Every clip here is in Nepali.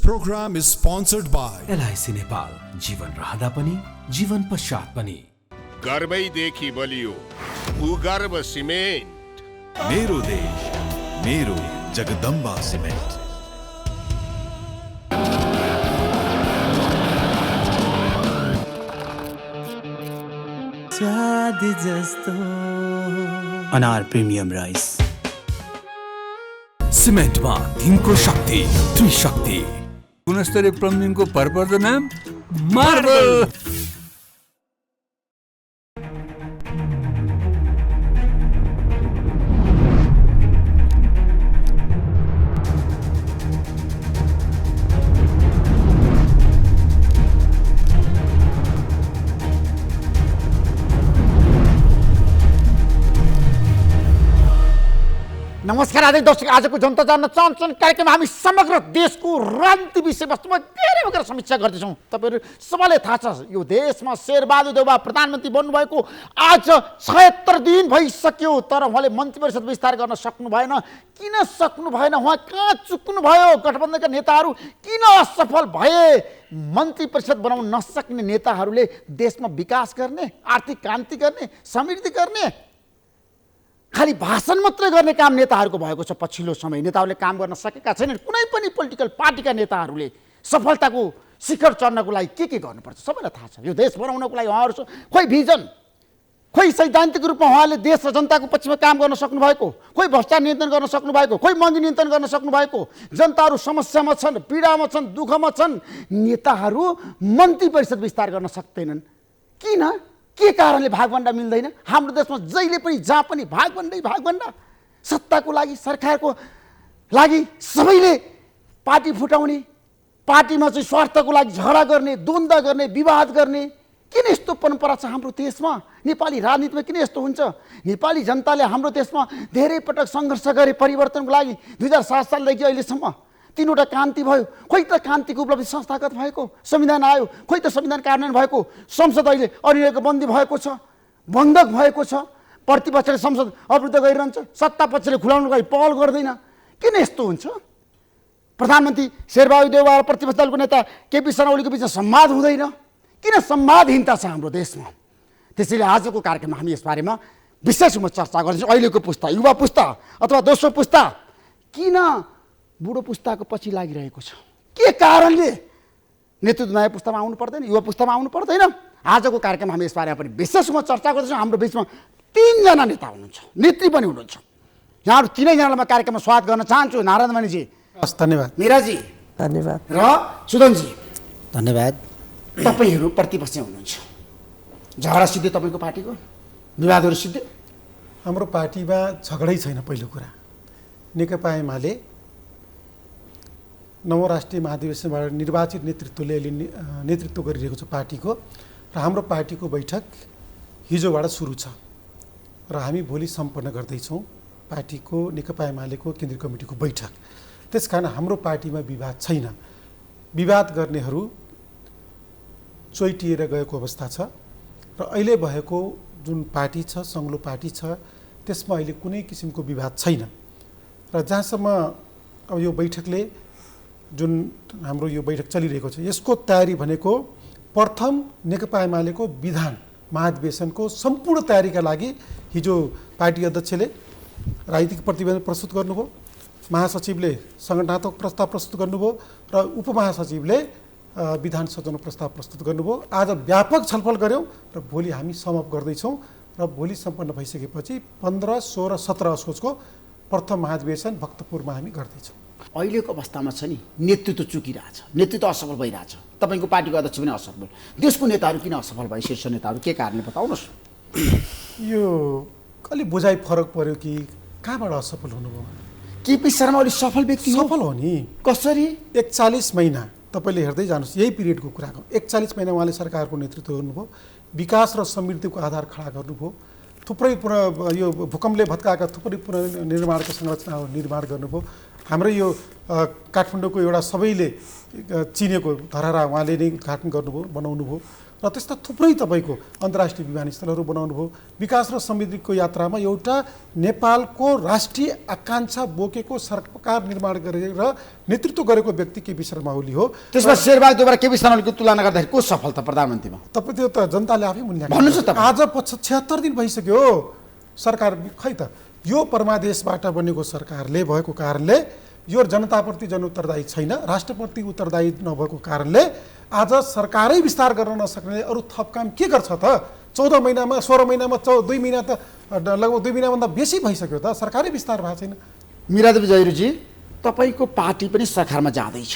program is sponsored by LIC Nepal, जीवन रहँदा पनि जीवन पश्चात पनि। गर्वैदेखि बलियो भूगर्भ सिमेन्ट। मेरो देश मेरो जगदम्बा सिमेन्ट। स्वाद जस्तो अनार प्रिमियम राइस। सिमेन्टमा दिनको शक्ति, त्रिशक्ति। गुणस्तरीय प्लम्बिङको भरपर्दो नाम मार्बल। नमस्कार आदरणीय दर्शक, आजको जनता जान्न चाहन्छन् कार्यक्रममा हामी समग्र देशको राजनीति विषयवस्तुमा धेरै वगेर समीक्षा गर्दैछौँ। तपाईँहरू सबैलाई थाहा छ यो देशमा शेरबहादुर देउवा प्रधानमन्त्री बन्नुभएको आज 76 दिन भइसक्यो, तर उहाँले मन्त्री परिषद विस्तार गर्न सक्नु भएन। किन सक्नु भएन? उहाँ कहाँ चुक्नु भयो? गठबन्धनका नेताहरू किन असफल भए? मन्त्री परिषद बनाउन नसक्ने नेताहरूले देशमा विकास गर्ने, आर्थिक क्रान्ति गर्ने, समृद्धि गर्ने, खाली भाषण मात्रै गर्ने काम नेताहरूको भएको छ। पछिल्लो समय नेताहरूले काम गर्न सकेका छैनन्। कुनै पनि पोलिटिकल पार्टीका नेताहरूले सफलताको शिखर चढ्नको लागि के गर्नुपर्छ सबैलाई थाहा छ। यो देश बनाउनको लागि उहाँहरू खोइ भिजन, खोइ सैद्धान्तिक रूपमा उहाँले देश र जनताको पक्षमा काम गर्न सक्नु भएको, खोइ भ्रष्टाचार नियन्त्रण गर्न सक्नु भएको, खोइ महँगी नियन्त्रण गर्न सक्नु भएको। जनताहरू समस्यामा छन्, पीडामा छन्, दुःखमा छन्। नेताहरू मन्त्री परिषद विस्तार गर्न सक्दैनन्। किन? के कारणले भागभण्डा मिल्दैन? हाम्रो देशमा जहिले पनि जहाँ पनि भागभण्डा सत्ताको लागि, सरकारको लागि सबैले पार्टी फुटाउने, पार्टीमा चाहिँ स्वार्थको लागि झगडा गर्ने, द्वन्द्व गर्ने, विवाद गर्ने। किन यस्तो परम्परा छ हाम्रो देशमा? नेपाली राजनीतिमा किन यस्तो हुन्छ? नेपाली जनताले हाम्रो देशमा धेरै पटक सङ्घर्ष गरे परिवर्तनको लागि। 2007 सालदेखि अहिलेसम्म 3वटा क्रान्ति भयो। खोइ त क्रान्तिको उपलब्धि संस्थागत भएको, संविधान आयो, खोइ त संविधान कार्यान्वयन भएको, संसद अहिले अनिर्णयको बन्दी भएको छ, बन्धक भएको छ, प्रतिपक्षले संसद अवरुद्ध गरिरहन्छ, सत्ता पक्षले खुलाउनको लागि पहल गर्दैन। किन यस्तो हुन्छ? प्रधानमन्त्री शेरबहादुर देउवा र प्रतिपक्ष दलको नेता केपी शर्मा ओलीको बिचमा संवाद हुँदैन। किन संवादहीनता छ हाम्रो देशमा? त्यसैले आजको कार्यक्रममा हामी यसबारेमा विशेष रूपमा चर्चा गर्छौँ। अहिलेको पुस्ता, युवा पुस्ता अथवा दोस्रो पुस्ता किन बुढो पुस्ताको पछि लागिरहेको छ? के कारणले नेतृत्व नयाँ पुस्तामा आउनु पर्दैन, युवा पुस्तामा आउनु पर्दैन? आजको कार्यक्रममा हामी यसबारेमा पनि विशेष रूपमा चर्चा गर्दैछौँ। हाम्रो बिचमा 3 जना नेता हुनुहुन्छ, नेत्री पनि हुनुहुन्छ। यहाँहरू 3 जनालाई म कार्यक्रममा स्वागत गर्न चाहन्छु। नारायणमणिजी धन्यवाद, मीराजी धन्यवाद र सुदनजी धन्यवाद। तपाईहरू प्रतिपक्ष हुनुहुन्छ। झगडा सिद्धि तपाईँको पार्टीको? विवादहरू सिद्धि? हाम्रो पार्टीमा झगडै छैन। पहिलो कुरा, नेकपा एमाले नवौं राष्ट्रिय महाधिवेशनबाट निर्वाचित नेतृत्वले अहिले नेतृत्व गरिरहेको छ पार्टीको, र हाम्रो पार्टीको बैठक हिजोबाट सुरु छ र हामी भोलि सम्पन्न गर्दैछौँ पार्टीको नेकपा एमालेको केन्द्रीय कमिटीको बैठक। त्यसकारण हाम्रो पार्टीमा विवाद छैन। विवाद गर्नेहरू चोइटिएर गएको अवस्था छ र अहिले भएको जुन पार्टी छ, सङ्ग्लो पार्टी छ, त्यसमा अहिले कुनै किसिमको विवाद छैन। र जहाँसम्म अब यो बैठकले जुन हाम्रो यो बैठक चलिरहेको छ, यसको तयारी भनेको प्रथम नेकपा एमालेको विधान महाधिवेशनको सम्पूर्ण तयारीका लागि हिजो पार्टी अध्यक्षले राजनीतिक प्रतिवेदन प्रस्तुत गर्नुभयो, महासचिवले सङ्गठनात्मक प्रस्ताव प्रस्तुत गर्नुभयो र उपमहासचिवले विधान सजाउन प्रस्ताव प्रस्तुत गर्नुभयो। आज व्यापक छलफल गऱ्यौँ र भोलि हामी समअप गर्दैछौँ र भोलि सम्पन्न भइसकेपछि 15, 16, 17 असोजको प्रथम महाधिवेशन भक्तपुरमा हामी गर्दैछौँ। अहिलेको अवस्थामा छ नि नेतृत्व चुकिरहेछ, नेतृत्व असफल भइरहेछ। तपाईँको पार्टीको अध्यक्ष पनि असफल, देशको नेताहरू किन असफल भए? शीर्ष नेताहरू के कारणले बताउनुहोस्। यो अलि बुझाइ फरक पर्यो कि कहाँबाट असफल हुनुभयो? केपी शर्मा ओली सफल व्यक्ति हो। सफल हो नि। कसरी? 41 महिना तपाईँले हेर्दै जानुहोस्, यही पिरियडको कुरा गर्नु। 41 महिना उहाँले सरकारको नेतृत्व गर्नुभयो, विकास र समृद्धिको आधार खडा गर्नुभयो, थुप्रै यो भूकम्पले भत्काएका थुप्रै पुनर्निर्माणका संरचनाहरू निर्माण गर्नुभयो। हाम्रो यो काठमाडौँको एउटा सबैले चिनेको धरहरा उहाँले नै उद्घाटन गर्नुभयो, बनाउनुभयो। र त्यस्ता थुप्रै तपाईँको अन्तर्राष्ट्रिय विमानस्थलहरू बनाउनु भयो। विकास र समृद्धिको यात्रामा एउटा नेपालको राष्ट्रिय आकाङ्क्षा बोकेको सरकार निर्माण गरेर नेतृत्व गरेको व्यक्ति केपी शर्मा ओली हो। त्यसमा शेरबहादुर केपी शर्मा ओलीको तुलना गर्दाखेरि को सफलता प्रधानमन्त्रीमा? तपाईँ त्यो त जनताले आफै मूल्याङ्कन भन्नुहोस् न तपाईँ। आज 76 दिन भइसक्यो सरकार, खै त यो परमादेशबाट बनेको सरकारले भएको कारणले यो जनताप्रति उत्तरदायी छैन, राष्ट्रप्रति उत्तरदायी नभएको कारणले आज सरकारै विस्तार गर्न नसक्ने अरू थप काम के गर्छ त? 14 महिनामा 16 महिनामा 2 महिना त लगभग 2 महिनाभन्दा बेसी भइसक्यो त सरकारै विस्तार भएको छैन। मीरादेवी जयरूजी, तपाईँको पार्टी पनि सरकारमा जाँदैछ,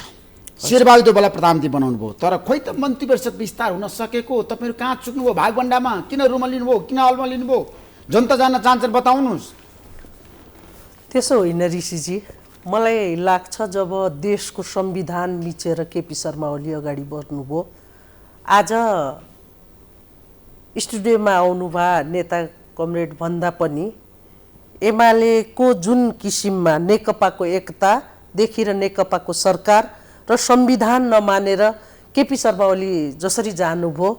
शेरबहादुर बेला प्रधानमन्त्री बनाउनु भयो, तर खोइ त मन्त्री परिषद विस्तार हुन सकेको? तपाईँहरू कहाँ चुक्नुभयो? भागभण्डामा किन रुममा लिनुभयो, किन हलमा लिनुभयो? जनता जान्न चाहन्छन्, बताउनुहोस्। त्यसो होइन ऋषिजी, मलाई लाग्छ जब देशको संविधान मिचेर केपी शर्मा ओली अगाडि बढ्नुभयो, आज स्टुडियोमा आउनुभयो नेता कमरेड भन्दा पनि एमालेको जुन किसिममा नेकपाको एकतादेखि र नेकपाको सरकार र संविधान नमानेर केपी शर्मा ओली जसरी जानुभयो,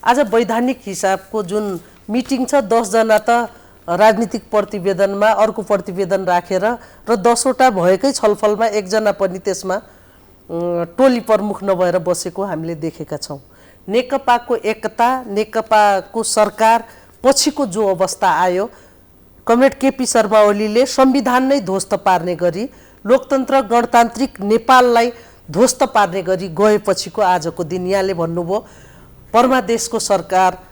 आज वैधानिक हिसाबको जुन मिटिङ छ 10 जना त राजनीतिक प्रतिवेदनमा अर्को प्रतिवेदन राखेर र 10 वटा भएकै छलफलमा एकजना पनि त्यसमा टोली प्रमुख नभएर बसेको हामीले देखेका छौँ। नेकपाको एकता, नेकपाको सरकार पछिको जो अवस्था आयो, कमरेड केपी शर्मा ओलीले संविधान नै ध्वस्त पार्ने गरी लोकतन्त्र गणतान्त्रिक नेपाललाई ध्वस्त पार्ने गरी गएपछिको आजको दिन यहाँले भन्नुभयो परमादेशको सरकार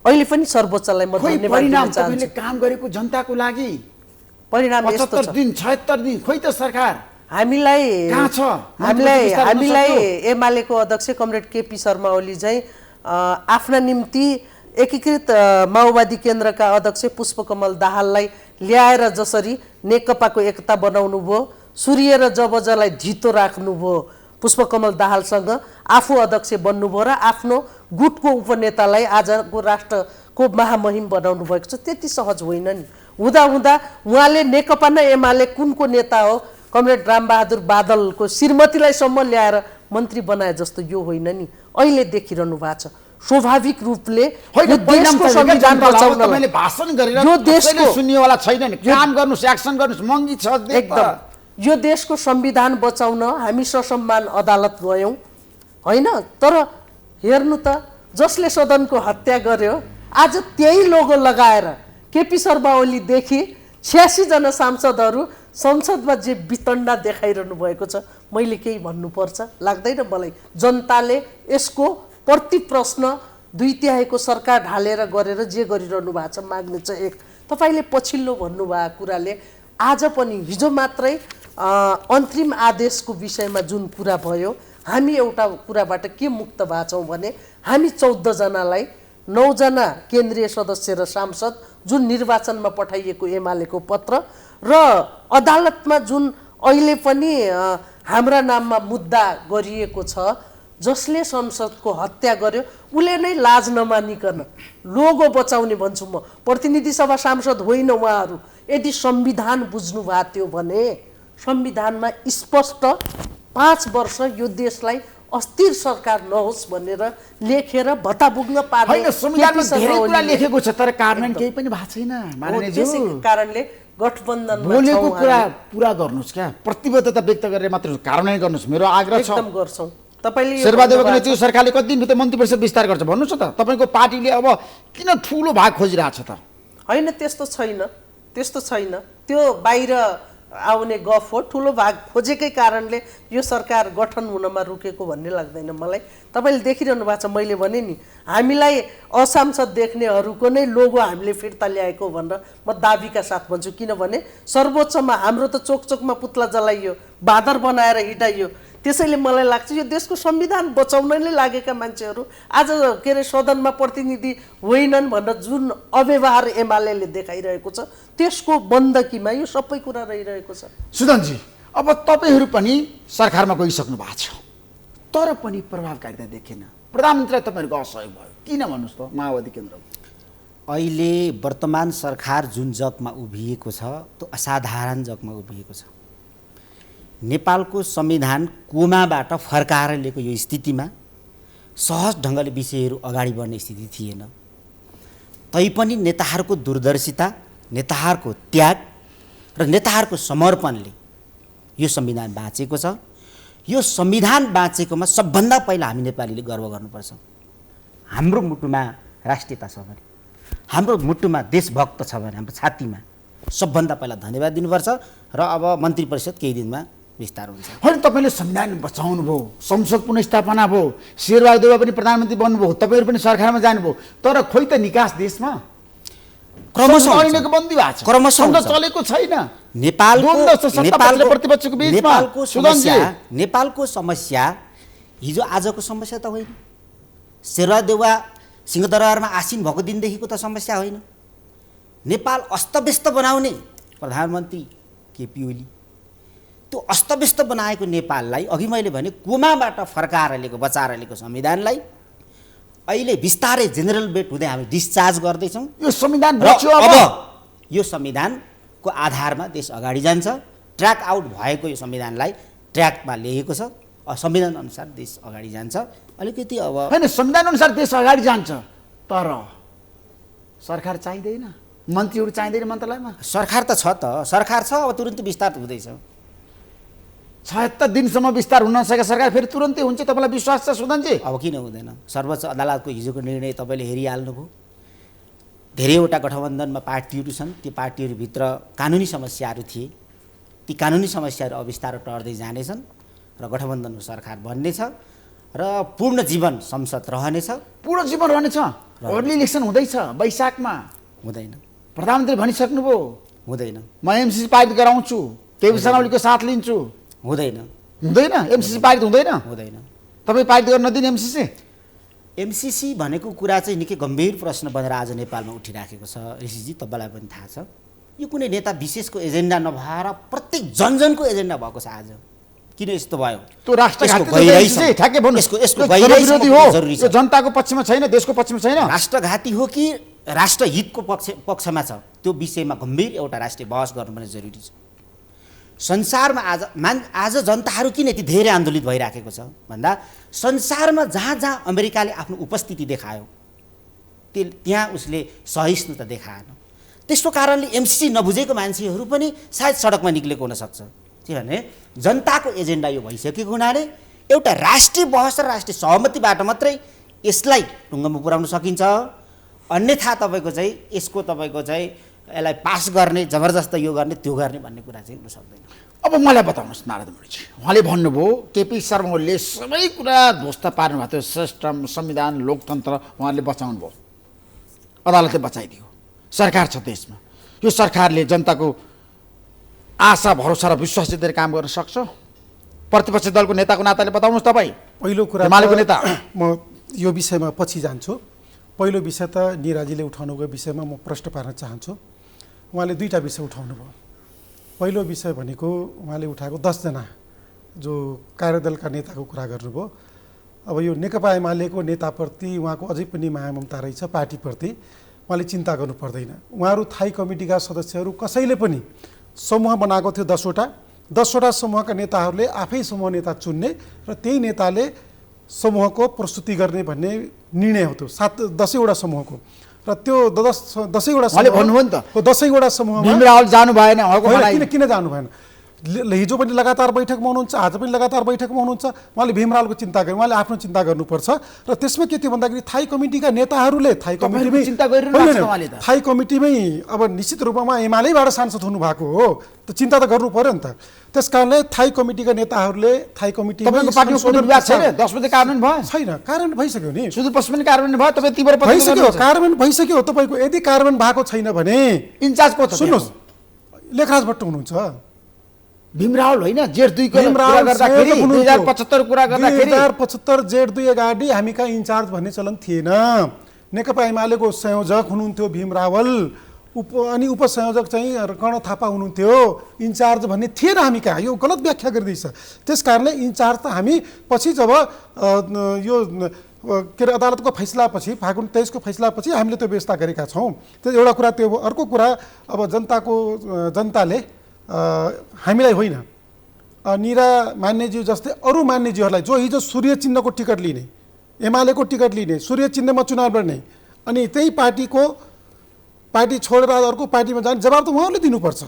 अहिले पनि सर्वोच्चलाई म धन्यवाद दिन चाहन्छु। तपाईँले काम गरेको जनताको लागि परिणाम यस्तो 75 दिन 76 दिन खोइ त सरकार हामीलाई कहाँ छ? हामीलाई एमालेको अध्यक्ष कमरेड केपी शर्मा ओली चाहिँ आफ्ना निम्ति एकीकृत माओवादी केन्द्रका अध्यक्ष पुष्पकमल दाहाललाई ल्याएर जसरी नेकपाको एकता बनाउनु भयो, सूर्य र जबजलाई धितो राख्नुभयो, पुष्पकमल दाहालसँग आफू अध्यक्ष बन्नुभयो र आफ्नो गुटको उपनेतालाई आजको राष्ट्रको महामहिम बनाउनु भएको छ। त्यति सहज होइन नि। हुँदा उहाँले नेकपा न एमाले कुनको नेता हो, कमरेड रामबहादुर बादलको श्रीमतीलाई सम्म ल्याएर मन्त्री बनाए जस्तो यो होइन नि। अहिले देखिरहनु भएको छ स्वाभाविक रूपले यो देशको संविधान बचाउनलाई भाषण गरेर यो देशको सुन्नेवाला छैन नि। काम गर्नुस्, एक्सन गर्नुस्, महँगी छ एकदम। यो देशको संविधान बचाउन हामी ससम्मान अदालत गयौँ होइन, तर हेर्नु त जसले सदनको हत्या गर्यो आज त्यही लोगो लगाएर केपी शर्मा ओलीदेखि 86 जना सांसदहरू संसदमा जे वितण्डा देखाइरहनु भएको छ, मैले केही भन्नुपर्छ लाग्दैन मलाई। जनताले यसको प्रति प्रश्न 2/3 सरकार ढालेर गरेर जे गरिरहनु भएको छ माग्ने छ। एक तपाईँले पछिल्लो भन्नुभएको कुराले आज पनि हिजो मात्रै अन्तरिम आदेशको विषयमा जुन कुरा भयो, हामी एउटा कुराबाट के मुक्त भएको छौँ भने हामी 14 जनालाई 9 जना केन्द्रीय सदस्य र सांसद जुन निर्वाचनमा पठाइएको एमालेको पत्र र अदालतमा जुन अहिले पनि हाम्रा नाममा मुद्दा गरिएको छ, जसले संसदको हत्या गर्यो उसले नै लाज नमानिकन लोगो बचाउने भन्छु म। प्रतिनिधि सभा सांसद होइन उहाँहरू। यदि संविधान बुझ्नु भएको थियो भने संविधानमा स्पष्ट 5 वर्ष यो देशलाई अस्थिर सरकार नहोस् भनेर लेखेर भत्ता पुग्न पार्ने लेखेको छ, तर कार्यान्वयन केही पनि भएको छैन। त्यसै कारणले गठबन्धनमा बोलेको कुरा पुरा गर्नुस्, क्या प्रतिबद्धता व्यक्त गरेर मात्र कार्यान्वयन गर्नुस्। मेरो आग्रह छ एकदम गर्छौँ। तपाईँले शेरबहादुरको नेतृत्व सरकारले कति दिनभित्र मन्त्री परिषद विस्तार गर्छ भन्नुहोस् त। तपाईँको पार्टीले अब किन ठुलो भाग खोजिरहेछ त? होइन, त्यस्तो छैन। त्यो बाहिर आउने गफ हो। ठुलो भाग खोजेकै कारणले यो सरकार गठन हुनमा रुकेको भन्ने लाग्दैन मलाई। तपाईँले देखिरहनु भएको छ, मैले भने नि हामीलाई असांसद देख्नेहरूको नै लोगो हामीले फिर्ता ल्याएको भनेर म दाबीका साथ भन्छु। किनभने सर्वोच्चमा हाम्रो त चोकचोकमा पुतला जलाइयो, बादर बनाएर हिँडाइयो। त्यसैले मलाई लाग्छ यो देशको संविधान बचाउनले लागेका मान्छेहरू आज के अरे सदनमा प्रतिनिधि होइनन् भनेर जुन अव्यवहार एमालेले देखाइरहेको छ, त्यसको बन्दकीमा यो सबै कुरा रहिरहेको छ। सुदनजी, अब तपाईँहरू पनि सरकारमा गइसक्नु भएको छ, तर पनि प्रभावकारिता देखेन। प्रधानमन्त्रीलाई तपाईँहरूको असहयोग भयो, किन भन्नुहोस् त? माओवादी केन्द्र अहिले वर्तमान सरकार जुन जगमा उभिएको छ त्यो असाधारण जगमा उभिएको छ। नेपालको संविधान कोमाबाट फर्काएर ल्याएको यो स्थितिमा सहज ढङ्गले विषयहरू अगाडि बढ्ने स्थिति थिएन। तैपनि नेताहरूको दूरदर्शिता, नेताहरूको त्याग र नेताहरूको समर्पणले यो संविधान बाँचेको छ। यो संविधान बाँचेकोमा सबभन्दा पहिला हामी नेपालीले गर्व गर्नुपर्छ। हाम्रो मुटुमा राष्ट्रियता छ भने, हाम्रो मुटुमा देशभक्त छ भने, हाम्रो छातीमा सबभन्दा पहिला धन्यवाद दिनुपर्छ। र अब मन्त्री परिषद केही दिनमा विस्तार हुन्छ। होइन, तपाईँले संविधान बचाउनु भयो, संसद पुनर्स्थापना भयो, शेरबहादुर देउवा पनि प्रधानमन्त्री बन्नुभयो, तपाईँहरू पनि सरकारमा जानुभयो, तर खोइ त निकास देशमा क्रमशः ऐनको बन्दी भएको छ, क्रमशः चलेको छैन। नेपालको समस्या हिजो आजको समस्या त होइन। शेरबहादुर देउवा सिंहदरबारमा आसीन भएको दिनदेखिको त समस्या होइन। नेपाल अस्तव्यस्त बनाउने प्रधानमन्त्री केपी ओली, त्यो अस्तव्यस्त बनाएको नेपाललाई अघि मैले भने कोमाबाट फर्काएर ल्याएको, बचाएर ल्याएको संविधानलाई अहिले बिस्तारै जेनरल बेट हुँदै हामी डिस्चार्ज गर्दैछौँ। यो संविधान अब यो संविधानको आधारमा देश अगाडि जान्छ। ट्र्याक आउट भएको यो संविधानलाई ट्र्याकमा ल्याएको छ। संविधान अनुसार देश अगाडि जान्छ। अलिकति अब होइन, संविधान अनुसार देश अगाडि जान्छ, तर सरकार चाहिँदैन, मन्त्रीहरू चाहिँदैन मन्त्रालयमा। सरकार त छ त, सरकार छ, अब तुरुन्तै विस्तार हुँदैछ। 76 दिनसम्म विस्तार हुन नसकेको सरकार फेरि तुरन्तै हुन्छ, तपाईँलाई विश्वास छ सुदनजी? अब किन हुँदैन? सर्वोच्च अदालतको हिजोको निर्णय तपाईँले हेरिहाल्नुभयो। धेरैवटा गठबन्धनमा पार्टीहरू छन्, ती पार्टीहरूभित्र कानुनी समस्याहरू थिए। ती कानुनी समस्याहरू अब बिस्तारै टर्दै जानेछन् र गठबन्धनको सरकार बन्नेछ र पूर्ण जीवन संसद रहनेछ। पूर्ण जीवन रहनेछ। अर्ली इलेक्सन हुँदैछ वैशाखमा। हुँदैन, प्रधानमन्त्री भनिसक्नुभयो हुँदैन, म एमसिसी पारित गराउँछु, केपी शर्मा ओलीको साथ लिन्छु। हुँदैन, हुँदैन, एमसिसी पारित हुँदैन। हुँदैन। तपाईँ पारित गर्न नदिने एमसिसी? एमसिसी भनेको कुरा चाहिँ निकै गम्भीर प्रश्न बनेर आज नेपालमा उठिराखेको छ। ऋषिजी, तपाईँलाई पनि थाहा छ, यो कुनै नेता विशेषको एजेन्डा नभएर प्रत्येक जनजनको एजेन्डा भएको छ। आज किन यस्तो भयो? त्यो राष्ट्रघाती जनताको पक्षमा छैन, देशको पक्षमा छैन। राष्ट्रघाती हो कि राष्ट्रहितको पक्षमा छ, त्यो विषयमा गम्भीर एउटा राष्ट्रिय बहस गर्नुपर्ने जरुरी छ। संसारमा आज जनताहरू किन यति धेरै आन्दोलित भइराखेको छ भन्दा संसारमा जहाँ जहाँ अमेरिकाले आफ्नो उपस्थिति देखायो त्यहाँ उसले सहिष्णुता देखाएन। त्यसको कारणले एमसिसी नबुझेको मान्छेहरू पनि सायद सडकमा निक्लेको हुनसक्छ। किनभने जनताको एजेन्डा यो भइसकेको हुनाले एउटा राष्ट्रिय बहस र राष्ट्रिय सहमतिबाट मात्रै यसलाई टुङ्गोमा पुर्याउन सकिन्छ। अन्यथा तपाईँको चाहिँ यसको तपाईँको चाहिँ यसलाई पास गर्ने, जबरजस्त यो गर्ने त्यो गर्ने भन्ने कुरा चाहिँ हुन सक्दैन। अब मलाई बताउनुहोस् नारद मुनिजी, उहाँले भन्नुभयो केपी शर्मा ओलीले सबै कुरा ध्वस्त पार्नु भएको थियो, सिस्टम, संविधान, लोकतन्त्र उहाँले बचाउनु भयो, अदालतले बचाइदियो। सरकार छ देशमा, यो सरकारले जनताको आशा, भरोसा र विश्वास जितेर काम गर्न सक्छ? प्रतिपक्ष दलको नेताको नाताले बताउनुहोस् तपाईँ। पहिलो कुरा एमालेको नेता, म यो विषयमा पछि जान्छु। पहिलो विषय त निराजीले उठाउनुको विषयमा म प्रश्न पार्न चाहन्छु। उहाँले दुईवटा विषय उठाउनु भयो। पहिलो विषय भनेको उहाँले उठाएको 10 जना जो कार्यदलका नेताको कुरा गर्नुभयो। अब यो नेकपा एमालेको नेताप्रति उहाँको अझै पनि माया ममता रहेछ, पार्टीप्रति उहाँले चिन्ता गर्नु पर्दैन। उहाँहरू थाई कमिटीका सदस्यहरू कसैले पनि समूह बनाएको थियो 10वटा समूहका नेताहरूले आफै समूह नेता चुन्ने र त्यही नेताले समूहको प्रस्तुति गर्ने भन्ने निर्णय हो। त्यो 10वटा समूहको र त्यो 10वटा भन्नुभयो नि त, 10वटा समूहमा भीमराव जानु भएन। किन जानु भएन? हिजो पनि लगातार बैठकमा हुनुहुन्छ, आज पनि लगातार बैठकमा हुनुहुन्छ। उहाँले भीमरावको चिन्ता गरे, उहाँले आफ्नो चिन्ता गर्नुपर्छ। र त्यसमा के थियो भन्दाखेरि थाई कमिटीका नेताहरूले थाई कमिटीमै अब निश्चित रूपमा एमालेबाट सांसद हुनुभएको हो, त चिन्ता त गर्नु पर्यो नि त। त्यस कारणले थाई कमिटीका नेताहरूले थाई कमिटीमा छैन, 10 बजे कार्यान्वयन भयो छैन, कार्यान्वयन भइसक्यो नि, सुदूरपश्चिम कार्यान्वयन भयो। तपाईँ तीव्र कार्यान्वयन भइसक्यो। तपाईँको यदि कार्यान्वयन भएको छैन भने इन्चार्ज को छ? सुन्नुहोस्, लेखराज भट्ट हुनुहुन्छ। भीमराव होइन, जेठ 2 को कुरा गर्दाखेरि 2075 कुरा गर्दाखेरि 2075 जेठ 2 अगाडि हामी कहाँ इन्चार्ज भन्ने चलन थिएन। नेकपा एमालेको संयोजक हुनुहुन्थ्यो भीमरावल, अनि उपसंयोजक चाहिँ कर्ण थापा हुनुहुन्थ्यो। इन्चार्ज भन्ने थिएन हामी कहाँ, यो गलत व्याख्या गरिँदैछ। त्यस कारणले इन्चार्ज त हामी पछि जब यो के अरे अदालतको फैसलापछि, फागुन 23 को फैसलापछि हामीले त्यो व्यवस्था गरेका छौँ। त्यो एउटा कुरा त्यो। अर्को कुरा, अब जनताले हामीलाई होइन, निरा मान्यज्यू जस्तै अरू मान्यज्यूहरूलाई जो हिजो सूर्य चिन्हको टिकट लिने एमालेको टिकट लिने, सूर्य चिन्हमा चुनाव लड्ने, अनि त्यही पार्टी छोडेर अर्को पार्टीमा जाने जवाब त उहाँले दिनुपर्छ।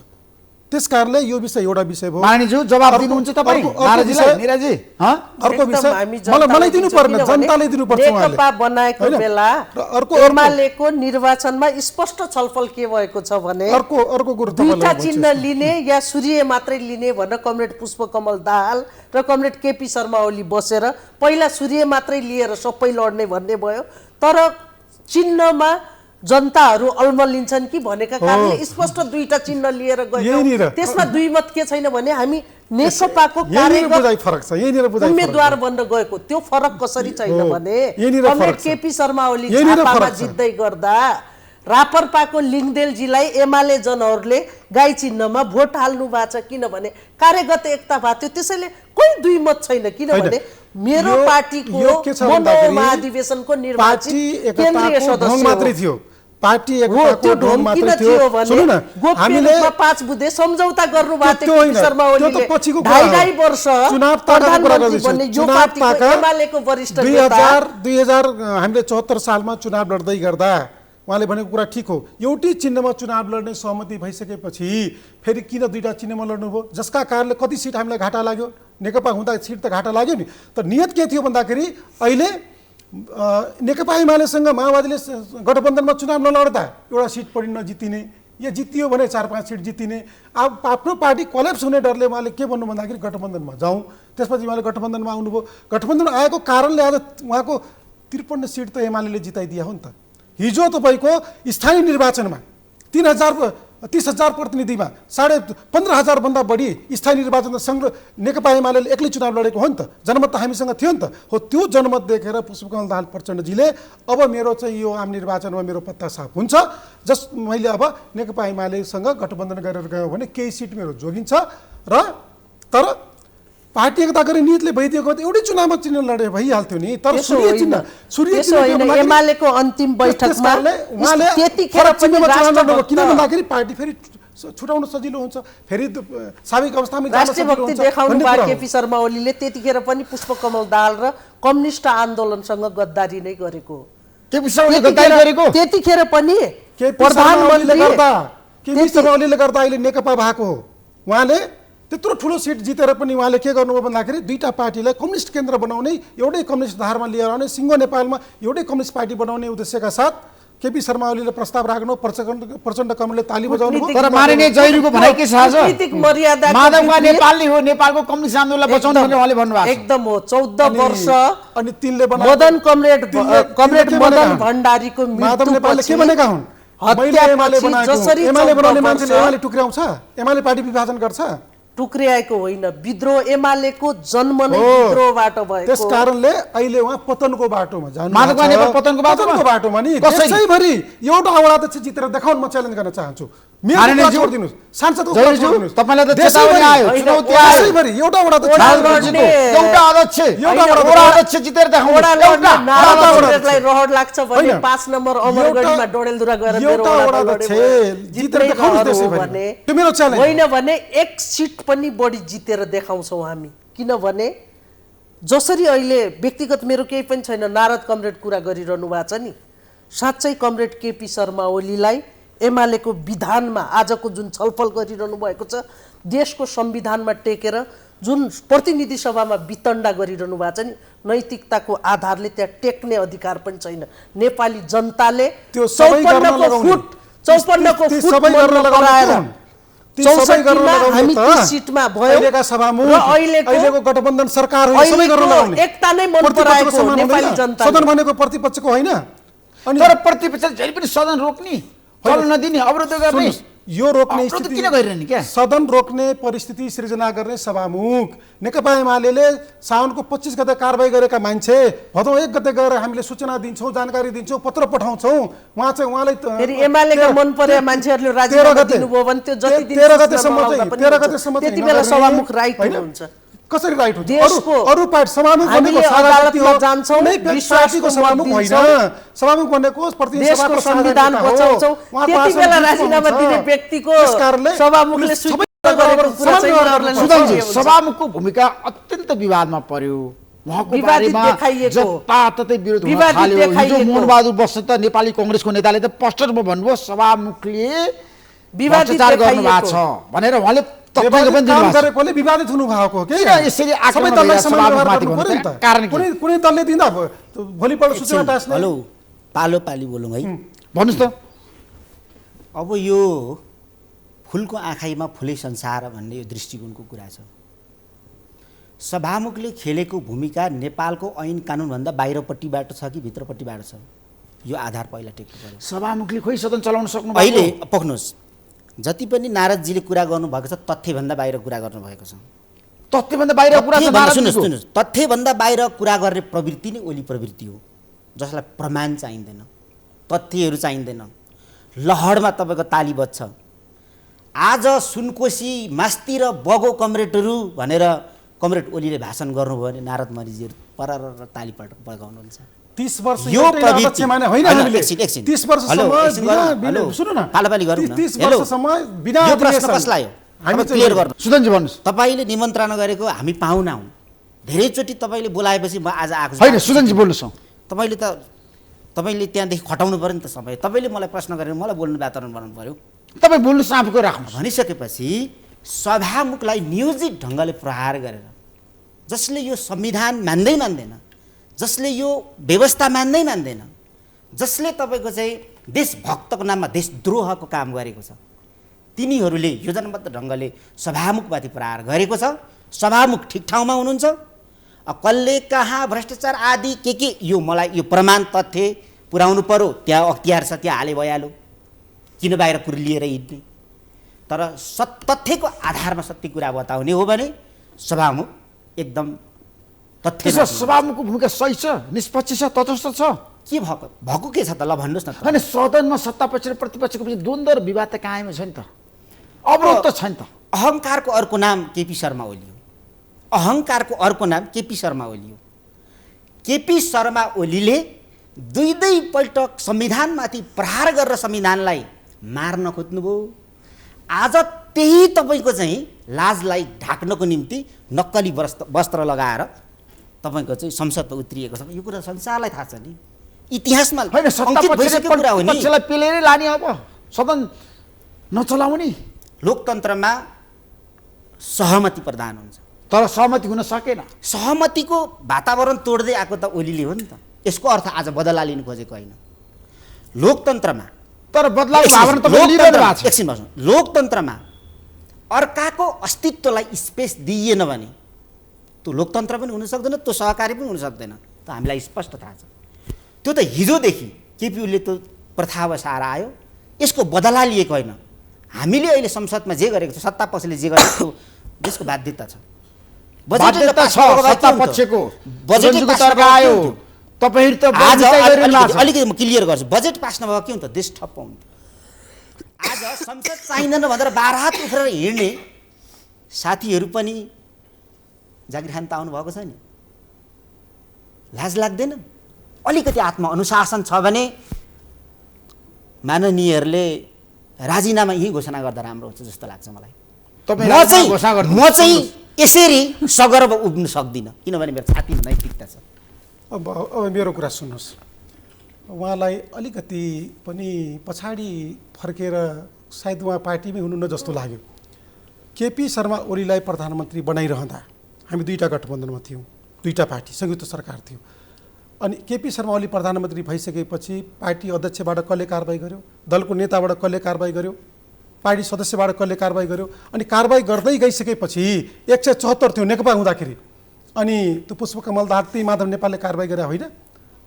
त्यस कारणले यो विषय एउटा विषय भयो। माननीयज्यू जवाब दिनुहुन्छ तपाईँ नाराजीलाई? निराजी अर्को विषय हामी मलाई दिनु पर्दैन, जनताले दिनुपर्छ। नेकपा बनाएको बेला एमालेको निर्वाचनमा स्पष्ट छलफल के भएको छ भने अर्को कुरो दुईटा चिन्ह लिने या सूर्य मात्रै लिने भनेर कमरेड पुष्पकमल दाहाल र कमरेड केपी शर्मा ओली बसेर पहिला सूर्य मात्रै लिएर सबै लड्ने भन्ने भयो। तर चिन्हमा जनताहरू अलमलिन्छन् कि भनेका कारणले स्पष्ट दुईटा चिन्ह लिएर गयो। त्यसमा दुई मत के छैन भने हामी नेकपाको कार्यगत उम्मेदवार बन्न गएको त्यो फरक कसरी छैन भने कमरेड केपी शर्मा ओली झापामा जित्दै गर्दा रापरपाको लिङदेलजीलाई एमाले जनहरूले गाई चिन्हमा भोट हाल्नु भएको छ किनभने कार्यगत एकता भएको थियो। त्यसैले कोही दुई मत छैन किनभने मेरो पार्टीको महाधिवेशनको निर्वाचित केन्द्रीय सदस्य मात्रै थियो। पार्टी एकताको ढोङ मात्रै थियो। सुन्नु न, हामीले 5 बुँदे सम्झौता गर्नु भएको थियो शर्मा ओलीले 2.5 वर्ष चुनाव ताका कुरा गर्दैछु। चुनाव ताका एमालेको वरिष्ठ 2000 हामीले 74 सालमा चुनाव लड्दै गर्दा उहाँले भनेको कुरा ठिक हो। एउटै चिन्हमा चुनाव लड्ने सहमति भइसकेपछि फेरि किन दुईटा चिन्हमा लड्नुभयो? जसका कारणले कति सिट हामीलाई घाटा लाग्यो। नेकपा हुँदा सिट त घाटा लाग्यो नि। तर नियत के थियो भन्दाखेरि अहिले नेकपा एमालेसँग माओवादीले गठबन्धनमा चुनाव नलड्दा एउटा सिट पनि नजितिने, या जितियो भने 4-5 सिट जितिने। अब आफ्नो पार्टी कोल्याप्स हुने डरले उहाँले के भन्नु भन्दाखेरि गठबन्धनमा जाउँ। त्यसपछि उहाँले गठबन्धनमा आउनुभयो। गठबन्धन आएको कारणले आज उहाँको 53 सिट त एमाले जिताइदिया हो नि त। हिजो तपाईँको स्थानीय निर्वाचनमा 30,000 प्रतिनिधिमा 15,500 भन्दा बढी स्थानीय निर्वाचनमा संग्रह नेकपा एमाले एक्लै चुनाव लडेको हो नि त। जनमत त हामीसँग थियो नि त। हो त्यो जनमत देखेर पुष्पकमल दाहाल प्रचण्डजीले अब मेरो चाहिँ यो आम निर्वाचनमा मेरो पत्ता साफ हुन्छ, मैले अब नेकपा एमालेसँग गठबन्धन गरेर गयो भने केही सिट मेरो जोगिन्छ र तर पार्टी एकता गर्ने नियतले भइदिएको एउटै चुनावमा चिन्ह लडे भइहाल्थ्यो नि। तर सूर्य चिन्ह एमालेको अन्तिम बैठकमा उहाँले त्यतिखेर पनि किन भन्दाखेरि पार्टी फेरि छुटाउन सजिलो हुन्छ, फेरि स्वाभाविक अवस्थामा राष्ट्रभक्ति देखाउनु भयो केपी शर्मा ओलीले। त्यतिखेर पनि पुष्पकमल दाहाल र कम्युनिस्ट आन्दोलनसँग गद्दारी नै गरेको। त्यतिखेर पनि प्रधानमन्त्रीले गर्दा अहिले नेकपा भएको हो। उहाँले त्यत्रो ठुलो सिट जितेर पनि उहाँले के गर्नुभयो भन्दाखेरि दुईटा पार्टीलाई कम्युनिस्ट केन्द्र बनाउने, एउटै कम्युनिस्ट धारमा लिएर आउने, सिङ्गो नेपालमा एउटै कम्युनिस्ट पार्टी बनाउने उद्देश्यका साथ केपी शर्मा ओलीले प्रस्ताव राख्नु, प्रचण्ड कमलले ताली बजाउनु। तर माननीय जयरुको भनाइ के छ आज? माधवका नेपालले हो नेपालको कम्युनिस्ट आन्दोलनलाई बचाउनु भनेर उहाँले भन्नुभएको एकदम हो। 14 वर्ष अनि तिनले कमरेड मदन भण्डारीको माधव नेपालले के भनेका हुन्? एमाले बनाउने मान्छेले एमाले टुक्र्याउँछ, एमाले पार्टी विभाजन गर्छ? टुक्रिएको होइन, विद्रोह एमालेको जन्म नै विद्रोहबाट भएको। त्यस कारणले अहिले उहाँ पतनको बाटोमा जानु। माधव नेपाल पतनको बाटोमा नि देशैभरि एउटा अवराध चित्र देखाउन म च्यालेन्ज गर्न चाहन्छु। रहर लाग्छ भने 5 नम्बर अमरगढीमा डडेलधुरा गएर होइन भने 1 सिट पनि बढी जितेर देखाउँछौँ हामी। किनभने जसरी अहिले व्यक्तिगत मेरो केही पनि छैन, नारद कमरेड कुरा गरिरहनु भएको छ नि, साँच्चै कमरेड केपी शर्मा ओलीलाई एमालेको विधानमा आजको जुन छलफल गरिरहनु भएको छ, देशको संविधानमा टेकेर जुन प्रतिनिधि सभामा वितण्डा गरिरहनु भएको छ नि, नैतिकताको आधारले त्यहाँ टेक्ने अधिकार पनि छैन। नेपाली जनताले 54 फुट हामी सिटमा भयो र अहिलेको गठबन्धन सरकार एकता नै मन पराएको नेपाली जनता। सदन भनेको प्रतिपक्षको होइन, अनि तर प्रतिपक्ष जहिले पनि सदन रोक्ने, चल्न नदिने, अवरोध गर्ने, यो रोक्ने स्थिति किन गरिरहने? क्या सदन रोक्ने परिस्थिति सृजना गर्ने सभामुख नेकपा एमाले साउनको 25 गते कारबाही गरेका मान्छे भदौ 1 गते गएर हामीले सूचना दिन्छौँ, जानकारी दिन्छौँ, पत्र पठाउँछौँ। उहाँ चाहिँ उहाँलाई फेरि एमालेका मन परे मान्छेहरूले राजीनामा दिनुभयो भने त्यो जति दिन 13 गतेसम्म त्यति बेला सभामुख राइट हुन्छ। कसरी राइट हुन्छ? अरु पार्टी सभामुख भनेको अदालतमा जान्छौँ, विश्वासको सभामुख होइन। सभामुख भनेको प्रतिनिधि सभाको संविधान बचाउँछौँ। त्यति बेला राजीनामा दिने व्यक्तिको सभामुखले सभामुखको भूमिका अत्यन्त विवादमा पर्यो। उहाँको विवादित बारेमा देखाइएको। जताततै विरोध हुन विवादित थाल्यो। हिजो देखाइएको। मोहनबहादुर बस्नेत त नेपाली कांग्रेसको नेताले त स्पष्टमा भन्नुभयो सभामुखले विवादित भ्रष्टाचार गर्नु भएको देखाइएको। छ भनेर उहाँले तथ्याङ्क विवादित पनि काम दिनुभएको छ। गरेकोले विवादित हुनु भएको हो कि किन यसरी आक्रमण सबै दललाई गरेर समान व्यवहार सभामुखमाथि गर्नु पर्यो नि त। भन्नु? कारण के? कुनै दलले दिँदा भोलिपल्ट सूचना टास्ने हेलो पालो पाली बोलौँ है। भन्नुहोस् त। अब यो फुलको आँखाइमा फुलै संसार भन्ने यो दृष्टिकोणको कुरा छ। सभामुखले खेलेको भूमिका नेपालको ऐन कानुनभन्दा बाहिरपट्टिबाट छ कि भित्रपट्टिबाट छ, यो आधार पहिला टेक्नु पर्यो। सभामुखले खोइ सदन चलाउन सक्नु अहिले पक्नुहोस्, जति पनि नारदजीले कुरा गर्नुभएको छ तथ्यभन्दा बाहिर कुरा गर्नुभएको छ। तथ्यभन्दा बाहिर कुरा छ सुन्नुहोस् नारदजीको। सुन्नुहोस्, तथ्यभन्दा बाहिर कुरा गर्ने प्रवृत्ति नै ओली प्रवृत्ति हो, जसलाई प्रमाण चाहिँदैन, तथ्यहरू चाहिँदैन। लहरमा तपाईँको ताली बज्छ। आज सुनकोशी मास्ती र बगो कमरेडहरू भनेर कमरेड ओलीले भाषण गर्नुभयो भने नारद मरिजीहरू परर ताली बगाउनुहुन्छ। 30 वर्ष यो एउटै प्रवृत्ति अध्यक्षमा नै होइन हैन, हामीले। एकछिन 30 वर्षसम्म बिना सुन्नु न, पालोपाली गरौँ न। 30 हेलो, वर्षसम्म बिना यो प्रश्न अधिवेशन कसलाई हो? हामी तपाईँ क्लियर गर्नु। सुदनजी भन्नुहोस्। तपाईँले निमन्त्रणा गरेको हामी पाहुना हौँ, धेरैचोटि तपाईँले बोलाएपछि म आज आएको छु। होइन सुदनजी भन्नुहोस्। तपाईँले त्यहाँदेखि खटाउनु पऱ्यो नि त समय। तपाईँले मलाई प्रश्न गरेर मलाई बोल्ने वातावरण बनाउनु पऱ्यो। तपाईँ बोल्नुहोस्, आफूको राख्नुहोस्। भनिसकेपछि सभामुखलाई नियोजित ढङ्गले प्रहार गरेर, जसले यो संविधान मान्दैन, जसले यो व्यवस्था मान्दैन, जसले तपाईँको चाहिँ देशभक्तको नाममा देशद्रोहको काम गरेको छ, तिनीहरूले योजनाबद्ध ढङ्गले सभामुखमाथि प्रहार गरेको छ। सभामुख ठिक ठाउँमा हुनुहुन्छ। कसले कहाँ भ्रष्टाचार आदि के यो मलाई यो प्रमाण तथ्य पुर्याउनु पर्यो, त्यहाँ अख्तियार छ, त्यहाँ हाले भइहाल्यो, किन बाहिर कुरो लिएर हिँड्ने। तर तथ्यको आधारमा सत्य कुरा बताउने हो भने सभामुख एकदम तथ्य। सभामुखको भूमिका सही छ, निष्पक्ष छ, तटस्थ छ। के भएको के छ त? ल भन्नुहोस् न त। होइन, सदनमा सत्तापक्ष र प्रतिपक्षको बिच द्वन्द्व र विवाद त कायम छ नि त, अवरोध त छ नि त। अहङ्कारको अर्को नाम केपी शर्मा ओली हो। अहङ्कारको अर्को नाम केपी शर्मा ओली हो। केपी शर्मा ओलीले दुई पल्ट संविधानमाथि प्रहार गरेर संविधानलाई मार्न खोज्नुभयो। आज त्यही तपाईँको चाहिँ लाजलाई ढाक्नको निम्ति नक्कली वस्त्र लगाएर तपाईँको चाहिँ संसदमा उत्रिएको छ। यो कुरा संसारलाई थाहा छ नि, इतिहासमा होइन, अङ्कित भइसकेको कुरा हो नि। सत्तापक्षलाई पेलेरै लाने, अब सदन नचलाउने। लोकतन्त्रमा सहमति प्रधान हुन्छ, तर सहमति हुन सकेन। सहमतिको वातावरण तोड्दै आएको त ओलीले हो नि त। यसको अर्थ आज बदला लिनु खोजेको होइन। लोकतन्त्रमा तर बदलाव भावना तपाईले लिइरहनु भएको छ। एकछिन बस्नु। लोकतन्त्रमा अर्काको अस्तित्वलाई स्पेस दिइएन भने त्यो लोकतन्त्र पनि हुन सक्दैन, त्यो सहकारी पनि हुन सक्दैन। त हामीलाई स्पष्ट थाहा छ। त्यो त हिजोदेखि केपी ओलीले त्यो प्रथा बसाएर आयो, यसको बदला लिएको होइन। हामीले अहिले संसदमा जे गरेको छ, सत्तापक्षले जे गरेको देशको बाध्यता छ। बाध्यता छ सत्तापक्षको। बजेटको तर्क आयो, तपाईहरु त आज गरिरहनु भएको छ। अलिकति म क्लियर गर्छु। बजेट पास नभएको के हुन्छ? देश ठप्प हुन्छ। आज संसद चाहिँदैन भनेर बाह्र हात उफ्रेर हिँड्ने साथीहरू पनि जागिर खान त आउनु भएको छ नि। लाज लाग्दैन? अलिकति आत्मअनुशासन छ भने माननीयहरूले राजीनामा यही घोषणा गर्दा राम्रो हुन्छ जस्तो लाग्छ मलाई। म चाहिँ यसरी सगर्व उभ्नु सक्दिनँ, किनभने मेरो छातीमा नैतिकता छ। अब मेरो कुरा सुन्नुहोस्, उहाँलाई अलिकति पनि पछाडि फर्केर सायद उहाँ पार्टीमै हुनुहुन्न जस्तो लाग्यो। केपी शर्मा ओलीलाई प्रधानमन्त्री बनाइरहँदा हामी दुईवटा गठबन्धनमा थियौँ, दुईवटा पार्टी संयुक्त सरकार थियो। अनि केपी शर्मा ओली प्रधानमन्त्री भइसकेपछि पार्टी अध्यक्षबाट कसले कारबाही गर्यो, दलको नेताबाट कसले कारबाही गर्यो, पार्टी सदस्यबाट कसले कारबाही गर्यो। अनि कारबाही गर्दै गइसकेपछि 174 थियो नेकपा हुँदाखेरि, अनि त्यो पुष्पकमल दाहाल त्यही माधव नेपालले कारबाही गरे होइन।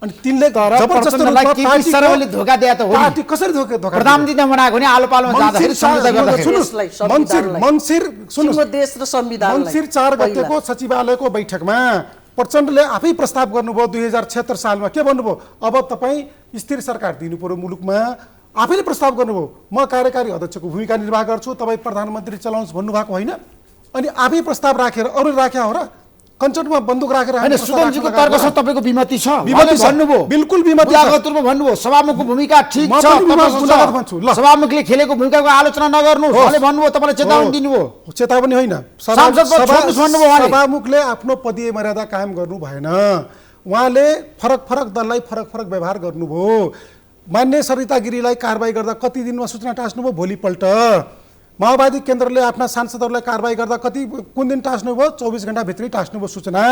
अनि तिनले जबरजस्ती केपी शर्माले धोका दिए त हो। पार्टी कसरी धोका प्रधानमन्त्री बनाएको नि आलो पालोमा जाँदाखेरि सम्झौता गर्दाखेरि। देश र संविधानलाई मङ्सिर 4 गतेको सचिवालयको बैठकमा प्रचण्डले आफै प्रस्ताव गर्नुभयो 2076 सालमा। के भन्नुभयो? अब तपाईँ स्थिर सरकार दिनु पर्यो मुलुकमा। आफैले प्रस्ताव गर्नुभयो, म कार्यकारी अध्यक्षको भूमिका निर्वाह गर्छु, तपाईँ प्रधानमन्त्री चलाउनुहोस् भन्नुभएको होइन। अनि आफै प्रस्ताव राखेर अरू राख्या हो र? कञ्चनमा बन्दुक राखेर होइन सुदनजीको तर्कसँग तपाईँको विमति छ विमति छ। भन्नुभयो बिल्कुल विमति छ। बुदागत रूपमा भन्नुभयो सभामुखको भूमिका ठिक म छ पनि तपाईँको बुदागत छ। भन्छु, ल। सभामुखले खेलेको भूमिकाको आलोचना नगर्नुहोस् उहाँले भन्नुभयो तपाईँलाई चेतावनी दिनुभयो चेतावनी होइन, सांसद पद छोड्नुहोस् भन्नुभयो उहाँले। सभामुखले आफ्नो पदीय मर्यादा कायम गर्नु भएन। उहाँले फरक फरक दललाई फरक फरक व्यवहार गर्नुभयो। मान्य सरिता गिरीलाई कारबाही गर्दा कति दिनमा सूचना टाँस्नुभयो? भोलिपल्ट। माओवादी केन्द्रले आफ्ना सांसदहरूलाई कारबाही गर्दा कुन दिन टाँस्नुभयो? 24 घण्टाभित्रै टाँस्नुभयो सूचना।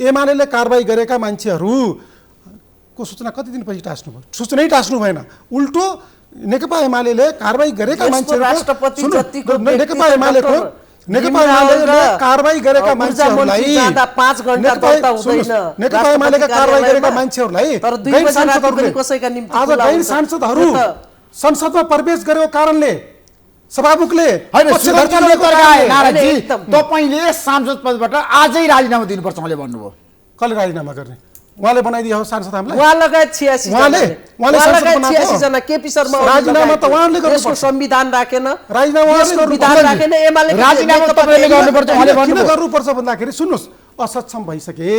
एमाले कारबाही गरेका मान्छेहरूको सूचना कति दिनपछि टाँस्नुभयो? सूचनै टाँस्नु भएन। उल्टो नेकपा एमाले कारबाही गरेका मान्छेहरूको नेकपा एमालेको कारबाही गरेका मान्छेहरूलाई नेकपा एमालेका कारबाही गरेका मान्छेहरूलाई आज गैर सांसदहरू संसदमा प्रवेश गरेको कारणले सभामुखले तपाईँले सांसद पदबाट आजै राजीनामा दिनुपर्छ उहाँले भन्नुभयो। कसले राजीनामा गर्ने? उहाँले बनाइदियो सांसद हामीलाई। उहाँ लगायत 86 जना केपी शर्मा राजीनामा त उहाँले गर्नुपर्छ। देशको संविधान राखेन, राजीनामा विधान राखेन, एमाले राजीनामा तपाईँले गर्नुपर्छ उहाँले किन भन्नुभयो। गर्नुपर्छ भन्दाखेरि सुन्नुहोस्, असक्षम भइसके,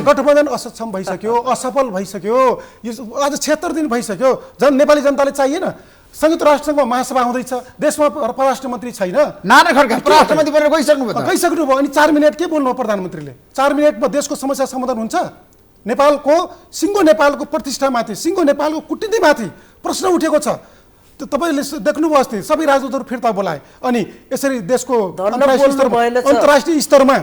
गठबन्धन असक्षम भइसक्यो, असफल भइसक्यो। यो आज 76 दिन भइसक्यो। नेपाली जनताले चाहिएन? संयुक्त राष्ट्रसङ्घमा महासभा हुँदैछ, देशमा परराष्ट्र मन्त्री छैन। नारायण खड्का परराष्ट्र मन्त्री बनेर गइसक्नुभयो। अनि 4 मिनट के बोल्नु प्रधानमन्त्रीले? 4 मिनटमा देशको समस्या समाधान हुन्छ? नेपालको सिङ्गो नेपालको प्रतिष्ठामाथि, सिङ्गो नेपालको कुटनीतिमाथि प्रश्न उठेको छ। तपाईँले देख्नुभयो अस्ति सबै राजदूतहरू फिर्ता बोलाए। अनि यसरी देशको अन्तर्राष्ट्रिय स्तरमा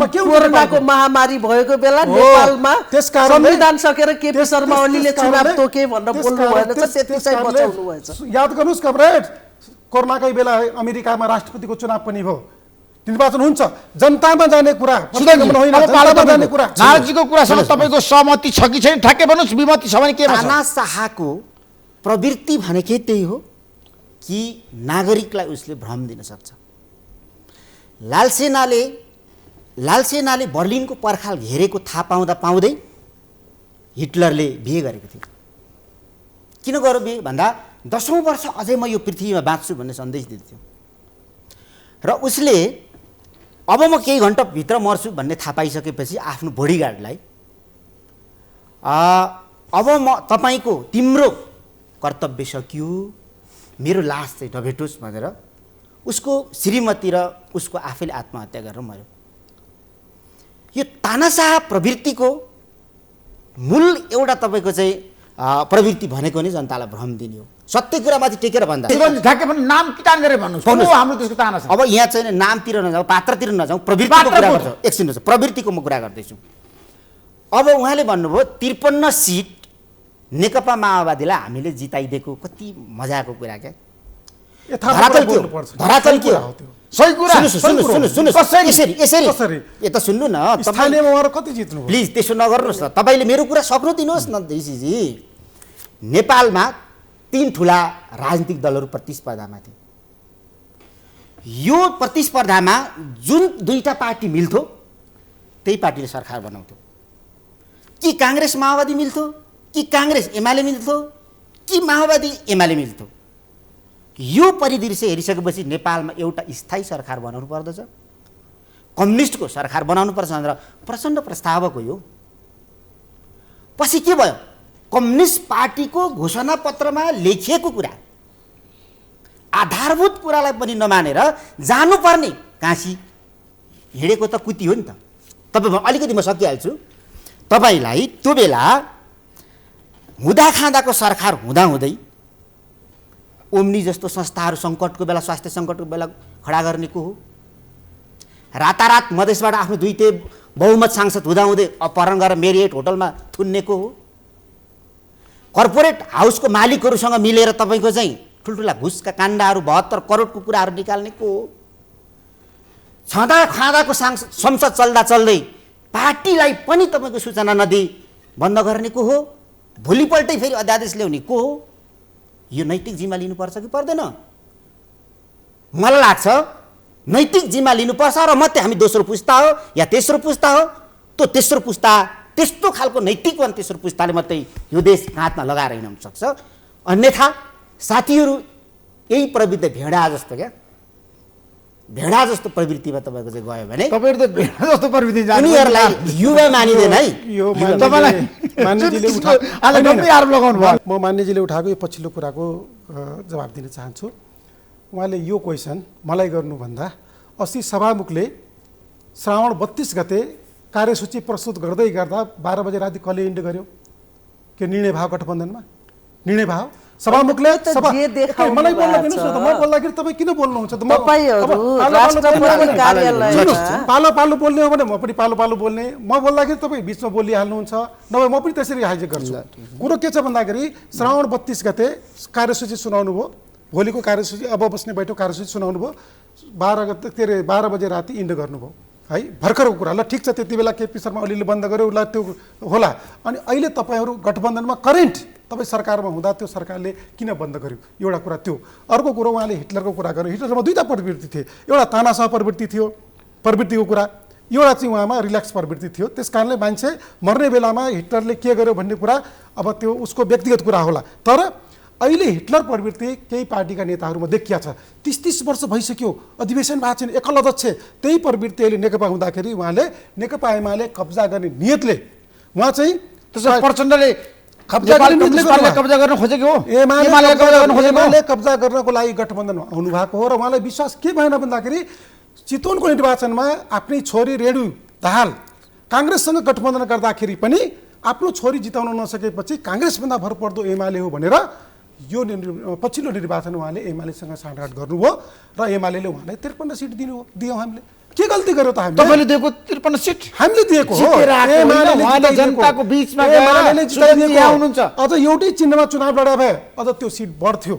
कोरोनाको महामारी भएको बेला नेपालमा संविधान सकेर केपी शर्मा ओलीले चुनाव तोके भनेर बोल्नु भएन। त्यति चाहिँ बचाउनु भएछ। याद गर्नुहोस् कमरेड, कोरोनाकै बेला अमेरिकामा राष्ट्रपतिको चुनाव पनि भयो। निर्वाचन हुन्छ, जनतामा जाने कुरा जाने कुरा। नारदजीको कुरासँग तपाईँको सहमति छ कि छैन ठ्याक्कै भन्नुहोस्। विमति छ भने के भन्छ? तानाशाहको प्रवृत्ति भनेकै त्यही हो कि नागरिकलाई उसले भ्रम दिन सक्छ। लालसेनाले बर्लिनको पर्खाल घेरेको थाहा पाउँदै हिटलरले बिहे गरेको थियो। किन गर्यो बिहे भन्दा 10औं वर्ष अझै म यो पृथ्वीमा बाँच्छु भन्ने सन्देश दिन्थ्यो। र उसले अब म केही घन्टाभित्र मर्छु भन्ने थाहा पाइसकेपछि आफ्नो बडीगार्डलाई अब म तिम्रो कर्तव्य सकियो, मेरो लास चाहिँ नभेटोस् भनेर उसको श्रीमती र उसको आफैले आत्महत्या गरेर मर्यो। यो तानाशाह प्रवृत्तिको मूल एउटा तपाईँको चाहिँ प्रवृत्ति भनेको नै जनतालाई भ्रम दिने हो। सत्य कुरामाथि टेकेर भन्दा नाम किटान गरेर भन्नुहोस् हाम्रो देशको तानाशाह। अब यहाँ चाहिँ नामतिर नजाउँ, पात्रतिर नजाउँ, प्रवृत्तिको कुरा गर्छु। एकछिन प्रवृत्तिको म कुरा गर्दैछु। अब उहाँले भन्नुभयो 53 सिट नेकपा माओवादीलाई हामीले जिताइदिएको कति मजाको कुरा क्या। धरातल के हो? सही कुरा। यसरी यता सुन्नु न, स्थानीयमा उहाँहरू कति जित्नु? प्लिज त्यसो नगर्नुहोस् न। तपाईँले मेरो कुरा सक्नु दिनुहोस् न ऋषिजी। नेपालमा 3 ठुला राजनीतिक दलहरू प्रतिस्पर्धामा थिए। यो प्रतिस्पर्धामा जुन 2टा पार्टी मिल्थ्यो त्यही पार्टीले सरकार बनाउँथ्यो। कि काङ्ग्रेस माओवादी मिल्थ्यो, कि काङ्ग्रेस एमाले मिल्थ्यो, कि माओवादी एमाले मिल्थ्यो। यो परिदृश्य हेरिसकेपछि नेपालमा एउटा स्थायी सरकार बनाउनु पर्दछ, कम्युनिस्टको सरकार बनाउनु पर्छ भनेर प्रचण्ड प्रस्तावक हो। यो पछि के भयो? कम्युनिस्ट पार्टीको घोषणापत्रमा लेखिएको कुरा, आधारभूत कुरालाई पनि नमानेर जानुपर्ने काँसी हिँडेको त कुती हो नि त। तपाईँ अलिकति म सकिहाल्छु। तपाईँलाई त्यो बेला हुँदाखाँदाको सरकार हुँदाहुँदै ओम्नी जस्तो संस्थाहरू सङ्कटको बेला, स्वास्थ्य सङ्कटको बेला खडा गर्ने को हो? रातारात मधेसबाट आफ्नो 2 बहुमत सांसद हुँदाहुँदै अपहरण गरेर मेरिएट होटलमा थुन्नेको हो? कर्पोरेट हाउसको मालिकहरूसँग मिलेर तपाईँको चाहिँ ठुल्ठुला घुसका काण्डहरू 72 करोडको कुराहरू निकाल्ने को हो? छँदा खाँदाको संसद चल्दा चल्दै पार्टीलाई पनि तपाईँको सूचना नदिई बन्द गर्ने को हो? भोलिपल्टै फेरि अध्यादेश ल्याउने को हो? यो नैतिक जिम्मा लिनुपर्छ कि पर्दैन? मलाई लाग्छ नैतिक जिम्मा लिनुपर्छ र मात्रै हामी दोस्रो पुस्ता हो या तेस्रो पुस्ता हो। त्यो तेस्रो पुस्ता त्यस्तो खालको नैतिकवान तेस्रो पुस्ताले मात्रै यो देश हातमा लगाएर हिँड्न सक्छ। अन्यथा साथीहरू यही प्रविधि भेडा जस्तो क्या भेडा जस्तो प्रवृत्तिमा तपाईँको चाहिँ गयो भने तपाईँहरू त भेडा जस्तो प्रविधि उनीहरूलाई युवा मानिँदैन है। यो तपाईँलाई मान्यजीले आज गम्भीर आरोप लगाउनु भयो। म मान्यजीले उठाएको यो पछिल्लो कुराको जवाब दिन चाहन्छु। उहाँले यो क्वेसन मलाई गर्नुभन्दा अस्ति सभामुखले श्रावण 32 गते कार्यसूची प्रस्तुत गर्दै गर्दा 12 बजे राति कसले इन्ड गर्यो? के निर्णय भयो गठबन्धनमा? निर्णय भयो सभामुखले मलाई बोल्न दिनुहोस् न त। म बोल्दाखेरि तपाईँ किन बोल्नुहुन्छ त? पालो पालो बोल्ने हो भने म पनि पालो पालो बोल्ने। म बोल्दाखेरि तपाईँ बिचमा बोलिहाल्नुहुन्छ, नभए म पनि त्यसरी हाइजेक गर्छु। कुरो के छ भन्दाखेरि श्रावण 32 गते कार्यसूची सुनाउनु भयो, भोलिको कार्यसूची अब बस्ने बैठक कार्यसूची सुनाउनु भयो, 12 बजे राति इन्ड गर्नुभयो है। भर्खरको कुरा ल, ठिक छ, त्यति बेला केपी शर्मा अलिअलि बन्द गर्यो उसलाई त्यो होला। अनि अहिले तपाईँहरू गठबन्धनमा करेन्ट तपाईँ सरकारमा हुँदा त्यो सरकारले किन बन्द गर्यो? एउटा कुरा त्यो। अर्को कुरो उहाँले हिटलरको कुरा गर्यो। हिटलरमा दुईवटा प्रवृत्ति थिए, एउटा तानाशाह प्रवृत्ति थियो, प्रवृत्तिको कुरा, एउटा चाहिँ उहाँमा रिल्याक्स प्रवृत्ति थियो। त्यस कारणले मान्छे मर्ने बेलामा हिटलरले के गर्यो भन्ने कुरा अब त्यो उसको व्यक्तिगत कुरा होला। तर अहिले हिटलर प्रवृत्ति केही पार्टीका नेताहरूमा देखिया छ। 30 वर्ष भइसक्यो, अधिवेशन भएको छैन, एकल अध्यक्ष, त्यही प्रवृत्ति अहिले नेकपा हुँदाखेरि उहाँले नेकपा एमाले कब्जा गर्ने नियतले उहाँ चाहिँ प्रचण्डले कब्जा गर्न खोजेको हो, एमाले कब्जा गर्नको लागि गठबन्धनमा आउनु भएको हो। र उहाँलाई विश्वास के भएन भन्दाखेरि चितवनको निर्वाचनमा आफ्नै छोरी रेणु दाहाल काङ्ग्रेससँग गठबन्धन गर्दाखेरि पनि आफ्नो छोरी जिताउन नसकेपछि काङ्ग्रेसभन्दा भरपर्दो एमाले हो भनेर यो पछिल्लो निर्वाचन उहाँले एमालेसँग साँठगाँठ गर्नुभयो र एमाले उहाँलाई 53 सिट दियौँ हामीले। के गल्ती गर्यो त? हामीले दिएको 53 सिट हामीले दिएको हो। एमाले जनताको बीचमा हुनुहुन्छ। अझ एउटै चिन्हमा चुनाव लडा भए अझ त्यो सिट बढ्थ्यो,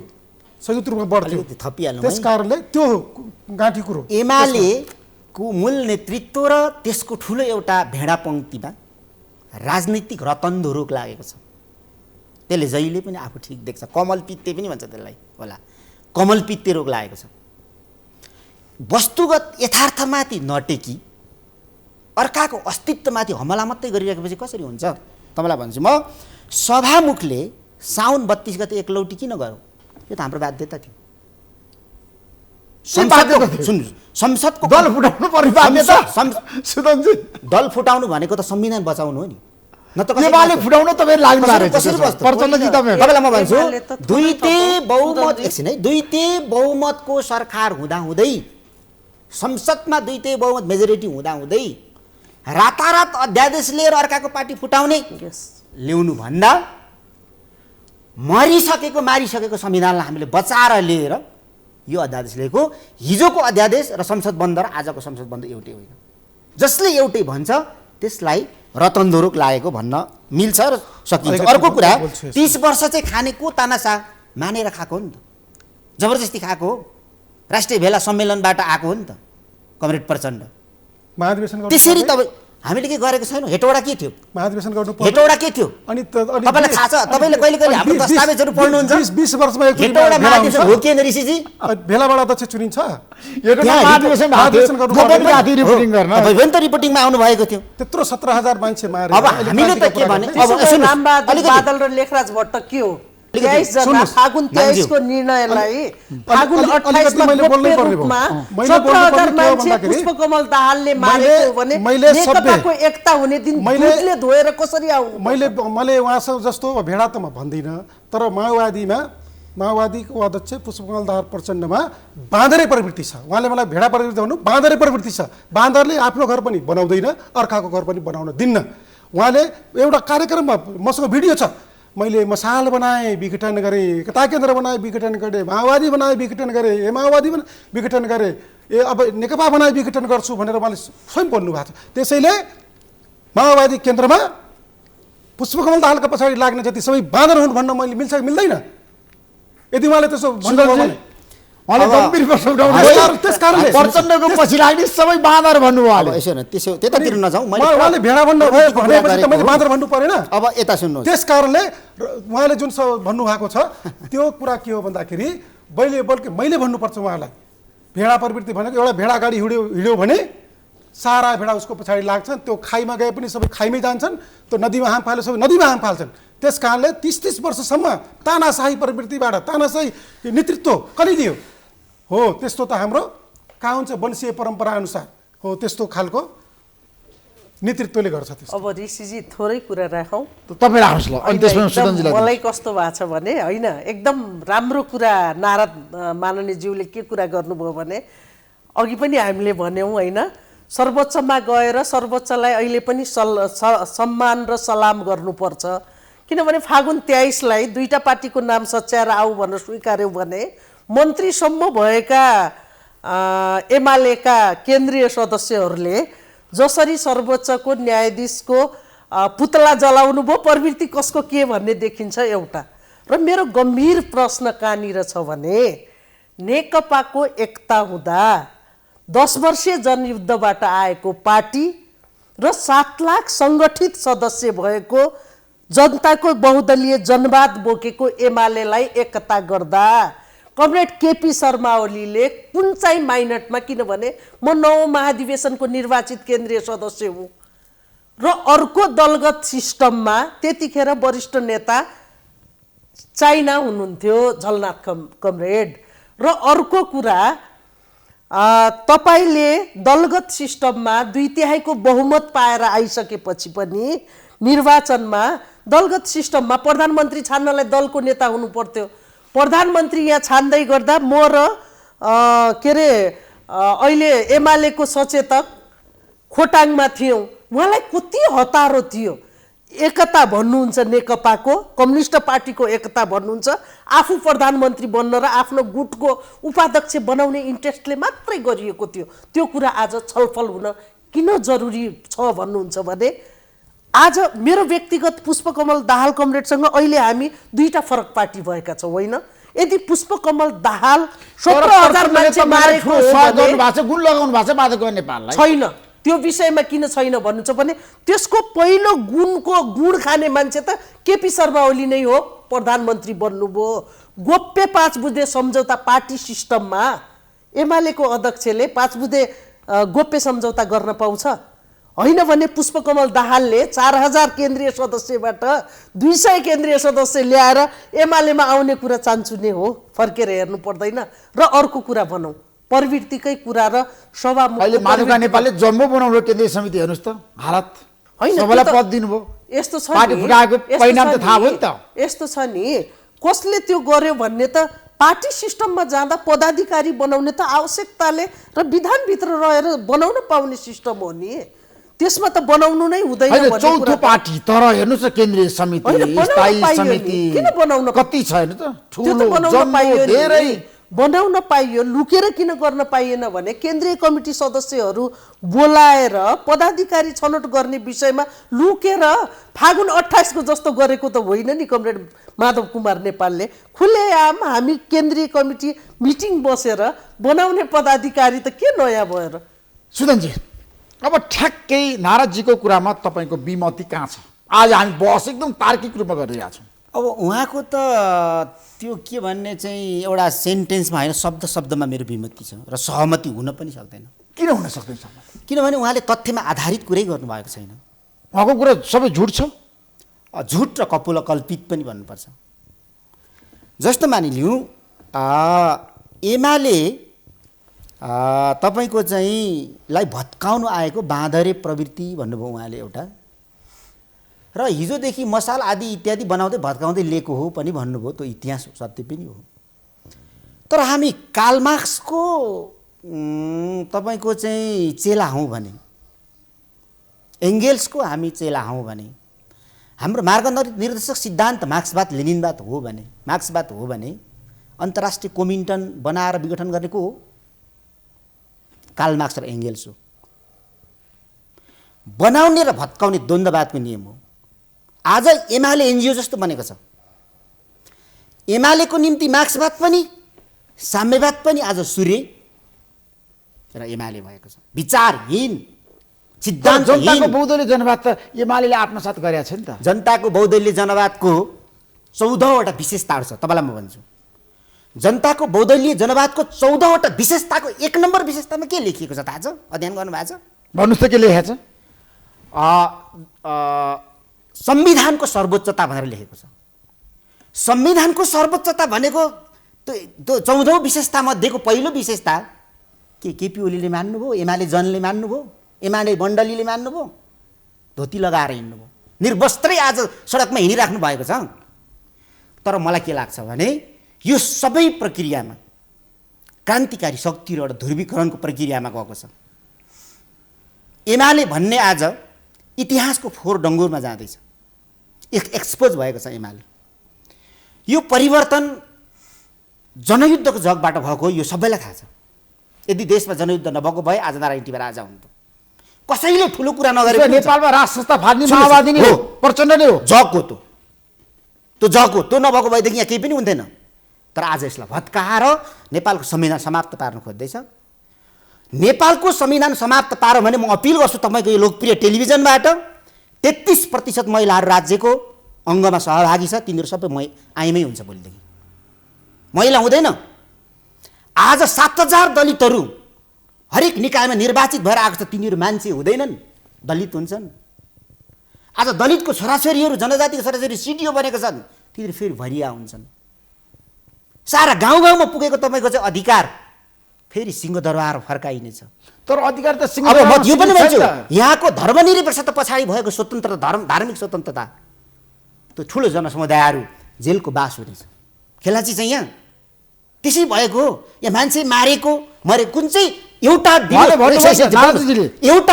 संयुक्त रूपमा बढ्थ्यो। त्यस कारणले त्यो गाँठी कुरो एमालेको मूल नेतृत्व र त्यसको ठुलो एउटा भेडा पङ्क्तिमा राजनीतिक रतनधुरुक लागेको छ। त्यसले जहिले पनि आफू ठिक देख्छ, कमलपित्ते पनि भन्छ त्यसलाई होला, कमलपित्ते रोग लागेको छ। वस्तुगत यथार्थमाथि नटेकी अर्काको अस्तित्वमाथि हमला मात्रै गरिराखेपछि कसरी हुन्छ? तपाईँलाई भन्छु म, सभामुखले साउन 32 गते एकलौटी किन गर्यो? यो त हाम्रो बाध्यता थियो। संसदको दल फुटाउनु पर्ने बाध्यता। दल फुटाउनु भनेको त संविधान बचाउनु हो नि, न त एमाले फुटाउन तपाईँ लाग्नु भएको छ। प्रचण्डजी तपाईँलाई म भन्छु, दुईटे बहुमत एकछिन है, दुईटे बहुमतको सरकार हुँदाहुँदै, संसदमा दुईटे बहुमत मेजोरिटी हुँदाहुँदै रातारात अध्यादेश लिएर अर्काको पार्टी फुटाउने ल्याउनु भन्दा मारिसकेको संविधानलाई हामीले बचाएर लिएर यो अध्यादेश ल्याएको। हिजोको अध्यादेश र संसद बन्द र आजको संसद बन्द एउटै होइन। जसले एउटै भन्छ त्यसलाई रतनधुरुक लागेको भन्न मिल्छ र सकिन्छ। अर्को कुरा, 30 वर्ष चाहिँ खानेको तानासा मानेर खाएको हो नि त, जबरजस्ती खाएको हो, राष्ट्रिय भेला सम्मेलनबाट आएको हो नि त कमरेड प्रचण्ड। त्यसरी तपाईँ हामीले के गरेको छैनौँ। हेटौडा के थियो? महाधिवेशन गर्नु पर्यो। हेटौडा के थियो? अनि तपाईँलाई थाहा छ? तपाईँले कहिले कहिले हाम्रो दस्तावेजहरू पढ्नुहुन्छ? 20 वर्षमा हेटौडा महाधिवेशन हो के ऋषिजी? भेलाबाट अध्यक्ष चुनिन्छ। तपाईँ पनि त रिपोर्टिङमा आउनु भएको थियो। त्यत्रो 17,000 मान्छे मारे। अब हामीले त के भने, बादल र लेखराज भट्ट के हो? 23 जना फागुन 23 को निर्णयलाई फागुन 28 मा गोप्य रूपमा 17,000 मान्छे पुष्पकमल दाहालले मारेको भने नेकपाको एकता हुने दिन दुधले धोएर कसरी आउ? मैले उहाँसँग जस्तो भेडा त म भन्दिनँ, तर माओवादीको अध्यक्ष पुष्पकमल दाहाल प्रचण्डमा बाँदरे प्रवृत्ति छ। उहाँले मलाई भेडा प्रवृत्ति भन्नु, बाँदरे प्रवृत्ति छ। बाँदरले आफ्नो घर पनि बनाउँदैन, अर्काको घर पनि बनाउन दिन्न। उहाँले एउटा कार्यक्रममा मसँग भिडियो छ, मैले मसाल बनाएँ विघटन गरेँ, एकता केन्द्र बनाएँ विघटन गरेँ, माओवादी बनाएँ विघटन गरेँ, माओवादी विघटन गरेँ, अब नेकपा बनाएँ विघटन गर्छु भनेर उहाँले स्वयं बोल्नु भएको छ। त्यसैले माओवादी केन्द्रमा पुष्पकमल दाहालका पछाडि लाग्ने जति सबै बाँदर हुन् भन्न मैले मिल्छ कि मिल्दैन? यदि उहाँले त्यसो भन्नुभयो भने प्रचण्डको पछि लाग्ने सबै बाँदर भन्नुभयो। त्यसो त्यतातिर नजाउँ, उहाँले भेडा भनेपछि त मैले बाँदर भन्नु परेन। अब यता सुन्नु, त्यस कारणले उहाँले जुन भन्नुभएको छ त्यो कुरा के हो भन्दाखेरि बल्कि मैले भन्नुपर्छ उहाँलाई। भेडा प्रवृत्ति भनेको एउटा भेडा गाडी हिँड्यो भने सारा भेडा उसको पछाडि लाग्छन्, त्यो खाइमा गए पनि सबै खाइमै जान्छन्, त्यो नदीमा हाम फाले सबै नदीमा हाम फाल्छन्। त्यस कारणले 30 वर्षसम्म तानाशाही प्रवृत्तिबाट तानाशाही नेतृत्व कसले दियो हो? त्यस्तो त हाम्रो कहाँ हुन्छ वंशीय परम्परा अनुसार हो त्यस्तो खालको नेतृत्वले गर्छ त्यस्तो। अब ऋषिजी थोरै कुरा राखौँ। तपाईँ राख्नुहोस् ल, अनि त्यसमा एकदम सुदनजीलाई मलाई कस्तो भएको छ भने होइन, एकदम राम्रो कुरा नारद माननीयज्यूले के कुरा गर्नुभयो भने अघि पनि हामीले भन्यौँ होइन, सर्वोच्चमा गएर सर्वोच्चलाई अहिले पनि सम्मान र सलाम गर्नुपर्छ। किनभने फागुन 23लाई दुईटा पार्टीको नाम सच्याएर आऊ भनेर स्वीकार्यौँ भने मन्त्रीसम्म भएका एमालेका केन्द्रीय सदस्यहरूले जसरी सर्वोच्चको न्यायाधीशको पुतला जलाउनु भयो, प्रवृत्ति कसको के भन्ने देखिन्छ एउटा। र मेरो गम्भीर प्रश्न कहाँनिर छ भने नेकपाको एकता हुँदा 10 वर्षीय जनयुद्धबाट आएको पार्टी र 7 लाख सङ्गठित सदस्य भएको जनताको बहुदलीय जनवाद बोकेको एमालेलाई एकता गर्दा कमरेड केपी शर्मा ओलीले कुन चाहिँ माइनटमा, किनभने म 9औं महाधिवेशनको निर्वाचित केन्द्रीय सदस्य हुँ र अर्को दलगत सिस्टममा त्यतिखेर वरिष्ठ नेता चाइना हुनुहुन्थ्यो झलनाथ कमरेड। र अर्को कुरा, तपाईले दलगत सिस्टममा 2/3 बहुमत पाएर आइसकेपछि पनि निर्वाचनमा दलगत सिस्टममा प्रधानमन्त्री छान्नलाई दलको नेता हुनु पर्थ्यो। प्रधानमन्त्री यहाँ छान्दै गर्दा म र के अरे अहिले एमालेको सचेतक खोटाङमा थियौँ, उहाँलाई कति हतारो थियो। एकता भन्नुहुन्छ नेकपाको, कम्युनिस्ट पार्टीको एकता भन्नुहुन्छ, आफू प्रधानमन्त्री बन्न र आफ्नो गुटको उपाध्यक्ष बनाउने इन्ट्रेस्टले मात्रै गरिएको थियो। त्यो कुरा आज छलफल हुन किन जरुरी छ भन्नुहुन्छ भने आज मेरो व्यक्तिगत पुष्पकमल दाहाल कमरेडसँग अहिले हामी दुईटा फरक पार्टी भएका छौँ होइन। यदि पुष्पकमल दाहाल 17,000 मान्छे मारेको गुण लगाउनु भएको छ माधव नेपाललाई छैन, त्यो विषयमा किन छैन भन्नुहुन्छ भने त्यसको पहिलो गुण खाने मान्छे त केपी शर्मा ओली नै हो, प्रधानमन्त्री बन्नुभयो। गोप्य 5 बुँदे सम्झौता पार्टी सिस्टममा एमालेको अध्यक्षले 5 बुँदे गोप्य सम्झौता गर्न पाउँछ होइन भने पुष्पकमल दाहालले 4000 केन्द्रीय सदस्यबाट 200 केन्द्रीय सदस्य ल्याएर एमालेमा आउने कुरा चान्चुने हो, फर्केर हेर्नु पर्दैन। र अर्को कुरा भनौँ, प्रवृत्तिकै कुरा र सभामुख अहिले माधव नेपालले जम्मू बनाउनु केन्द्रीय समिति हेर्नुहोस् त हालत होइन, सबैलाई पद दिनुभयो। यस्तो छ पार्टी फुटाएको परिणाम त थाहा भयो नि त। यस्तो छ नि, कसले त्यो गर्यो भन्ने त पार्टी सिस्टममा जाँदा पदाधिकारी बनाउने त आवश्यकताले र विधानभित्र रहेर बनाउन पाउने सिस्टम हो नि, त्यसमा त बनाउनु नै हुँदैन भन्ने चौथो पार्टी। तर हेर्नुहोस् न केन्द्रीय समिति, स्थायी समिति किन बनाउन कति छ हेर्नु त, त्यो त बनाउन पाइयो, धेरै बनाउन पाइयो। लुकेर किन गर्न पाइएन भने केन्द्रीय कमिटी सदस्यहरू बोलाएर पदाधिकारी छनौट गर्ने विषयमा लुकेर फागुन 28 को जस्तो गरेको त होइन नि कमरेड माधव कुमार नेपालले। खुलेआम हामी केन्द्रीय कमिटी मिटिङ बसेर बनाउने पदाधिकारी त के नयाँ भएर। सुदनजी, अब ठ्याक्कै नारदजीको कुरामा तपाईँको विमति कहाँ छ? आज हामी बहस एकदम तार्किक रूपमा गरिरहेका छौँ। अब उहाँको त त्यो के भन्ने चाहिँ एउटा सेन्टेन्समा होइन, शब्द शब्दमा मेरो विमति छ र सहमति हुन पनि सक्दैन। किन हुन सक्दैन? किनभने उहाँले तथ्यमा आधारित कुरै गर्नुभएको छैन। उहाँको कुरा सबै झुट छ, झुट र कल्पित पनि भन्नुपर्छ। जस्तो मानिलिउँ एमाले तपाईँको चाहिँ लाई भत्काउनु आएको बाँदरे प्रवृत्ति भन्नुभयो उहाँले एउटा, र हिजोदेखि मसाल आदि इत्यादि बनाउँदै भत्काउँदै लिएको हो पनि भन्नुभयो, त्यो इतिहास सत्य पनि हो। तर हामी कार्ल मार्क्सको तपाईँको चाहिँ चेला हौँ भने, एङ्गेल्सको हामी चेला हौँ भने, हाम्रो मार्ग निर्देशक सिद्धान्त मार्क्सवाद लेनिनवाद हो भने अन्तर्राष्ट्रिय कोमिन्टन बनाएर विघटन गरेको हो कार्ल मार्क्स र एङ्गेल्स हो। बनाउने र भत्काउने द्वन्द्ववादको नियम हो। आज एमाले एनजिओ जस्तो बनेको छ। एमालेको निम्ति मार्क्सवाद पनि साम्यवाद पनि आज सूर्य र एमाले भएको छ। विचारहीन, सिद्धान्तहीन। जनताको बहुदलीय जनवाद त एमालेले आत्मसात गरेको छ नि त। जनताको बहुदलीय जनवादको 14वटा विशेषताहरू छ, तपाईँलाई म भन्छु। जनताको बहुदलीय जनवादको 14वटा विशेषताको 1 नम्बर विशेषतामा के लेखिएको छ थाहा छ? अध्ययन गर्नुभएको छ? भन्नुहोस् त के लेखेको छ? संविधानको सर्वोच्चता भनेर लेखेको छ। संविधानको सर्वोच्चता भनेको त्यो 14औं विशेषता मध्येको पहिलो विशेषता के केपी ओलीले मान्नुभयो, एमाले जनले मान्नुभयो, एमाले मण्डलीले मान्नुभयो, धोती लगाएर हिँड्नुभयो, निर्वस्त्रै आज सडकमा हिँडिराख्नु भएको छ। तर मलाई के लाग्छ भने यो सबै प्रक्रियामा क्रान्तिकारी शक्ति र एउटा ध्रुवीकरणको प्रक्रियामा गएको छ। एमाले भन्ने आज इतिहासको फोहोर डङ्गुरमा जाँदैछ, एक्सपोज भएको छ एमाले। यो परिवर्तन जनयुद्धको जगबाट भएको यो सबैलाई थाहा छ। यदि देशमा जनयुद्ध नभएको भए आज नारायण टिका राजा हुन्थ्यो। कसैले ठुलो कुरा नगरेको नेपालमा राष्ट्र संस्था फाल्ने माओवादी नै हो, प्रचण्ड नै हो, जग हो त्यो जग हो। त्यो नभएको भएदेखि यहाँ केही पनि हुन्थेन। तर आज यसलाई भत्काएर नेपालको संविधान समाप्त पार्न खोज्दैछ। नेपालको संविधान समाप्त पार्यो भने म अपिल गर्छु तपाईँको यो लोकप्रिय टेलिभिजनबाट 33% महिलाहरू राज्यको अङ्गमा सहभागी छ, तिनीहरू सबै आइमै हुन्छ भोलिदेखि। महिला हुँदैन। आज 7000 दलितहरू हरेक निकायमा निर्वाचित भएर आएको छ, तिनीहरू मान्छे हुँदैनन्, दलित हुन्छन्। आज दलितको छोराछोरीहरू, जनजातिको छोराछोरी सिडिओ बनेको छन्, तिनीहरू फेरि भरिया हुन्छन्। सारा गाउँ गाउँमा पुगेको तपाईँको चाहिँ अधिकार फेरि सिंहदरबार फर्काइनेछ। तर अधिकार त अब म यो पनि भन्छु, यहाँको धर्मनिरपेक्षता पछाडि भएको स्वतन्त्रता, धार्मिक स्वतन्त्रता, त्यो ठुलो जनसमुदायहरू जेलको बास हुनेछ। खेलाची चाहिँ यहाँ त्यसै भएको, यहाँ मान्छे मारेको मरे कुन चाहिँ एउटा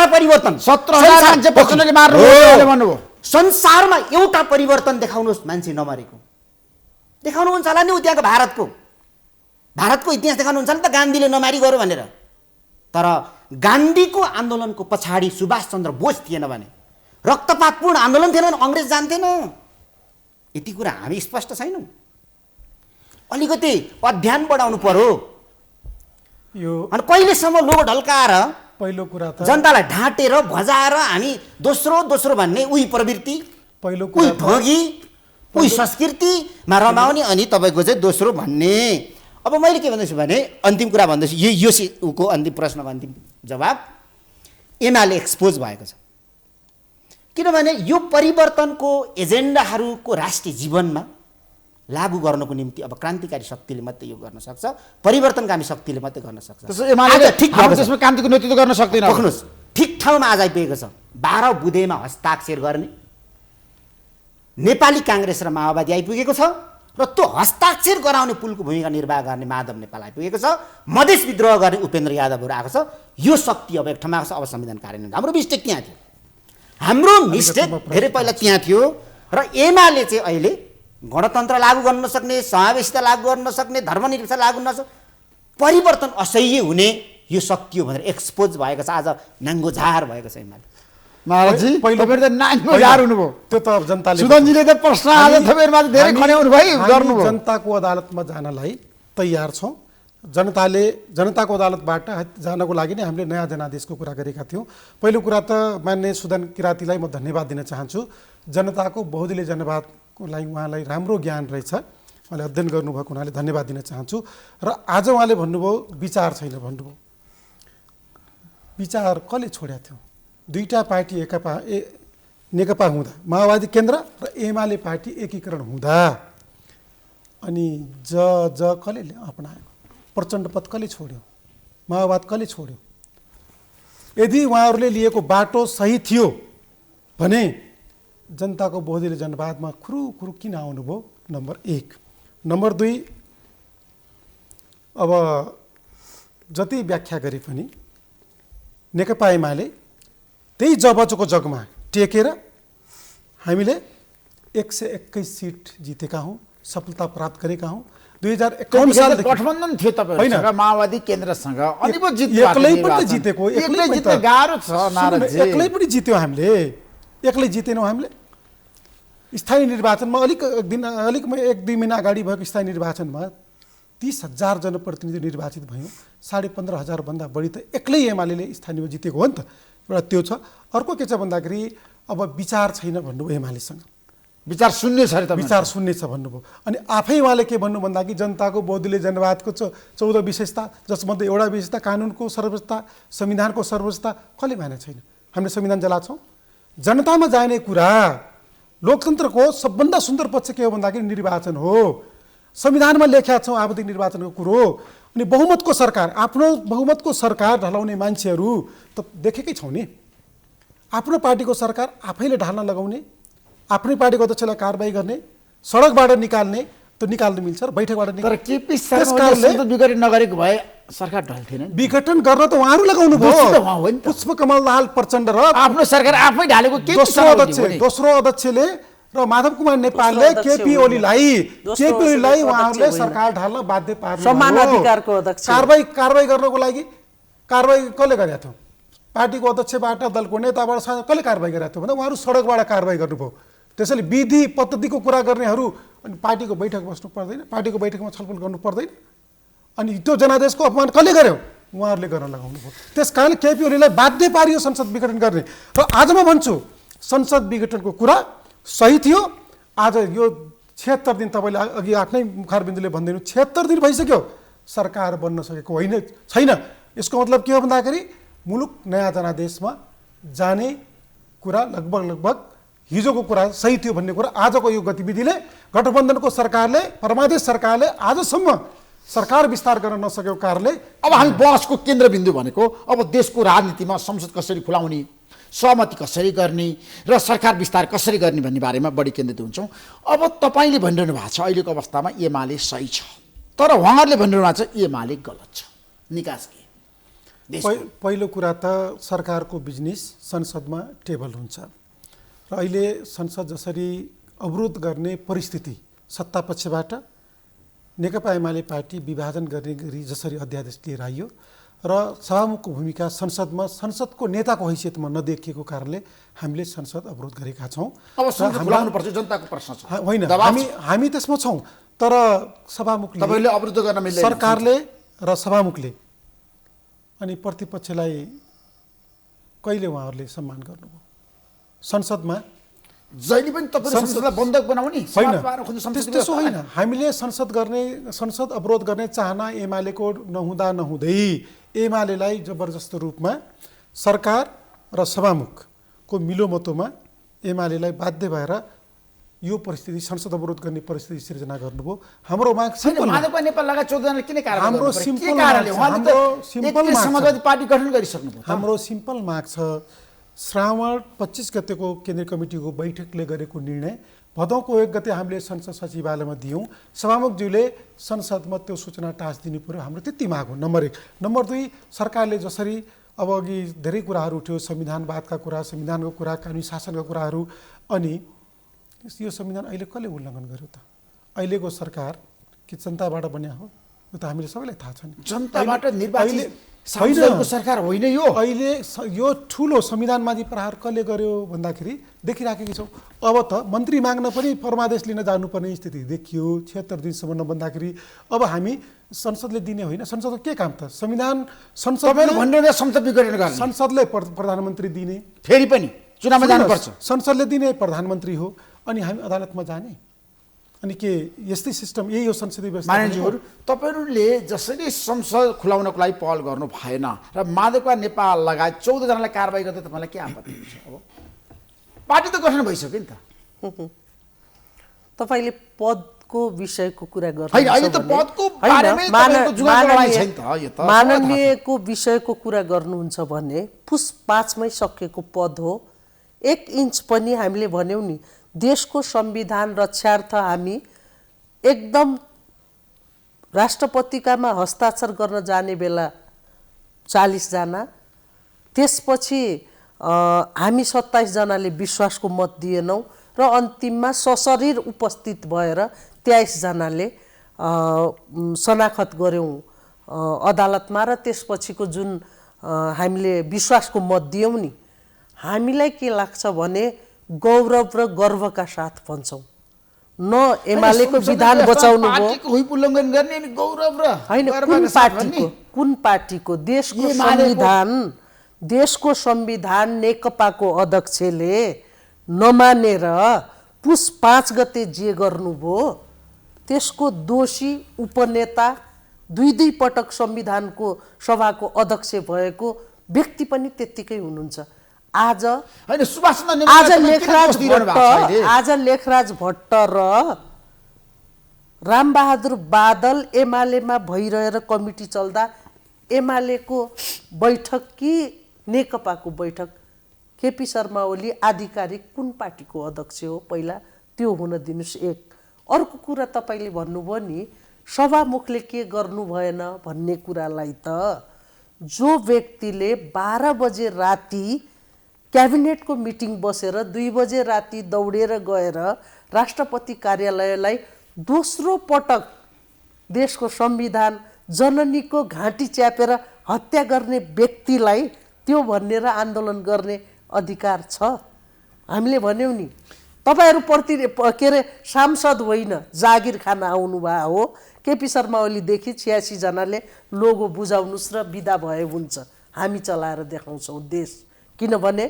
परिवर्तन 17,000 मान्छे प्रचण्डले मार्नु भन्नुभयो। संसारमा एउटा परिवर्तन देखाउनुहोस् मान्छे नमरेको। देखाउनुहुन्छ होला नि त्यहाँको भारतको इतिहास देखाउनुहुन्छ नि त, गान्धीले नमारी गयो भनेर। तर गान्धीको आन्दोलनको पछाडि सुभाष चन्द्र बोस थिएन भने, रक्तपातपूर्ण आन्दोलन थिएन भने अङ्ग्रेज जान्थेन। यति कुरा हामी स्पष्ट छैनौँ। अलिकति अध्ययन बढाउनु पर्यो। यो अनि कहिलेसम्म लोभ ढल्काएर पहिलो कुरा त जनतालाई ढाँटेर भजाएर हामी दोस्रो भन्ने उही प्रवृत्ति, पहिलो उही ठगी, उही संस्कृतिमा रमाउने, अनि तपाईँको चाहिँ दोस्रो भन्ने। अब मैले के भन्दैछु भने अन्तिम कुरा भन्दैछु, योको अन्तिम प्रश्नको अन्तिम जवाब, एमाले एक्सपोज भएको छ। किनभने यो परिवर्तनको एजेन्डाहरूको राष्ट्रिय जीवनमा लागू गर्नको निम्ति अब क्रान्तिकारी शक्तिले मात्रै यो गर्न सक्छ, परिवर्तनकामी शक्तिले मात्रै गर्न सक्छ। त्यसमा क्रान्तिको नेतृत्व गर्न सक्दैन। राख्नुहोस्, ठिक ठाउँमा आज आइपुगेको छ। 12 बुँदेमा हस्ताक्षर गर्ने नेपाली काङ्ग्रेस र माओवादी आइपुगेको छ, र त्यो हस्ताक्षर गराउने पुलको भूमिका निर्वाह गर्ने माधव नेपाल आइपुगेको छ, मधेस विद्रोह गर्ने उपेन्द्र यादवहरू आएको छ। यो शक्ति अब एक ठाउँमा आएको छ। अब संविधान कार्यान्वयन, हाम्रो मिस्टेक त्यहाँ थियो। हाम्रो मिस्टेक धेरै पहिला त्यहाँ थियो। र एमाले चाहिँ अहिले गणतन्त्र लागू गर्न नसक्ने, समावेशिता लागू गर्न नसक्ने, धर्मनिरपेक्षता लागू नसक्ने, परिवर्तन असह्य हुने यो शक्ति हो भनेर एक्सपोज भएको छ। आज नाङ्गो झार भएको छ एमाले। महाराजजी तपाईहरु त नाङ्गो झार हुनुभयो। त्यो त जनताले, सुदनजीले त प्रश्न आज तपाईहरुमा धेरै खन्याउनु भयो, गर्नुभयो। जनताको अदालतमा जानलाई तयार छौँ। जनताको अदालतबाट जानको लागि नै हामीले नयाँ जनादेशको कुरा गरेका थियौँ। पहिलो कुरा त मान्य सुदन किरातीलाई म धन्यवाद दिन चाहन्छु। जनताको बहुदलीय जनवादको लागि उहाँलाई राम्रो ज्ञान रहेछ, उहाँले अध्ययन गर्नुभएको हुनाले धन्यवाद दिन चाहन्छु। र आज उहाँले भन्नुभयो विचार छैन भन्नुभयो। विचार कसले छोडेको थियो? दुईटा पार्टी नेकपा हुँदा, माओवादी केन्द्र र एमाले पार्टी एकीकरण हुँदा, अनि कसले अपनायो? प्रचण्ड पद कसले छोड्यो? माओवाद कसले छोड्यो? यदि उहाँहरूले लिएको बाटो सही थियो भने जनताको बहुदलीय जनवादमा खुरु किन आउनुभयो? नम्बर 1। नम्बर 2, अब जति व्याख्या गरे पनि नेकपा एमाले त्यही जबचको जगमा टेकेर हामीले 121 सिट जितेका हौँ, सफलता प्राप्त गरेका हौँ। 2051 सालदेखि गठबन्धन थियो तपाईहरुसँग, माओवादी केन्द्रसँग, अनि पो एक्लै पनि जितेको, एक्लै जित्न गाह्रो छ नाराजी। एक्लै पनि जित्यौँ हामीले, एक्लै जितेनौँ हामीले। स्थानीय निर्वाचनमा एक दुई महिना अगाडि भएको स्थानीय निर्वाचनमा 30,000 जनप्रतिनिधि निर्वाचित भयौँ। 15,500 भन्दा बढी त एक्लै एमाले स्थानीयमा जितेको हो नि त। एउटा त्यो छ। अर्को के छ भन्दाखेरि अब विचार छैन भन्नुभयो एमालेसँग। विचार शून्य छ अरे, विचार शून्य छ भन्नुभयो। अनि आफै उहाँले के भन्नु भन्दाखेरि जनताको बहुदलीय जनवादको 14 विशेषता, जसमध्ये एउटा विशेषता कानुनको सर्वोच्चता, संविधानको सर्वोच्चता कसले माने छैन? हामीले संविधान जलाछौँ। जनतामा जाने कुरा, लोकतन्त्रको सबभन्दा सुन्दर पक्ष के हो भन्दाखेरि निर्वाचन हो। संविधानमा लेखेका छौँ आवधिक निर्वाचनको कुरो। अनि बहुमतको सरकार, आफ्नो बहुमतको सरकार ढलाउने मान्छेहरू त देखेकै छौँ नि। आफ्नो पार्टीको सरकार आफैले ढाल्न लगाउने, आफ्नै पार्टीको अध्यक्षलाई कारबाही गर्ने, सडकबाट निकाल्ने, त्यो निकाल्नु मिल्छ र बैठकबाट तर केपी शर्मा विघटन नगरेको भए सरकार ढल्थेन। विघटन गर्न त उहाँहरू लगाउनु भयो। पुष्पकमल दाहाल प्रचण्ड र आफ्नो सरकार आफै ढालेको दोस्रो अध्यक्षले र माधव कुमार नेपालले केपी ओलीलाई उहाँहरूले सरकार ढाल्न बाध्य पार्नु। समान अधिकारको अध्यक्ष कारबाही गर्नको लागि कारबाही कसले गरेका थियो? पार्टीको अध्यक्षबाट, दलको नेताबाट कसले कारबाही गरेका थियो भन्दा उहाँहरू सडकबाट कारबाही गर्नुभयो। त्यसैले विधि पद्धतिको कुरा गर्नेहरू अनि पार्टीको बैठक बस्नु पर्दैन, पार्टीको बैठकमा छलफल गर्नु पर्दैन। अनि त्यो जनादेशको अपमान कसले गर्यो? उहाँहरूले गर्न लगाउनु भयो। त्यस कारण केपी ओलीलाई बाध्य पारियो संसद विघटन गर्ने। र आज म भन्छु संसद विघटनको कुरा सही थियो। आज यो 76 दिन, तपाईँले अघि आफ्नै मुखारबिन्दुले भनिदिनु 76 दिन भइसक्यो सरकार बन्न सकेको छैन। यसको मतलब के हो भन्दाखेरि मुलुक नयाँ जनादेशमा जाने कुरा लगभग हिजोको कुरा सही थियो भन्ने कुरा आजको यो गतिविधिले, गठबन्धनको सरकारले, परमादेश सरकारले आजसम्म सरकार विस्तार गर्न नसकेको कारणले अब हामी बहसको केन्द्रबिन्दु भनेको अब देशको राजनीतिमा संसद कसरी खुलाउने, सहमति कसरी गर्ने र सरकार विस्तार कसरी गर्ने भन्ने बारेमा बढी केन्द्रित हुन्छौँ। अब तपाईँले भनिरहनु भएको छ अहिलेको अवस्थामा एमाले सही छ, तर उहाँहरूले भनिरहनु भएको छ एमाले गलत छ। निकास के? पहिलो कुरा त सरकारको बिजनेस संसदमा टेबल हुन्छ र अहिले संसद जसरी अवरोध गर्ने परिस्थिति सत्ता पक्षबाट नेकपा एमाले पार्टी विभाजन गर्ने गरी जसरी अध्यादेश लिएर आइयो र सभामुखको भूमिका संसदमा संसदको नेताको हैसियतमा नदेखिएको कारणले हामीले संसद अवरोध गरेका छौँ। अब संसद खुलाउनुपर्छ, जनताको प्रश्न छ। होइन, हामी त्यसमा छौँ, तर सभामुखले, तपाईँले अवरुद्ध गर्न मिल्दैन, सरकारले र सभामुखले अनि प्रतिपक्षलाई कहिले उहाँहरूले सम्मान गर्नुभयो? संसदमा जहिले पनि तपाईले संसदलाई बन्धक बनाउने त्यसो होइन। हामीले संसद अवरोध गर्ने चाहना एमालेको नहुँदै एमालेलाई जबरजस्त रूपमा सरकार र सभामुखको मिलोमतोमा एमालेलाई बाध्य भएर यो परिस्थिति संसद अवरोध गर्ने परिस्थिति सिर्जना गर्नुभयो। हाम्रो माग नेपाल लगायत 14 जनाले किन कारण हाम्रो सिम्पल माग छ। श्रावण 25 गतेको केन्द्रीय कमिटीको बैठकले गरेको निर्णय भदौको 1 गते हामीले संसद सचिवालयमा दियौँ। सभामुखज्यूले संसदमा त्यो सूचना टाँसिदिनु पर्यो, हाम्रो त्यति माग हो। नम्बर 1। नम्बर 2, सरकारले जसरी अब अघि धेरै कुराहरू उठ्यो, संविधानवादका कुरा, संविधानको कुरा, कानुनी शासनका कुराहरू, अनि यो संविधान अहिले कसले उल्लङ्घन गर्यो त? अहिलेको सरकार कि जनताबाट बन्या हो? यो त हामीले सबैलाई थाहा छ नि। जनताबाट निर्वाचित सांसदको सरकार होइन यो। अहिले यो ठुलो संविधानवादी प्रहार कसले गर्यो भन्दाखेरि देखिराखेकी छौँ। अब त मन्त्री माग्न पनि परमादेश लिन जानुपर्ने स्थिति देखियो 76 दिनसम्म नबन्दाखेरि। अब हामी संसदले दिने होइन, संसदको के काम त? संसदले प्रधानमन्त्री दिने, फेरि पनि चुनावमा जानुपर्छ, संसदले दिने प्रधानमन्त्री हो, अनि हामी अदालतमा जाने, अनि के यस्तै सिस्टम? यही हो संसदीय व्यवस्था। माननीयज्यूहरू, तपाईँहरूले जसरी संसद खुलाउनको लागि पहल गर्नु भएन र माधवका नेपाल लगायत 14 जनालाई कारबाही गर्दा तपाईँलाई के आपत्ति हुन्छ? अब पार्टी त गठन भइसक्यो नि त। तपाईँले पदको विषयको कुरा गर्नु होइन, अहिले त पदको बारेमै तपाईँको जुगाडको लडाई छैन त। यो त माननीयको विषयको कुरा गर्नुहुन्छ भने पुस 5 मै सकेको पद हो। 1 इन्च पनि हामीले भन्यौँ नि, देशको संविधान रक्षार्थ हामी एकदम राष्ट्रपतिकामा हस्ताक्षर गर्न जाने बेला 40 जना, त्यसपछि हामी 27 जनाले विश्वासको मत दिएनौँ र अन्तिममा सशरीर उपस्थित भएर 23 जनाले शनाखत गर्यौँ अदालतमा र त्यसपछिको जुन हामीले विश्वासको मत दियौँ नि, हामीलाई के लाग्छ भने गौरव र गर्वका साथ भन्छौँ। न एमालेको विधान बचाउनु भयो, उल्लङ्घन गर्ने अनि गौरव र होइन, कुन पार्टीको देशको संविधान नेकपाको अध्यक्षले नमानेर पुस 5 गते जे गर्नुभयो त्यसको दोषी उपनेता 2 पटक संविधानको सभाको अध्यक्ष भएको व्यक्ति पनि त्यत्तिकै हुनुहुन्छ। आज लेखराज भट्ट र रामबहादुर बादल एमालेमा भइरहेर कमिटी चल्दा एमालेको बैठक कि नेकपाको बैठक, केपी शर्मा ओली आधिकारिक कुन पार्टीको अध्यक्ष हो पहिला त्यो हुन दिनुस्। एक अर्को कुरा तपाईँले भन्नुभयो नि सभामुखले के गर्नु भएन भन्ने कुरालाई त जो व्यक्तिले 12 बजे राति क्याबिनेटको मिटिङ बसेर 2 बजे राति दौडेर गएर राष्ट्रपति कार्यालयलाई दोस्रो पटक देशको संविधान जननीको घाँटी च्यापेर हत्या गर्ने व्यक्तिलाई त्यो भनेर आन्दोलन गर्ने अधिकार छ। हामीले भन्यौँ नि तपाईहरू के अरे सांसद होइन जागिर खान आउनुभएको हो। केपी शर्मा ओलीदेखि 86 जनाले लोगो बुझाउनुस् र बिदा भए हुन्छ, हामी चलाएर देखाउँछौँ देश। किनभने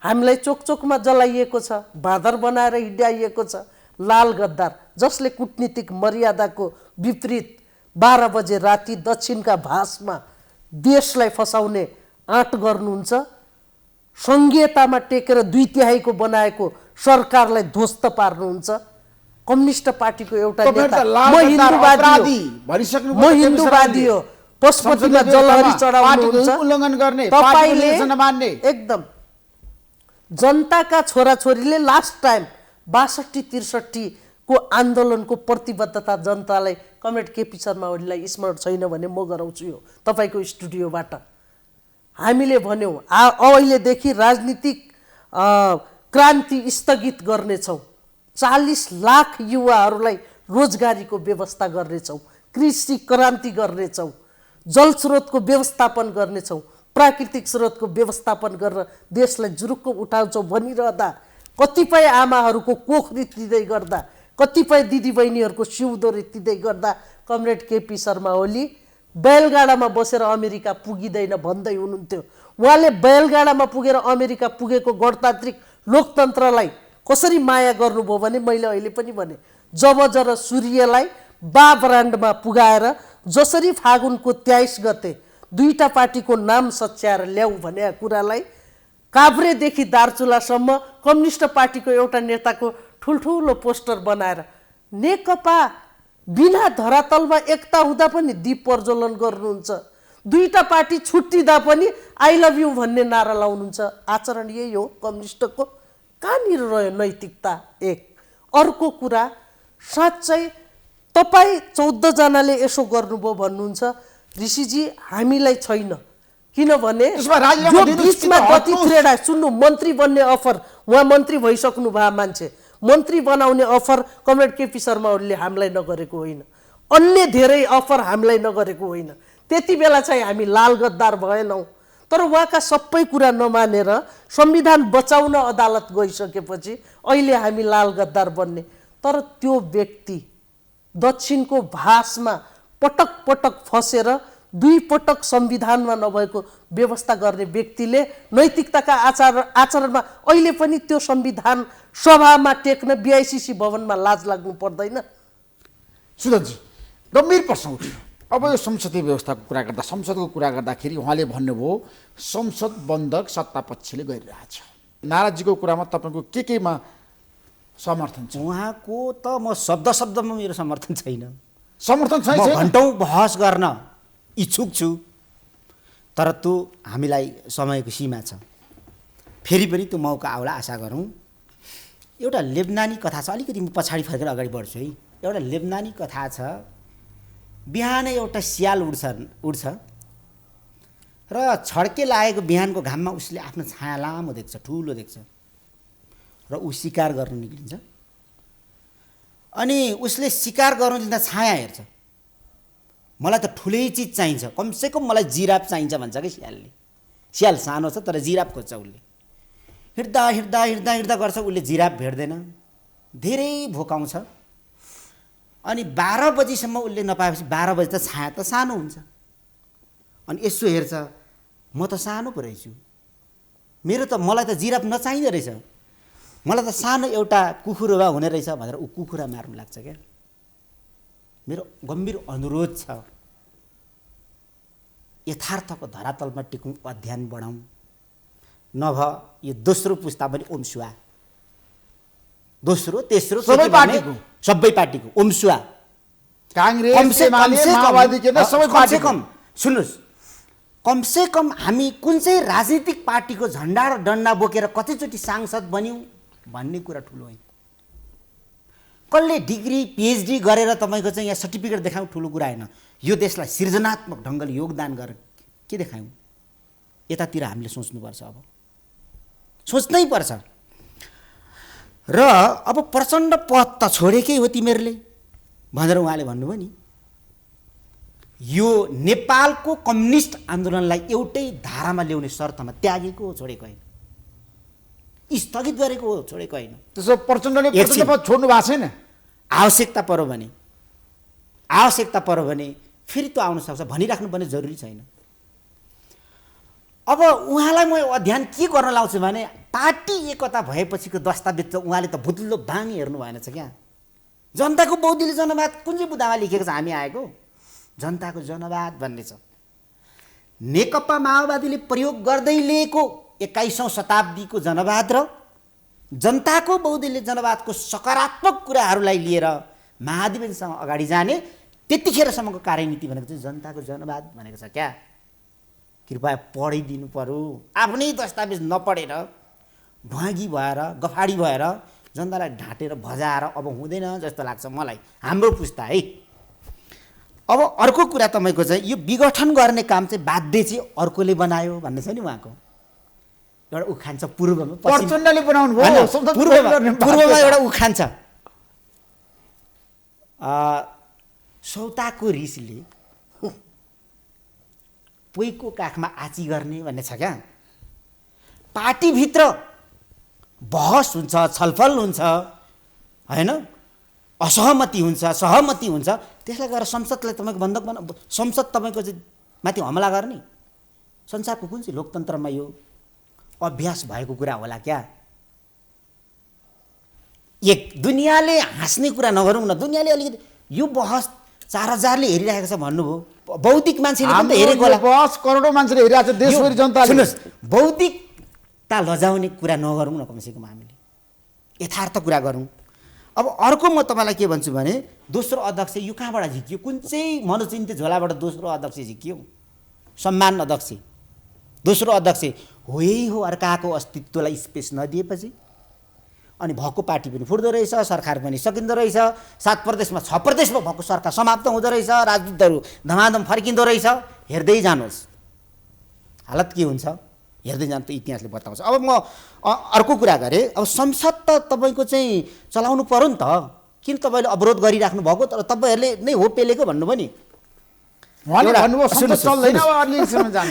हामीलाई चोकचोकमा जलाइएको छ, बाँदर बनाएर हिँडाइएको छ लाल गद्दार, जसले कूटनीतिक मर्यादाको विपरीत 12 बजे राति दक्षिणका भाषमा देशलाई फसाउने आँट गर्नुहुन्छ। संघीयतामा टेकेर 2/3 बनाएको सरकारलाई ध्वस्त पार्नुहुन्छ। कम्युनिस्ट पार्टीको एउटा नेता म हिन्दूवादी हो पशुपतिमा जलहरी चढाउनुहुन्छ, उल्लङ्घन गर्ने, तपाईले एकदम जनताका छोराछोरीले लास्ट टाइम 62-63 को आन्दोलनको प्रतिबद्धता जनतालाई कमरेड केपी शर्मा ओलीलाई स्मरण छैन भने म गराउँछु यो तपाईको स्टुडियोबाट। हामीले भन्यौँ अहिलेदेखि राजनीतिक क्रान्ति स्थगित गर्नेछौँ, 40 लाख युवाहरूलाई रोजगारीको व्यवस्था गर्नेछौँ, कृषि क्रान्ति गर्नेछौँ, जलस्रोतको व्यवस्थापन गर्नेछौँ, प्राकृतिक स्रोतको व्यवस्थापन गरेर देशलाई जुरुक्क उठाउँछौँ भनिरहँदा कतिपय आमाहरूको कोख रित्तिँदै गर्दा, कतिपय दिदीबहिनीहरूको सिउँदो रित्तिँदै गर्दा कमरेड केपी शर्मा ओली बैलगाडामा बसेर अमेरिका पुगिँदैन भन्दै हुनुहुन्थ्यो। उहाँले बैलगाडामा पुगेर अमेरिका पुगेको गणतान्त्रिक लोकतन्त्रलाई कसरी माया गर्नुभयो भने मैले अहिले पनि भने जबजर सूर्यलाई ब्रान्डमा पुगाएर जसरी फागुनको 23 गते 2टा पार्टीको नाम सच्याएर ल्याऊ भने कुरालाई काभ्रेदेखि दार्चुलासम्म कम्युनिस्ट पार्टीको एउटा नेताको ठुल्ठुलो पोस्टर बनाएर नेकपा बिना धरातलमा एकता हुँदा पनि दीप प्रज्वलन गर्नुहुन्छ, 2टा पार्टी छुट्टिँदा पनि आई लभ यू भन्ने नारा लाउनुहुन्छ। आचरण यही हो कम्युनिस्टको। कहाँनिर रह्यो नैतिकता? एक अर्को कुरा साँच्चै तपाईँ 14 जनाले यसो गर्नुभयो भन्नुहुन्छ ऋषिजी, हामीलाई छैन। किनभने जो बिचमा गति थ्रेडा सुन्नु, मन्त्री बन्ने अफर, उहाँ मन्त्री भइसक्नु भयो मान्छे, मन्त्री बनाउने अफर कमरेड केपी शर्मा ओलीले हामीलाई नगरेको होइन, अन्य धेरै अफर हामीलाई नगरेको होइन। त्यति बेला चाहिँ हामी लाल गद्दार भएनौँ। तर उहाँका सबै कुरा नमानेर संविधान बचाउन अदालत गइसकेपछि अहिले हामी लाल गद्दार बन्ने। तर त्यो व्यक्ति दक्षिणको भाषमा पटक पटक फसेर 2 पटक संविधानमा नभएको व्यवस्था गर्ने व्यक्तिले नैतिकताका आचरणमा अहिले पनि त्यो संविधान सभामा टेक्न बीआईसीसी भवनमा लाज लाग्नु पर्दैन? सुदनजी, गम्भीर प्रश्न उठ्यो। अब यो संसदीय व्यवस्थाको कुरा गर्दा, संसदको कुरा गर्दाखेरि उहाँले भन्नुभयो संसद बन्धक सत्तापक्षले गरिरहेछ। नाराजीको कुरामा तपाईँको केमा समर्थन छ? उहाँको त म शब्दमा मेरो समर्थन छैन। समर्थन छैन, घन्टौँ बहस गर्न इच्छुक छु, तर त्यो हामीलाई समयको सीमा छ। फेरि पनि त्यो मौका आउला आशा गरौँ। एउटा लेबनानी कथा छ, अलिकति म पछाडि फर्केर अगाडि बढ्छु है। एउटा लेबनानी कथा छ, बिहानै एउटा सियाल उड्छ र छड्के लागेको बिहानको घाममा उसले आफ्नो छाया लामो देख्छ, ठुलो देख्छ र ऊ शिकार गर्न निक्लिन्छ। अनि उसले शिकार गर्न दिँदा छाया हेर्छ, मलाई त ठुलै चिज चाहिन्छ, कमसेकम मलाई जिराफ चाहिन्छ भन्छ कि सियालले। सियाल सानो छ तर जिराफ खोज्छ उसले। हिँड्दा हिँड्दा हिँड्दा हिँड्दा गर्छ, उसले जिराफ भेट्दैन, धेरै भोकाउँछ। अनि 12 बजीसम्म उसले नपाएपछि 12 बजी त छाया त सानो हुन्छ। अनि यसो हेर्छ, म त सानो पो रहेछु, मलाई त जिराफ नचाहिँदो रहेछ, मलाई त सानो एउटा कुखुरा हुने रहेछ भनेर ऊ कुखुरा मार्नु लाग्छ क्या। मेरो गम्भीर अनुरोध छ, यथार्थको धरातलमा टिकौँ, अध्ययन बढाउँ, नभए यो दोस्रो पुस्ता पनि ओम्सुवा। दोस्रो तेस्रो सबै के के पार्टीको? सबै पार्टीको ओमसुवा काङ्ग्रेस एमाले माओवादी के न सबै कमसे पार्टीको कम सुन्नुहोस् कमसे कम हामी कुन चाहिँ राजनीतिक पार्टीको झन्डा र डन्डा बोकेर कतिचोटि सांसद बन्यौँ भन्ने कुरा ठुलो होइन कसले डिग्री पिएचडी गरेर तपाईँको चाहिँ यहाँ सर्टिफिकेट देखाउँ ठुलो कुरा होइन यो देशलाई सृजनात्मक ढङ्गले योगदान गरेर के देखायौँ यतातिर हामीले सोच्नुपर्छ अब सोच्नै पर्छ र अब प्रचण्ड पद त छोडेकै हो तिमीहरूले भनेर उहाँले भन्नुभयो नि यो नेपालको कम्युनिस्ट आन्दोलनलाई एउटै धारामा ल्याउने शर्तमा त्यागेको हो छोडेको होइन स्थगित गरेको हो छोडेको होइन त्यसो प्रचण्डले एकछिन। प्रचण्ड पद छोड्नु भएको छैन आवश्यकता पर्यो भने फेरि त्यो आउन सक्छ भनिराख्नुपर्ने जरुरी छैन अब उहाँलाई म अध्ययन के गर्न लाउँछु भने पार्टी एकता भएपछिको दस्तावेज त उहाँले त भुत्लो बाङ्गी हेर्नु भएन छ क्या जनताको बहुदलीय जनवाद कुन चाहिँ बुदामा लेखेको छ हामी आएको जनताको जनवाद भन्ने छ नेकपा माओवादीले प्रयोग गर्दै लिएको 21औं शताब्दीको जनवाद र जनताको बहुदलीय जनवादको सकारात्मक कुराहरूलाई लिएर महाधिवेशनसँग अगाडि जाने त्यतिखेरसम्मको कार्यनीति भनेको चाहिँ जनताको जनवाद भनेको छ क्या कृपया पढिदिनु पर्यो आफ्नै दस्तावेज नपढेर ढुवागी भएर गफाडी भएर जनतालाई ढाँटेर भजाएर अब हुँदैन जस्तो लाग्छ मलाई हाम्रो पुस्ता है अब अर्को कुरा तपाईँको चाहिँ यो विघटन गर्ने काम चाहिँ बाध्य चाहिँ अर्कोले बनायो भन्ने छ नि उहाँको एउटा उखान छ पूर्वमा प्रचण्डले बनाउनु भयो पूर्वमा एउटा उखान छ सौताको रिसले पोइको काखमा आची गर्ने भन्ने छ क्या पार्टीभित्र बहस हुन्छ छलफल हुन्छ होइन असहमति हुन्छ सहमति हुन्छ त्यसलाई गएर संसदलाई तपाईँको बन्धक बना संसद तपाईँको चाहिँ माथि हमला गर्ने संसारको कुन चाहिँ लोकतन्त्रमा यो अभ्यास भएको कुरा होला क्या एक दुनियाँले हाँस्ने कुरा नगरौँ न दुनियाँले अलिकति यो बहस 4000ले हेरिरहेको छ भन्नुभयो बौद्धिक मान्छेले पनि त हेरेको होला बहस करोडौँ मान्छेले हेरिरहेको छ देशभरि जनताले सुन्नुहोस् बौद्धिकता लजाउने कुरा नगरौँ न कमसेकम हामीले यथार्थ कुरा गरौँ अब अर्को म तपाईँलाई के भन्छु भने दोस्रो अध्यक्ष यो कहाँबाट झिकियो कुन चाहिँ मनोचिन्तित झोलाबाट दोस्रो अध्यक्ष झिकियो सम्मान अध्यक्ष दोस्रो अध्यक्ष हो यही हो अर्काको अस्तित्वलाई स्पेस नदिएपछि अनि भएको पार्टी पनि फुट्दो रहेछ सरकार पनि सकिँदो रहेछ 7 प्रदेशमा 6 प्रदेशमा भएको सरकार समाप्त हुँदो रहेछ राजदूतहरू धमाधम फर्किँदो रहेछ हेर्दै जानुहोस् हालत के हुन्छ हेर्दै जानु त इतिहासले बताउँछ अब म अर्को कुरा गरेँ अब संसद त तपाईँको चाहिँ चलाउनु पर्यो नि त किन तपाईँले अवरोध गरिराख्नु भएको तर तपाईँहरूले नै हो पेलेको भन्नुभयो नि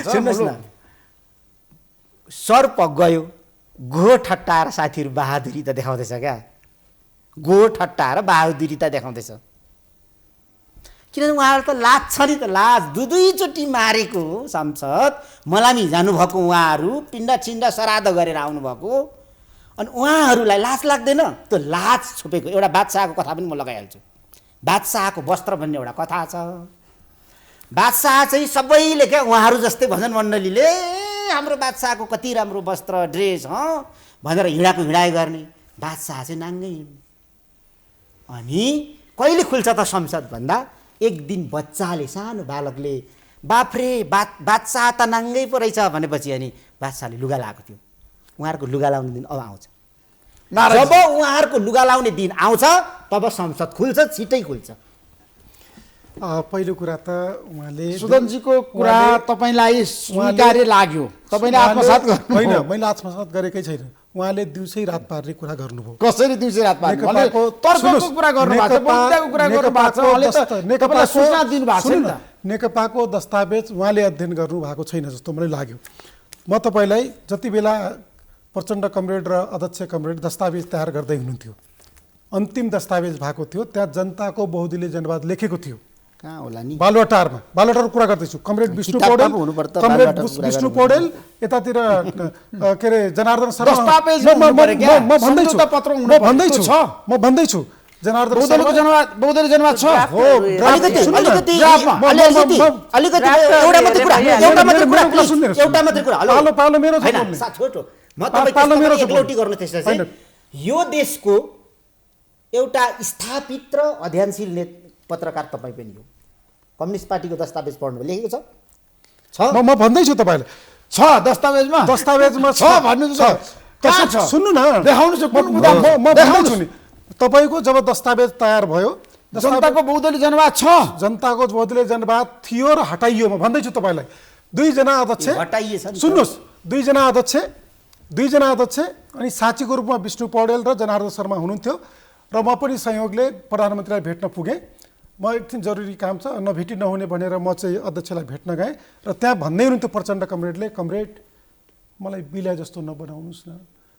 सुन्नुहोस् न सर्प गयो गो ठट्टाएर साथीहरू बहादुरी त देखाउँदैछ क्या गो ठट्टाएर बहादुरी त देखाउँदैछ किनभने उहाँहरू त लाज छ नि त लाज दुईचोटि मारेको सांसद मलामी जानुभएको उहाँहरू पिण्ड छिण्ड श्राद्ध गरेर आउनुभएको अनि उहाँहरूलाई लाज लाग्दैन त्यो लाज छोपेको एउटा बादशाहको कथा पनि म लगाइहाल्छु बादशाहको वस्त्र भन्ने एउटा कथा छ बादशाह चाहिँ सबैले क्या उहाँहरू जस्तै भजन मण्डलीले हाम्रो बादशाहको कति राम्रो वस्त्र ड्रेस भनेर हिँडाइ गर्ने बादशाह चाहिँ नाङ्गै अनि कहिले खुल्छ त संसद भन्दा एक दिन बच्चाले सानो बालकले बाफ्रे बादशाह त नाङ्गै पो रहेछ भनेपछि अनि बादशाहले लुगा लगाएको थियो उहाँहरूको लुगा लाउने दिन अब आउँछ जब उहाँहरूको लुगा लाउने दिन आउँछ तब संसद खुल्छ छिटै खुल्छ पहिलो कुरा त उहाँले सुदनजीको कुरा तपाईँलाई स्वीकार्य लाग्यो तपाईँले आत्मसात गर्नु होइन मैले आत्मसात गरेकै छैन उहाँले दिउँसै रात पार्ने कुरा गर्नुभयो कसरी दिउँसै रात पार्ने तर्कको कुरा गर्नुभएको छ बौद्धको कुरा गर्नुभएको छ उहाँले त तपाईँलाई सूचना दिनुभएको छ नि त नेकपाको दस्तावेज उहाँले अध्ययन गर्नु भएको छैन जस्तो मलाई लाग्यो म तपाईँलाई जति बेला प्रचण्ड कमरेड र अध्यक्ष कमरेड दस्तावेज तयार गर्दै हुनुहुन्थ्यो अन्तिम दस्तावेज भएको थियो त्यहाँ जनताको बहुदलीय जनवाद लेखेको थियो कहाँ होला नि बालुवाटारको कुरा गर्दैछु कमरेड विष्णु पौडेल यतातिर के अरे जनार्दन शर्मा म भन्दैछु जनार्दन बहुदलीय जनवाद छ हो यो देशको एउटा स्थापित र अध्ययनशील पत्रकार तपाईँ पनि हो। कम्युनिस्ट पार्टीको दस्तावेज पढ्नु लेखेको छ। म भन्दैछु तपाईँलाई छ दस्तावेजमा दस्तावेजमा छ भन्नु छ। कहाँ छ? सुन्नु न, देखाउनुहोस् न, कुन म मुद्दा? भन्दैछु नि, तपाईँको जब दस्तावेज तयार भयो, जनताको बहुदलीय जनवाद छ, जनताको बहुदलीय जनवाद थियो र हटाइयो। म भन्दैछु तपाईँलाई, दुईजना अध्यक्ष हटाइएछ नि। सुन्नुहोस्, दुईजना अध्यक्ष अनि साँचीको रूपमा विष्णु पौडेल र जनार्दन शर्मा हुनुहुन्थ्यो र म पनि संयोगले प्रधानमन्त्रीलाई भेट्न पुगेँ। म एकछिन जरुरी काम छ, नभेटी नहुने भनेर म चाहिँ अध्यक्षलाई भेट्न गएँ र त्यहाँ भन्दै हुनुहुन्थ्यो प्रचण्ड कमरेडले, कमरेड मलाई बिला जस्तो नबनाउनुहोस् न,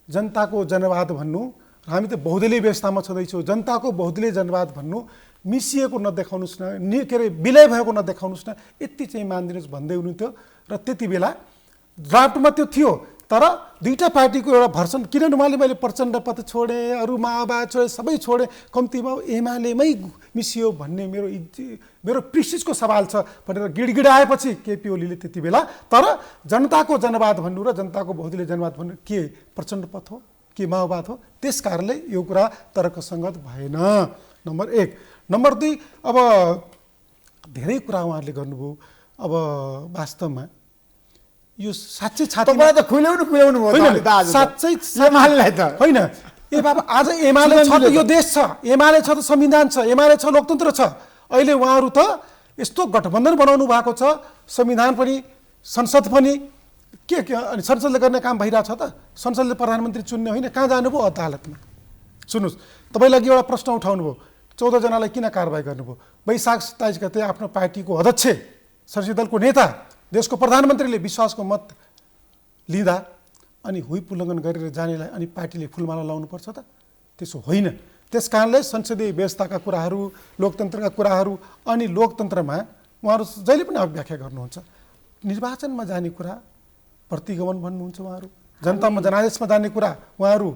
जनताको जनवाद भन्नु, हामी त बहुदलीय व्यवस्थामा छँदैछौँ, जनताको बहुदलीय जनवाद भन्नु मिसिएको नदेखाउनुहोस् न, के अरे विलय भएको नदेखाउनुहोस् न, यति चाहिँ मानिदिनुहोस् भन्दै हुनुहुन्थ्यो। र त्यति बेला ड्राफ्टमा त्यो थियो, तर दुईटा पार्टीको एउटा भर्सन, किनभने मैले प्रचण्ड पद छोडेँ, अरू माओवाद छोडेँ, सबै छोडेँ, कम्तीमा एमालेमै मिसियो भन्ने मेरो प्रिस्टिजको सवाल छ भनेर गिडगिडाएपछि केपी ओलीले त्यति बेला, तर जनताको जनवाद भन्नु र जनताको बहुदलीय जनवाद भन्नु के प्रचण्ड पद हो के माओवाद हो? त्यस कारणले यो कुरा तर्कसङ्गत भएन, नम्बर 1। नम्बर 2, अब धेरै कुरा उहाँहरूले गर्नुभयो। अब वास्तवमा यो साँच्चै तपाईलाई त खुल्याउनु भयो साँच्चै एमालेलाई त होइन। ए बाबा, आज एमाले छ त यो देश छ, एमाले छ त संविधान छ, एमाले छ लोकतन्त्र छ। अहिले उहाँहरू त यस्तो गठबन्धन बनाउनु भएको छ, संविधान पनि संसद पनि के अनि संसदले गर्ने काम भइरहेछ त, संसदले प्रधानमन्त्री चुन्ने होइन, कहाँ जानुभयो? अदालतमा। सुन्नुहोस्, तपाईँलाई एउटा प्रश्न उठाउनु भयो, 14 जनालाई किन कारबाही गर्नुभयो? वैशाख 27 गते आफ्नो पार्टीको अध्यक्ष, संसदीय दलको नेता, देशको प्रधानमन्त्रीले विश्वासको मत लिँदा अनि हुइप उल्लङ्घन गरेर जानेलाई अनि पार्टीले फुलमाला लाउनुपर्छ त? त्यसो होइन। त्यस कारणले संसदीय व्यवस्थाका कुराहरू, लोकतन्त्रका कुराहरू अनि लोकतन्त्रमा उहाँहरू जहिले पनि व्याख्या गर्नुहुन्छ। निर्वाचनमा जाने कुरा प्रतिगमन भन्नुहुन्छ उहाँहरू, जनतामा जनादेशमा जाने कुरा उहाँहरू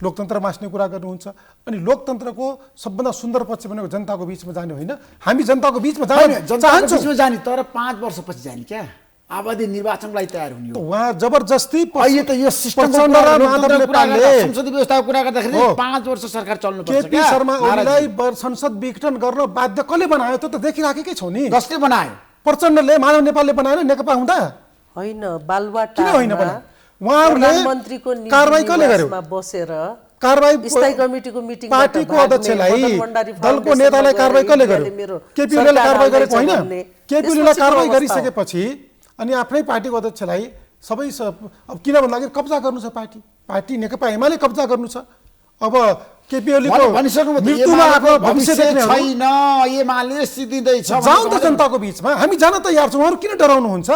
लोकतन्त्र मास्ने कुरा गर्नुहुन्छ। अनि लोकतन्त्रको सबभन्दा सुन्दर पक्ष भनेको जनताको बिचमा जाने होइन, हामी जनताको बिचमा चाहन्छौँ जाने, तर 5 वर्षपछि जाने क्या आबादी निर्वाचनको लागि तयार हुने हो। उहाँ जबरजस्ती अहिले त यो सिस्टम संसदीय व्यवस्थाको कुरा गर्दाखेरि 5 वर्ष सरकार चल्नु पर्छ। केपी शर्मा ओलीलाई संसद विघटन गर्न बाध्य कसले बनायो? त्यो त देखिराखेकै छौ नि। कसले बनायो? प्रचण्डले, मानव नेपालले बनाएन, नेकपा हुँदा होइन। बालुवाटारमा किन होइन बनायो? उहाँहरूले प्रधानमन्त्रीको कारबाही कसले गर्यो? निवासमा बसेर कारबाही स्थायी कमिटीको मिटिङ पार्टीको अध्यक्षलाई, दलको नेतालाई कारबाही कसले गर्यो? केपी ओलीले कारबाही गरेको होइन। केपी ओलीले कारबाही गरिसकेपछि अनि आफ्नै पार्टीको अध्यक्षलाई सबै अब किन भन्दाखेरि कब्जा गर्नु छ पार्टी नेकपा एमाले कब्जा गर्नु छ। अब केपी ओलीको मृत्युमा आफ्नो भविष्य देख्ने छैन, एमाले सिद्धिँदैछ। जाउँ त जनताको बिचमा, हामी जान तयार छौँ, उहाँहरू किन डराउनुहुन्छ?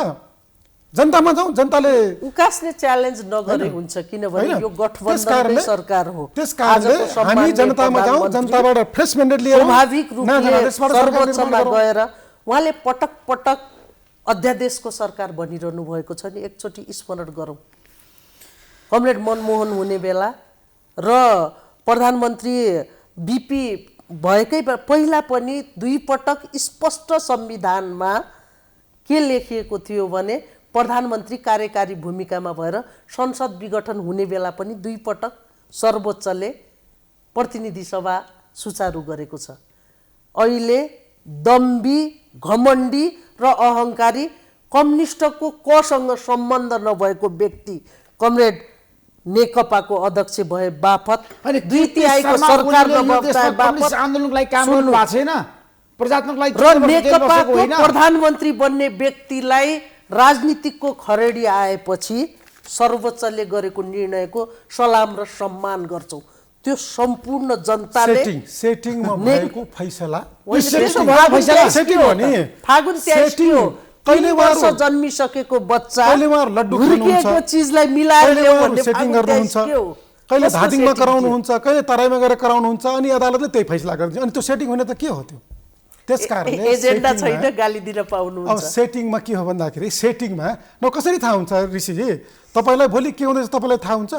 जनतामा जाउँ, जनताले उकास्ने च्यालेन्ज नगरे हुन्छ, किनभने यो गठबन्धनकै सरकार हो। त्यसकारणले हामी जनतामा जाउँ, जनताबाट फ्रेस म्यान्डेट लिएर स्वाभाविक रूपले सर्वोच्चमा गएर उहाँले पटक पटक अध्यादेशको सरकार बनिरहनु भएको छ नि। एकचोटि स्मरण गरौँ, कमरेड मनमोहन हुने बेला र प्रधानमन्त्री बिपी भएकै पहिला पनि 2 पटक स्पष्ट संविधानमा के लेखिएको थियो भने प्रधानमन्त्री कार्यकारी भूमिकामा भएर संसद विघटन हुने बेला पनि 2 पटक सर्वोच्चले प्रतिनिधि सभा सुचारू गरेको छ। अहिले दम्बी, घमण्डी र अहङ्कारी कम्युनिस्टको कसँग सम्बन्ध नभएको व्यक्ति कमरेड नेकपाको अध्यक्ष भए बापत 2/3 सरकारमा बस्दा बापत आन्दोलनको लागि काम गर्नु भएको छैन, प्रजात्मक लागि र नेकपाको प्रधानमन्त्री बन्ने व्यक्तिलाई राजनीतिकको खरेडी आएपछि सर्वोच्चले गरेको निर्णयको सलाम र सम्मान गर्छौँ। त्यो सम्पूर्ण जनताले सेटिङमा भएको फैसला सेटिङ हो नि। फागुन 23 हो, कहिले वर्ष जन्मिसकेको बच्चा हुर्किएको चीजलाई मिलाएर ल्याउ भन्ने सेटिङ गर्नुहुन्छ, कहिले धादिङमा गराउनुहुन्छ, कहिले तराईमा गएर गराउनुहुन्छ, अनि अदालतले त्यही फैसला गर्छ। अनि त्यो सेटिङ हुने त के हो? त्यो त्यसकारणले एजेन्डा छैन, गाली दिन पाउनुहुन्छ। अब सेटिङमा के हो भन्दाखेरि, सेटिङमा न कसरी थाहा हुन्छ ऋषिजी? तपाईँलाई भोलि के हुँदैछ तपाईँलाई थाहा हुन्छ?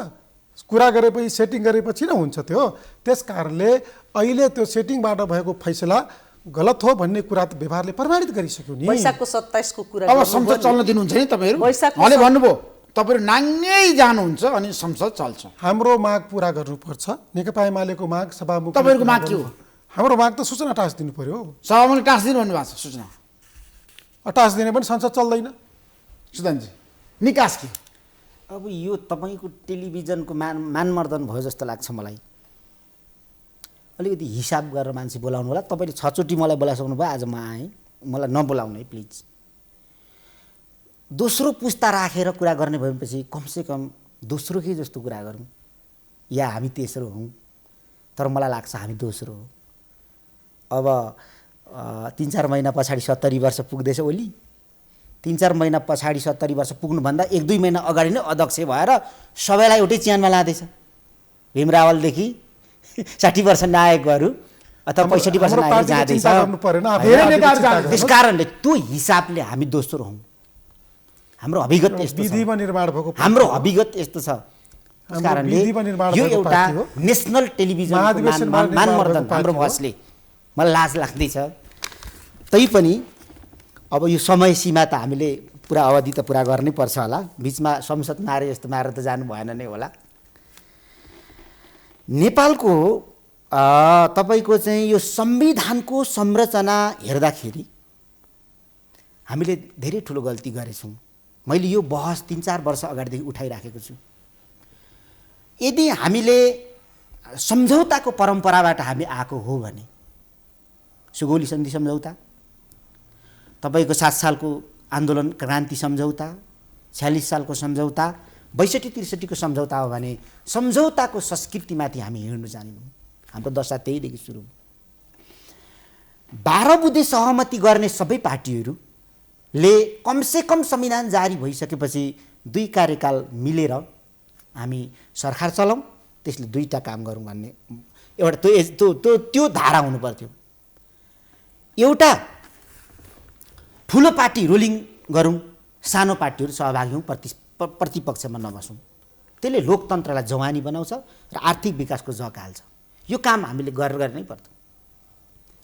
कुरा गरेपछि, सेटिङ गरेपछि नै हुन्छ त्यो। त्यस कारणले अहिले त्यो सेटिङबाट भएको फैसला गलत हो भन्ने कुरा त व्यवहारले प्रमाणित गरिसक्यो नि। वैशाखको 27 को कुरा अब संसद चल्न दिनुहुन्छ नि तपाईँहरू? वैशाखको उहाँले भन्नुभयो तपाईँहरू नाङ्गै जानुहुन्छ अनि संसद चल्छ। हाम्रो माग पुरा गर्नुपर्छ। नेकपा एमालेको माग सभामुख तपाईँहरूको माग के हो? हाम्रो माग त सूचना टाँस दिनु पर्यो। सभामुखले टाँसिदिनु भन्नुभएको छ सूचना। टाँस दिने पनि संसद चल्दैन। सुदानजी निकास के? अब यो तपाईँको टेलिभिजनको मानमर्दन भयो जस्तो लाग्छ मलाई। अलिकति हिसाब गरेर मान्छे बोलाउनु होला। तपाईँले 6 चोटि मलाई बोलाइसक्नु भयो, आज म आएँ, मलाई नबोलाउनु है प्लिज। दोस्रो पुस्ता राखेर कुरा गर्ने भएपछि कमसेकम दोस्रोकै जस्तो कुरा गरौँ, या हामी तेस्रो हौँ, तर मलाई लाग्छ हामी दोस्रो हो। अब 3-4 महिना पछाडि 70 वर्ष पुग्दैछ ओली। 3-4 महिना पछाडि 70 वर्ष पुग्नुभन्दा 1-2 महिना अगाडि नै अध्यक्ष भएर सबैलाई एउटै च्यानमा लाँदैछ। भीम रावलदेखि 60 वर्ष नायकहरू अथवा 65 वर्ष नायक जाँदैछ। त्यस कारणले त्यो हिसाबले हामी दोस्रो हौँ। हाम्रो अभिगत यस्तो छ, विधिमा निर्माण भएको हाम्रो अभिगत यस्तो छ। त्यस कारणले यो एउटा नेसनल टेलिभिजन मानमर्दन हाम्रो बसले मलाई लाज लाग्दैछ। तैपनि अब यो समय सीमा त हामीले पुरा अवधि त पुरा गर्नै पर्छ होला। बिचमा संसद मारे जस्तो मारेर त जानु भएन नै होला। नेपालको तपाईँको चाहिँ यो संविधानको संरचना हेर्दाखेरि हामीले धेरै ठुलो गल्ती गरेछौँ। मैले यो बहस 3-4 वर्ष अगाडिदेखि उठाइराखेको छु। यदि हामीले सम्झौताको परम्पराबाट हामी आएको हो भने, सुगौली सन्धि सम्झौता, तपाईँको 7 सालको आन्दोलन क्रान्ति सम्झौता, 46 सालको सम्झौता, 62-63 को सम्झौता हो भने सम्झौताको संस्कृतिमाथि हामी हिँड्नु जानेनौँ। हाम्रो दशा त्यहीदेखि सुरु। 12 बुँदे सहमति गर्ने सबै पार्टीहरूले कमसेकम संविधान जारी भइसकेपछि 2 कार्यकाल मिलेर हामी सरकार चलाउँ, त्यसले 2टा काम गरौँ भन्ने एउटा त्यो धारा हुनु पर्थ्यो। एउटा ठुलो पार्टी रुलिङ गरौँ, सानो पार्टीहरू सहभागी हौँ, प्रतिपक्षमा नबसौँ। त्यसले लोकतन्त्रलाई जवानी बनाउँछ र आर्थिक विकासको जग हाल्छ। यो काम हामीले गरेर नै पर्छ।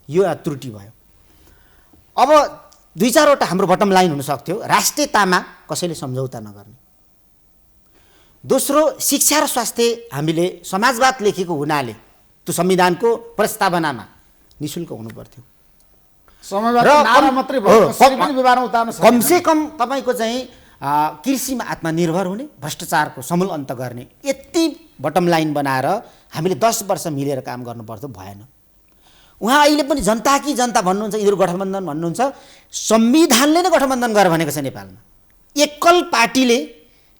यो त्रुटि भयो। अब 2-4वटा हाम्रो बटम लाइन हुन सक्थ्यो। राष्ट्रियतामा कसैले सम्झौता नगर्ने। दोस्रो, शिक्षा र स्वास्थ्य हामीले समाजवाद लेखेको हुनाले त्यो संविधानको प्रस्तावनामा निःशुल्क हुनु पर्थ्यो। कमसेकम तपाईँको चाहिँ कृषिमा आत्मनिर्भर हुने, भ्रष्टाचारको समूल अन्त गर्ने, यति बटम लाइन बनाएर हामीले 10 वर्ष मिलेर काम गर्नुपर्थ्यो, भएन। उहाँ अहिले पनि जनता कि जनता भन्नुहुन्छ, यिनीहरू गठबन्धन भन्नुहुन्छ। संविधानले नै गठबन्धन गर भनेको छ नेपालमा। एकल पार्टीले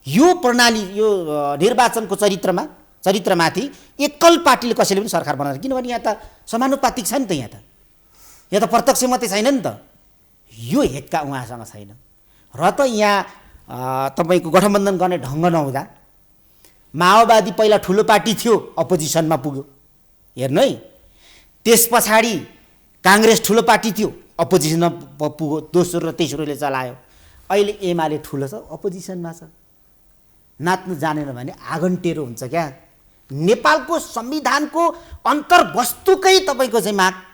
यो प्रणाली, यो निर्वाचनको चरित्रमाथि एकल पार्टीले कसैले पनि सरकार बनाउँछ। किनभने यहाँ त समानुपातिक छ नि त, यहाँ त प्रत्यक्ष मात्रै छैन नि त। यो हेक्का उहाँसँग छैन। र त यहाँ तपाईँको गठबन्धन गर्ने ढङ्ग नहुँदा माओवादी पहिला ठुलो पार्टी थियो, अपोजिसनमा पुग्यो, हेर्नु है। त्यस पछाडि काङ्ग्रेस ठुलो पार्टी थियो, अपोजिसनमा पुग्यो, दोस्रो र तेस्रोले चलायो। अहिले एमाले ठुलो छ, अपोजिसनमा छ। नाच्नु जानेन भने आगन्टेरो हुन्छ क्या। नेपालको संविधानको अन्तर्वस्तुकै तपाईँको चाहिँ माग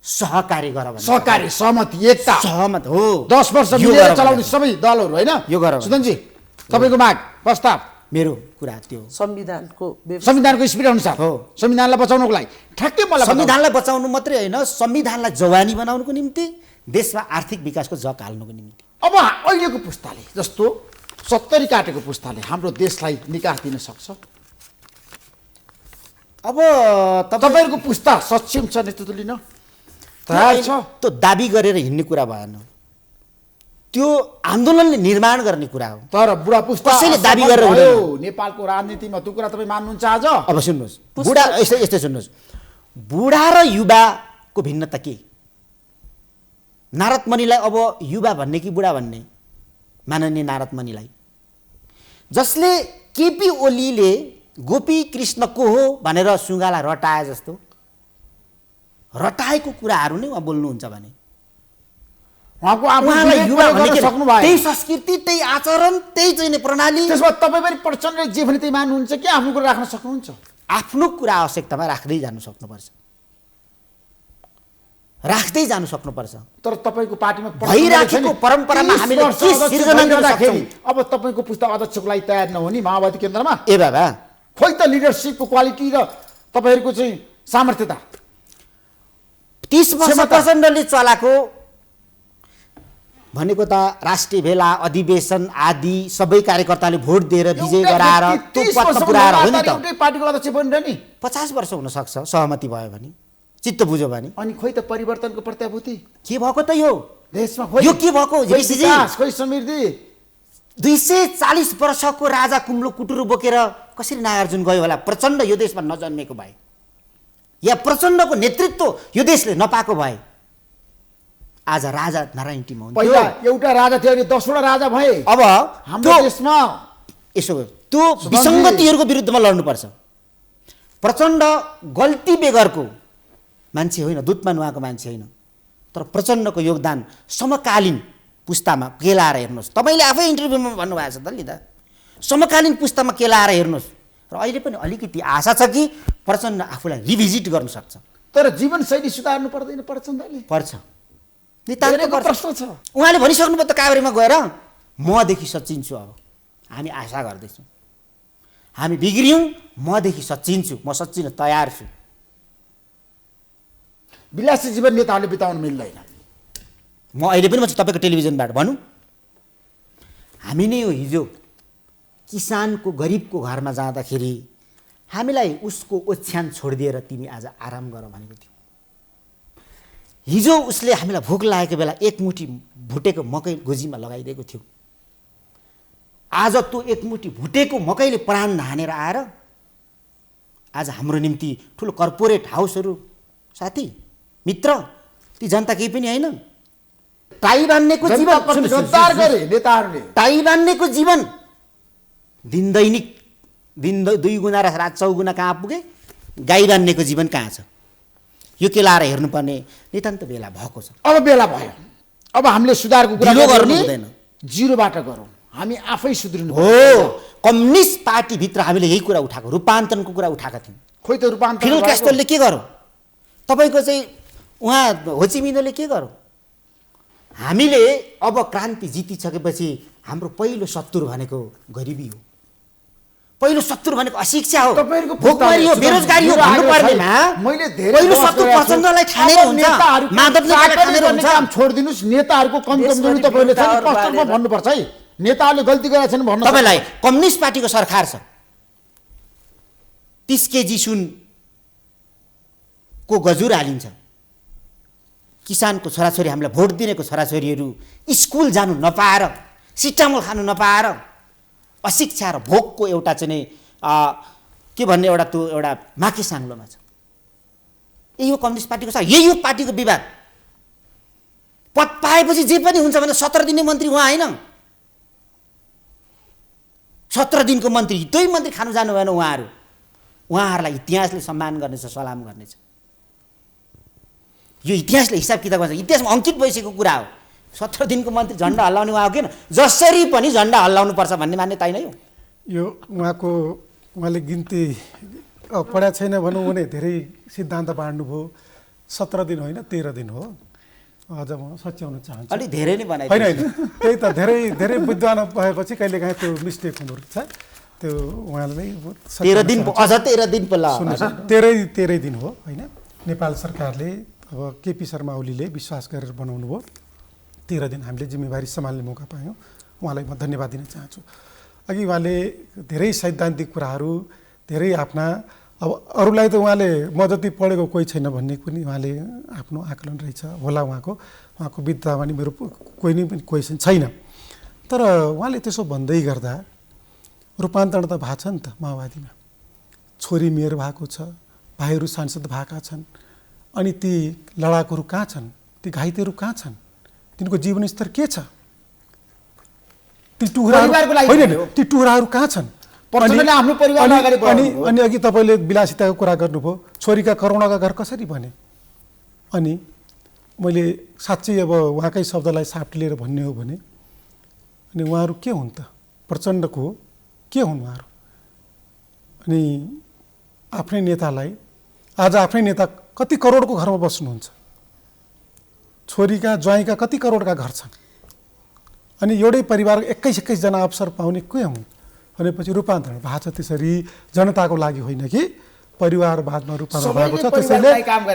सहकारी गर भने, सहकारी, सहमति, एकता, सहमत हो। 10 वर्ष मिलेर चलाउने सबै दलहरू, होइन? यो गर सुदनजी, तपाईँको माग प्रस्ताव? मेरो कुरा त्यो संविधानको स्पिरिट अनुसार हो। संविधानलाई बचाउनको लागि ठ्याक्कै मलाई संविधानलाई बचाउनु मात्रै होइन, संविधानलाई जवानी बनाउनुको निम्ति, देशमा आर्थिक विकासको जग हाल्नुको निम्ति। अब अहिलेको पुस्ताले, जस्तो 70 काटेको पुस्ताले हाम्रो देशलाई निकास दिन सक्छ? अब तपाईँहरूको पुस्ता सक्षम छ नेतृत्व लिन तयार छ? त्यो दाबी गरेर हिँड्ने कुरा भएन, त्यो आन्दोलनले निर्माण गर्ने कुरा हो। तर बुढा पुस्ता कसैले दाबी गरेर हुँदैन। नेपालको राजनीतिमा त्यो कुरा तपाईँ मान्नुहुन्छ आज? अब सुन्नुहोस्, बुढा यस्तै सुन्नुहोस्, बुढा र युवाको भिन्नता के? नारद मुनिलाई अब युवा भन्ने कि बुढा भन्ने? माननीय नारद मुनिलाई, जसले केपी ओलीले गोपी कृष्ण को हो भनेर सुगाला रटाए जस्तो रटाएको कुराहरू नै उहाँ बोल्नुहुन्छ भने त्यही संस्कृति, त्यही आचरण, त्यही चाहिँ प्रणाली, त्यसमा तपाईँ पनि प्रचण्डले जे भने त्यही मान्नुहुन्छ कि आफ्नो कुरा राख्न सक्नुहुन्छ? आफ्नो कुरा आवश्यकतामा राख्दै जानु सक्नुपर्छ। राख्दै जानु सक्नुपर्छ। तर तपाईँको पार्टीमा भइराखेको परम्परामा हामीले के सिर्जना गर्न सक्छौँ? अब तपाईँको पुस्ता अध्यक्षको लागि तयार नहुने माओवादी केन्द्रमा ए बाबा, खोइ त लिडरसिपको क्वालिटी र तपाईँहरूको चाहिँ सामर्थ्यता। 30 वर्ष प्रचण्डले चलाएको भनेको त राष्ट्रिय भेला, अधिवेशन आदि सबै कार्यकर्ताले भोट दिएर विजय गराएर त्यो पदमा पुर्याएर हो नि त। एउटै पार्टीको अध्यक्ष बनेर नि 50 वर्ष हुनसक्छ सहमति भयो भने, चित्त बुझ्यो भने। अनि खोइ त परिवर्तनको प्रत्याभूति के भएको त यो देशमा खोइ यो के भएको? खोइ विकास, खोइ समृद्धि। 240 वर्षको राजा कुम्लो कुटुरो बोकेर कसरी नागार्जुन गयो होला? प्रचण्ड यो देशमा नजन्मेको भए या प्रचण्डको नेतृत्व यो देशले नपाएको भए आज राजा नारायण टिम हुन्थ्यो। पहिला एउटा राजा थियो, अनि 10 वटा राजा भए। अब हाम्रो देशमा यसो त्यो विसङ्गतिहरूको विरुद्धमा लड्नुपर्छ। प्रचण्ड गल्ती बेगरको मान्छे होइन, दुधमा नुहाएको मान्छे होइन, तर प्रचण्डको योगदान समकालीन पुस्तामा केलाएर हेर्नुहोस्। तपाईँले आफै इन्टरभ्यूमा भन्नुभएको छ त नि त, समकालीन पुस्तामा केलाएर हेर्नुहोस्। र अहिले पनि अलिकति आशा छ कि प्रचण्ड आफूलाई रिभिजिट गर्न सक्छ। तर जीवनशैली सुधार्नु पर्दैन प्रचण्डले? पर्छ, नितान्तै पर्छ। प्रश्न छ। उहाँले भनिसक्नुभयो त काभ्रेमा गएर, मदेखि सच्चिन्छु। अब हामी आशा गर्दैछौँ, हामी बिग्रियौँ, मदेखि सच्चिन्छु, म सच्चिन तयार छु। विलासी जीवन नेताहरूले बिताउनु मिल्दैन। म अहिले पनि म तपाईँको टेलिभिजनबाट भनौँ, हामी नै हो हिजो किसानको गरिबको घरमा जाँदाखेरि हामीलाई उसको ओछ्यान छोडिदिएर तिमी आज आराम गर भनेको थियो। हिजो उसले हामीलाई भोक लागेको बेला एक मुठी भुटेको मकै गोजीमा लगाइदिएको थियो। आज त्यो एक मुठी भुटेको मकैले प्राण हानेर आएर आज हाम्रो निम्ति ठुलो कर्पोरेट हाउसहरू, साथी मित्र, ती जनता केही पनि होइन। टाई बान्नेको जीवन, जोरदार गरे नेताहरूले। टाई बान्नेको जीवन दिन दैनिक, दिन 2 गुणा र रात 4 गुणा कहाँ पुगे? गाई बान्नेको जीवन कहाँ छ? यो के लाएर हेर्नुपर्ने नितान्त बेला भएको छ। अब बेला भयो। अब हामीले सुधारको कुरा गर्नु हुँदैन, जिरोबाट गरौँ। हामी आफै सुध्रिनु हो। कम्युनिस्ट पार्टीभित्र हामीले यही कुरा उठाएको, रूपान्तरणको कुरा उठाएका थियौँ। खोइ त रूपान्तरण फिडेल क्यास्ट्रोले के गर्यो? तपाईँको चाहिँ उहाँ होचिमिनोले के गर्यो? हामीले अब क्रान्ति जितिसकेपछि हाम्रो पहिलो शत्रु भनेको गरिबी हो, पहिलो शत्रु भनेको अशिक्षा हो, भोकमरी हो, बेरोजगारी हो भन्नु पर्नेमा पहिलो शत्रु प्रचण्डलाई ठानेर हुन्छ, माधवले ठानेर हुन्छ। काम छोडिदिनुस्। नेताहरूको कमजोरी तपाईँले चाहिँ प्रश्नमा भन्नुपर्छ है। नेताहरूले गल्ती गरेका छन् भन्नु। तपाईँलाई कम्युनिस्ट पार्टीको सरकार छ, 30 केजी सुनको गजुर हालिन्छ। किसानको छोराछोरी, हामीलाई भोट दिनेको छोराछोरीहरू स्कुल जानु नपाएर, सिटामोल खानु नपाएर, अशिक्षा र भोकको एउटा चाहिँ नै के भन्ने एउटा त्यो एउटा माथि साङ्लोमा छ। यही हो कम्युनिस्ट पार्टीको छ, यही हो पार्टीको विवाद। पद पाएपछि जे पनि हुन्छ भने 17 दिने मन्त्री उहाँ होइन, 17 दिनको मन्त्री, दुई मन्त्री खानु जानु भएन उहाँहरू। उहाँहरूलाई इतिहासले सम्मान गर्नेछ, सलाम गर्नेछ। यो इतिहासले हिसाब किताब गर्छ, इतिहासमा अङ्कित भइसकेको कुरा हो। 17 दिनको मन्त्री झन्डा हल्लाउने उहाँ हो किन? जसरी पनि झन्डा हल्लाउनु पर्छ भन्ने मान्यता नै हो। यो उहाँले गिन्ती पढा छैन भनौँ भने धेरै सिद्धान्त बाँड्नुभयो। 17 दिन होइन 13 दिन हो। अझ म सच्याउन चाहन्छु, अलिक धेरै नै बनाइ होइन होइन, त्यही त धेरै विद्वान भएपछि कहिलेकाहीँ त्यो मिस्टेक हुनुपर्छ। त्यो उहाँले 13 दिन, अझ 13 दिन पो ल 13 दिन हो होइन। नेपाल सरकारले अब केपी शर्मा ओलीले विश्वास गरेर बनाउनु भयो। 13 दिन हामीले जिम्मेवारी सम्हाल्ने मौका पायौँ। उहाँलाई म धन्यवाद दिन चाहन्छु। अघि उहाँले धेरै सैद्धान्तिक कुराहरू, धेरै आफ्ना, अब अरूलाई त उहाँले म जति पढेको कोही छैन भन्ने पनि उहाँले आफ्नो आकलन रहेछ होला। उहाँको विद्या पनि मेरो कोही नै पनि क्वेसन छैन। तर उहाँले त्यसो भन्दै गर्दा रूपान्तरण त भएको छ नि त माओवादीमा। छोरी मेयर भएको छ, भाइहरू सांसद भएका छन्। अनि ती लडाकुहरू कहाँ छन्? ती घाइतेहरू कहाँ छन्? तिनको जीवनस्तर के छ? ती टुक्राहरू कहाँ छन्? अनि अघि तपाईँले विलासिताको कुरा गर्नुभयो, छोरीका करुणाका घर कसरी बने? अनि मैले साँच्चै अब उहाँकै शब्दलाई साप्टी लिएर भन्ने हो भने, अनि उहाँहरू के हुन् त? प्रचण्डको के हुन् उहाँहरू? अनि आफ्नै नेतालाई, आज आफ्नै नेता कति करोडको घरमा बस्नुहुन्छ, छोरीका ज्वाइँका कति करोडका घर छन् अनि एउटै परिवार 21 जना अवसर पाउने के हुन् भनेपछि रूपान्तरण भएको छ। त्यसरी जनताको लागि होइन कि परिवारवादमा रूपान्तरण भएको छ।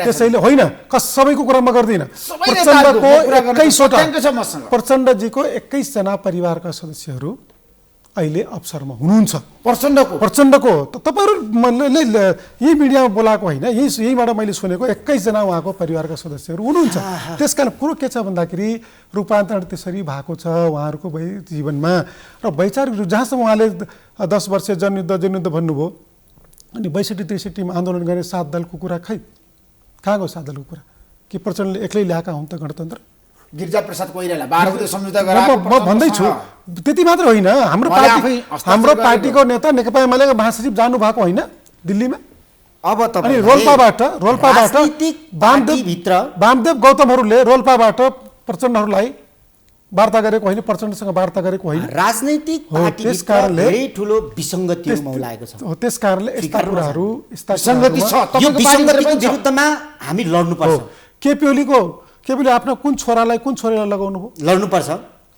त्यसैले होइन सबैको कुरा म गर्दिनँ। प्रचण्डको 21 प्रचण्डजीको 21 जना परिवारका सदस्यहरू अहिले अवसरमा हुनुहुन्छ। प्रचण्डको तपाईँहरूले यही मिडियामा बोलाएको होइन, यहीँबाट मैले सुनेको 21 जना उहाँको परिवारका सदस्यहरू हुनुहुन्छ। त्यस कारण कुरो के छ भन्दाखेरि रूपान्तरण त्यसरी भएको छ उहाँहरूको जीवनमा र वैचारिक जहाँसम्म उहाँले 10 वर्ष जनयुद्ध भन्नुभयो अनि 62-63मा आन्दोलन गर्ने 7 दलको कुरा खै कहाँ गयो 7 दलको कुरा? कि प्रचण्डले एक्लै ल्याएका हुन् त गणतन्त्र? गिरिजाप्रसाद कोइराला 12 गते सम्झौता गराएको म भन्दैछु। त्यति मात्र होइन, हाम्रो पार्टीको नेता नेकपा एमालेका महासचिव जानु भएको होइन दिल्लीमा? अब अनि रोल्पाबाट वामदेव गौतमहरूले रोल्पाबाट प्रचण्डहरूलाई वार्ता गरेको होइन, प्रचण्डसँग वार्ता गरेको होइन। राजनैतिक पार्टीभित्र धेरै ठुलो विसङ्गतिहरू मौलाएको छ। त्यस कारणले यस्ता कुराहरू यो विसङ्गतिको विरुद्धमा हामी लड्नुपर्छ। केपी ओलीले आफ्नो कुन छोरालाई लगाउनु भयो? लड्नुपर्छ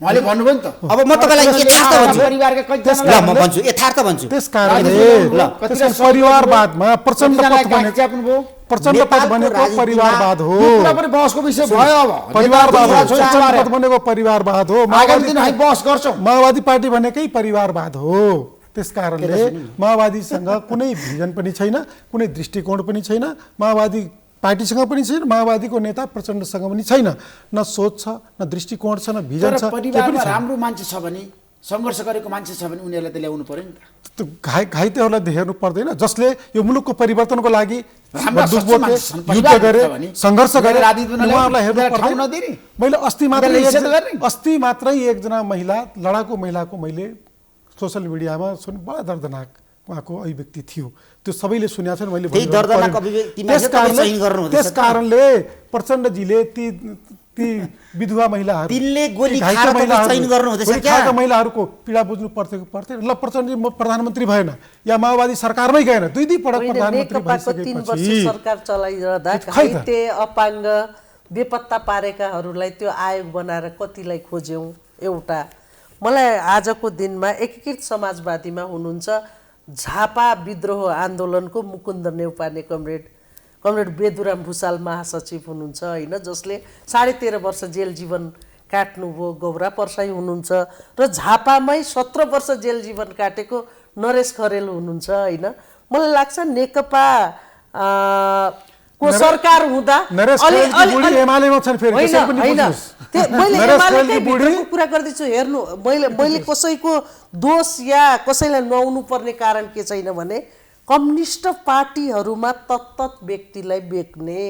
उहाँले भन्नुभयो नि त। अब म तपाईँलाई यथार्थ भन्छु, परिवारका कतिजना ल म भन्छु यथार्थ भन्छु। त्यस कारणले परिवारवादमा प्रचण्ड पथ भनेको परिवारवाद हो। बहसको विषय भयो। अब परिवारवाद भनेको परिवारवाद हो। बहस गर्छौँ। माओवादी पार्टी भनेकै परिवारवाद हो। त्यस कारणले माओवादीसँग कुनै भिजन पनि छैन, कुनै दृष्टिकोण पनि छैन, माओवादी पार्टीसँग पनि छैन, माओवादीको नेता प्रचण्डसँग पनि छैन। न सोच छ, न दृष्टिकोण छ, न भिजन छ। परिवारमा राम्रो मान्छे छ भने, सङ्घर्ष गरेको मान्छे छ भने उनीहरूलाई त ल्याउनु पर्यो नि त। घाइतेहरूलाई हेर्नु पर्दैन, जसले यो मुलुकको परिवर्तनको लागि युद्ध गरे, सङ्घर्ष गरे, उहाँहरूलाई हेर्नु पर्दैन। मैले अस्ति मात्रै एकजना महिला, लडाकु महिलाको मैले सोसियल मिडियामा सुने, बडा दर्दनाक उहाँको अभिव्यक्ति थियो। त्यो सबैले सुनेको छ। मैले त्यस कारणले प्रचण्डजीले ती विधवा महिलाहरू, महिलाहरूको पीडा बुझ्नु पर्थ्यो। ल प्रचण्डजी प्रधानमन्त्री भएन या माओवादी सरकारमै गएन, 2 पटक प्रधानमन्त्री भइसकेपछि 3 वर्ष सरकार चलाइरहँदा घाइते अपाङ्ग बेपत्ता पारेकाहरूलाई त्यो आयोग बनाएर कतिलाई खोज्यौँ? एउटा मलाई आजको दिनमा एकीकृत समाजवादीमा हुनुहुन्छ झापा विद्रोह आन्दोलनको मुकुन्द नेउपाने कमरेड बेदुराम भुसाल महासचिव हुनुहुन्छ होइन, जसले 13.5 वर्ष जेल जीवन काट्नुभयो। गौरा पर्साई हुनुहुन्छ र झापामै 17 वर्ष जेल जीवन काटेको नरेश खरेल हुनुहुन्छ होइन। मलाई लाग्छ नेकपा को सरकार हुँदा कुरा गर्दैछु। हेर्नु, मैले कसैको दोष या कसैलाई नुहाउनु पर्ने कारण के छैन भने कम्युनिस्ट पार्टीहरूमा तत्त व्यक्तिलाई बेच्ने,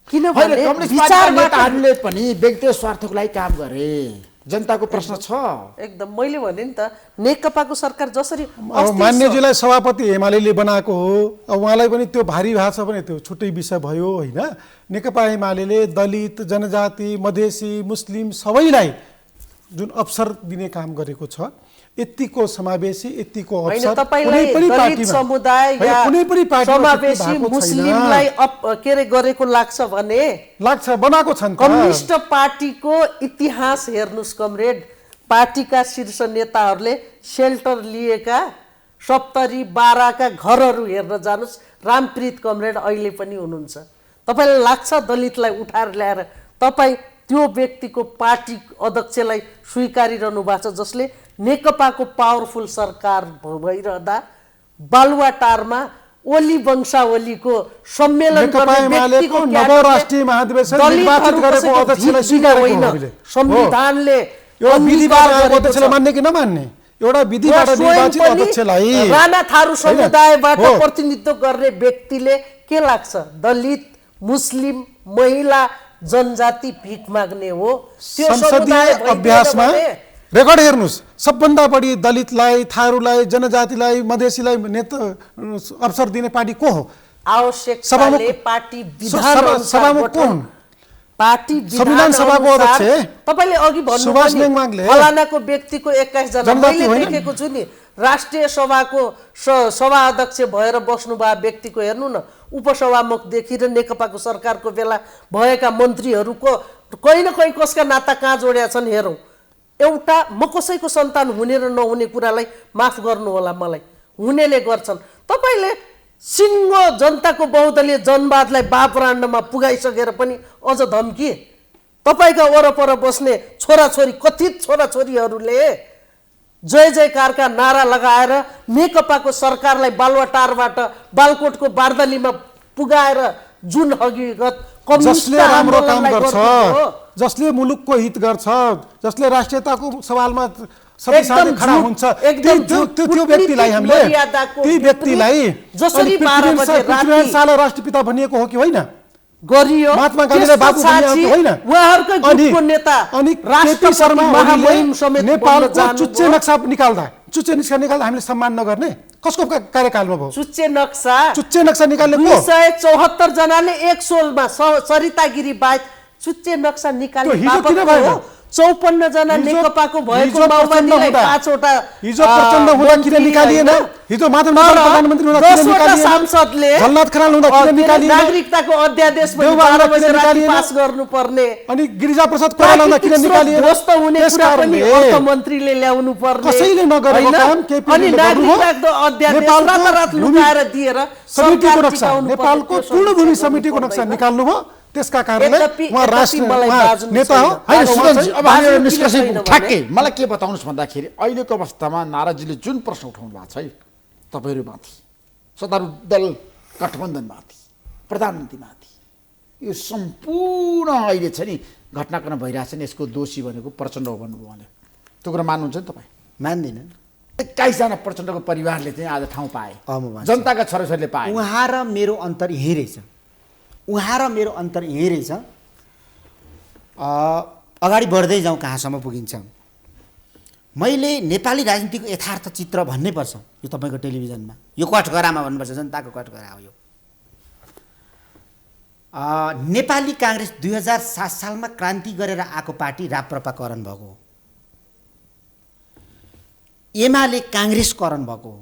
किनभने विचारहरूले पनि व्यक्तिगत स्वार्थको लागि काम गरे। जनताको प्रश्न छ एकदम। मैले भने नि त नेकपाको सरकार जसरी मान्यजीलाई सभापति एमाले बनाएको हो, अब उहाँलाई पनि त्यो भारी भएको छ भने त्यो छुट्टै विषय भयो होइन। नेकपा एमाले दलित, जनजाति, मधेसी, मुस्लिम सबैलाई जुन अवसर दिने काम गरेको छ, यतिको समावेशी, यतिको अवसर कुनै पनि पार्टी समुदाय या समावेशी मुस्लिमलाई के रे गरेको लाग्छ भने बनाएको छन्। कम्युनिस्ट पार्टीको इतिहास हेर्नुस् कमरेड, पार्टीका शीर्ष नेताहरूले सेल्टर लिएका 70 12 का घरहरू हेर्न जानुस्। रामप्रीत कमरेड अहिले पनि हुनुहुन्छ। तपाईँलाई लाग्छ दलितलाई उठाएर ल्याएर तपाईँ त्यो व्यक्तिको पार्टी अध्यक्षलाई स्वीकारिरहनु भएको छ, जसले नेकपाको पावरफुल सरकार भइरहँदा बालुवाटारमा ओली वंशावलीको सम्मेलन नवराष्ट्रिय महाधिवेशन निर्वाचित गरेको अध्यक्षलाई स्वीकारेको हो। संविधानले अध्यक्षलाई मान्ने कि नमान्ने, एउटा विधिबाट निर्वाचित अध्यक्षलाई राणा थारू समुदायबाट प्रतिनिधित्व गर्ने व्यक्तिले के लाग्छ? दलित, मुस्लिम, महिला, जनजाति भिख माग्ने हो। संसदीय अभ्यासमा रेकर्ड हेर्नुस्, सबभन्दा बढी दलितलाई, थारूलाई, जनजातिलाई, मधेसीलाई अवसर दिने पार्टी को हो? आवश्यकताले पार्टी सभामुख को हुन्? पार्टी संविधान सभाको अध्यक्ष तपाईले अघि भन्नुभयो फलानाको व्यक्तिको 21 जना मैले देखेको छु नि। राष्ट्रिय सभाको सभा अध्यक्ष भएर बस्नुभयो व्यक्तिको हेर्नु न, उपसभामुखदेखि र नेकपाको सरकारको बेला भएका मन्त्रीहरूको कहीँ न कहीँ कसका नाता कहाँ जोडेका छन् हेरौँ। एउटा म कसैको सन्तान हुने र नहुने कुरालाई माफ गर्नु होला मलाई, हुनेले गर्छन्। तपाईँले सिङ्गो जनताको बहुदलीय जनवादलाई बापराण्डमा पुगाइसकेर पनि अझ धम्किए। तपाईँका वरपर बस्ने छोराछोरी, कथित छोराछोरीहरूले जय जयकारका नारा लगाएर नेकपाको सरकारलाई बालुवाटारबाट बालकोटको बार्दलीमा पुगाएर जुन हकीकत जसले राम्रो काम गर्छ, जसले मुलुकको हित गर्छ, जसले राष्ट्रियताको सवालमा सबैसाथै खडा हुन्छ, त्यो व्यक्तिलाई हामीले ती व्यक्तिलाई जसरी 12 बजे राति साल राष्ट्रपिता भनिएको हो कि होइन गरियो, महात्मा गान्धीले बाबु भनिएको होइन। उहाँहरूकै ग्रुपको नेता अनि केपी शर्मा ओलीले नेपालको चुच्चे नक्सा निकाल्दा हामीले सम्मान नगर्ने कसको कार्यकालमा भयो? चुच्चे नक्सा निकाल्ने को? 274 जनाले एक सोलमा सरिता गिरी बाहेक चुच्चे नक्सा निकाल्ने बापत हो। 54 जना नेकपाको भएको माओवादीलाई 5 वटा हिजो प्रचण्ड हुँदा किन निकालिएन? हिजो माधव प्रधानमन्त्री हुँदा किन निकालिएन? सांसदले झलनाथ खनाल हुँदा किन निकालिएन? नागरिकताको अध्यादेश पनि 12 बजे राति पास गर्नुपर्ने, अनि गिरिजा प्रसाद कोइराला हुँदा किन निकालिएन? ध्वस्त हुने कुरा पनि अर्थमन्त्रीले ल्याउनु पर्ने, कसैले नगरेको काम केपी अनि नागरिकताको अध्यादेश रातारात लुकाएर दिएर समितिको नक्सा, नेपालको पूर्ण भूमि समितिको नक्सा निकाल्नु भयो। त्यसका कारणले उहाँ राष्ट्रिय नेता हो। होइन सुदनजी, अब हामी एउटा निष्कर्ष ठ्याक्कै मलाई के बताउनुहोस् भन्दाखेरि अहिलेको अवस्थामा नाराजीले जुन प्रश्न उठाउनु भएको छ है तपाईँहरूमाथि, सत्तारूढ दल गठबन्धनमाथि, प्रधानमन्त्रीमाथि, यो सम्पूर्ण अहिले छ नि घटनाक्रम भइरहेछ नि, यसको दोषी भनेको प्रचण्ड हो भन्नुभयो उहाँले। त्यो कुरा मान्नुहुन्छ नि तपाईँ? मान्दिनँ। 21जना प्रचण्डको परिवारले चाहिँ आज ठाउँ पाए, जनताका छोराछोरीले पाए। उहाँ र मेरो अन्तर यही रहेछ, अगाडि बढ्दै जाउँ कहाँसम्म पुगिन्छ। मैले नेपाली राजनीतिको यथार्थ चित्र भन्नै पर्छ यो तपाईँको टेलिभिजनमा, यो कठघरामा भन्नुपर्छ, जनताको कठघरा हो यो। नेपाली काङ्ग्रेस 2007 सालमा क्रान्ति गरेर आएको पार्टी राप्रपाकरण भएको हो, एमाले काङ्ग्रेसकरण भएको हो,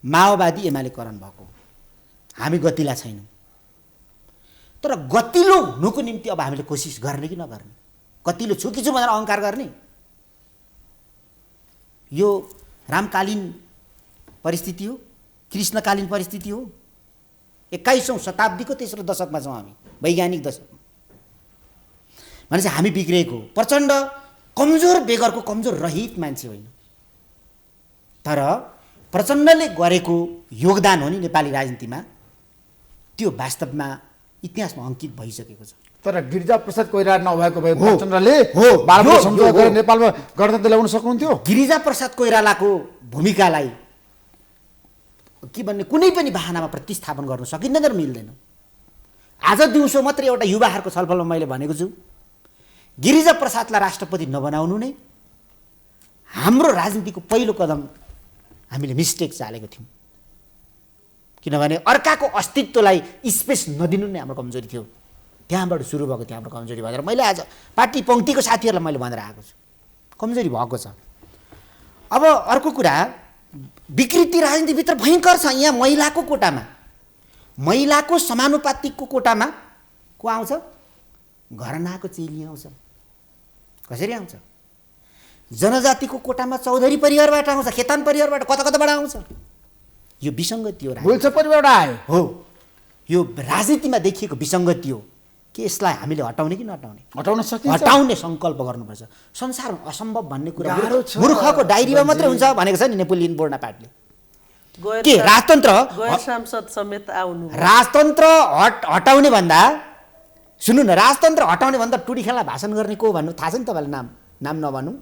माओवादी एमालेकरण भएको हो। हामी गतिला छैनौँ, तर गतिलो हुनुको निम्ति अब हामीले कोसिस गर्ने कि नगर्ने? गतिलो छु कि छु भनेर अहङ्कार गर्ने? यो रामकालीन परिस्थिति हो, कृष्णकालीन परिस्थिति हो। 21औं शताब्दीको तेस्रो दशकमा छौँ हामी, वैज्ञानिक दशकमा। भनेपछि हामी बिग्रेको। प्रचण्ड कमजोर बेगरको कमजोर रहित मान्छे होइन, तर प्रचण्डले गरेको योगदान हो नि नेपाली राजनीतिमा, त्यो वास्तवमा इतिहासमा अंकित भइसकेको छ। तर गिरिजा प्रसाद कोइराला नभएको भए प्रचण्डले बालको सम्झौता गरेर नेपालमा गणतन्त्र ल्याउन सक्नुहुन्थ्यो। गिरिजा प्रसाद कोइरालाको भूमिकालाई के भन्ने कुनै पनि बहानामा प्रतिस्थापन गर्न सकिँदैन र मिल्दैन। आज दिउँसो मात्रै एउटा युवाहरूको छलफलमा मैले भनेको छु, गिरिजा प्रसादलाई राष्ट्रपति नबनाउनु नै हाम्रो राजनीतिको पहिलो कदम हामीले मिस्टेक चालेको थियौँ। किनभने अर्काको अस्तित्वलाई स्पेस नदिनु नै हाम्रो कमजोरी थियो। त्यहाँबाट सुरु भएको थियो हाम्रो कमजोरी भनेर मैले आज पार्टी पङ्क्तिको साथीहरूलाई मैले भनेर आएको छु, कमजोरी भएको छ। अब अर्को कुरा, विकृति राजनीतिभित्र भयङ्कर छ। यहाँ महिलाको कोटामा, महिलाको समानुपातिकको कोटामा को आउँछ? घरनाको चेली आउँछ। कसरी आउँछ? जनजातिको कोटामा चौधरी परिवारबाट आउँछ, खेतान परिवारबाट, कता कताबाट आउँछ। यो विसङ्गति हो, भुल्छ परिवारबाट आयो हो। यो राजनीतिमा देखिएको विसङ्गति हो कि यसलाई हामीले हटाउने कि नहटाउने? हटाउन सकिन्छ, हटाउने सङ्कल्प गर्नुपर्छ। संसारमा असम्भव भन्ने कुरा मूर्खको डायरीमा मात्रै हुन्छ भनेको छ नि नेपोलियन बोनापार्टले। के राजतन्त्र सांसद समेत आउनु, राजतन्त्र हटाउने भन्दा, सुन्नु न, राजतन्त्र हटाउने भन्दा टुडी खेललाई भाषण गर्ने को भन्नु थाहा छ नि तपाईँलाई? नाम नभनौँ।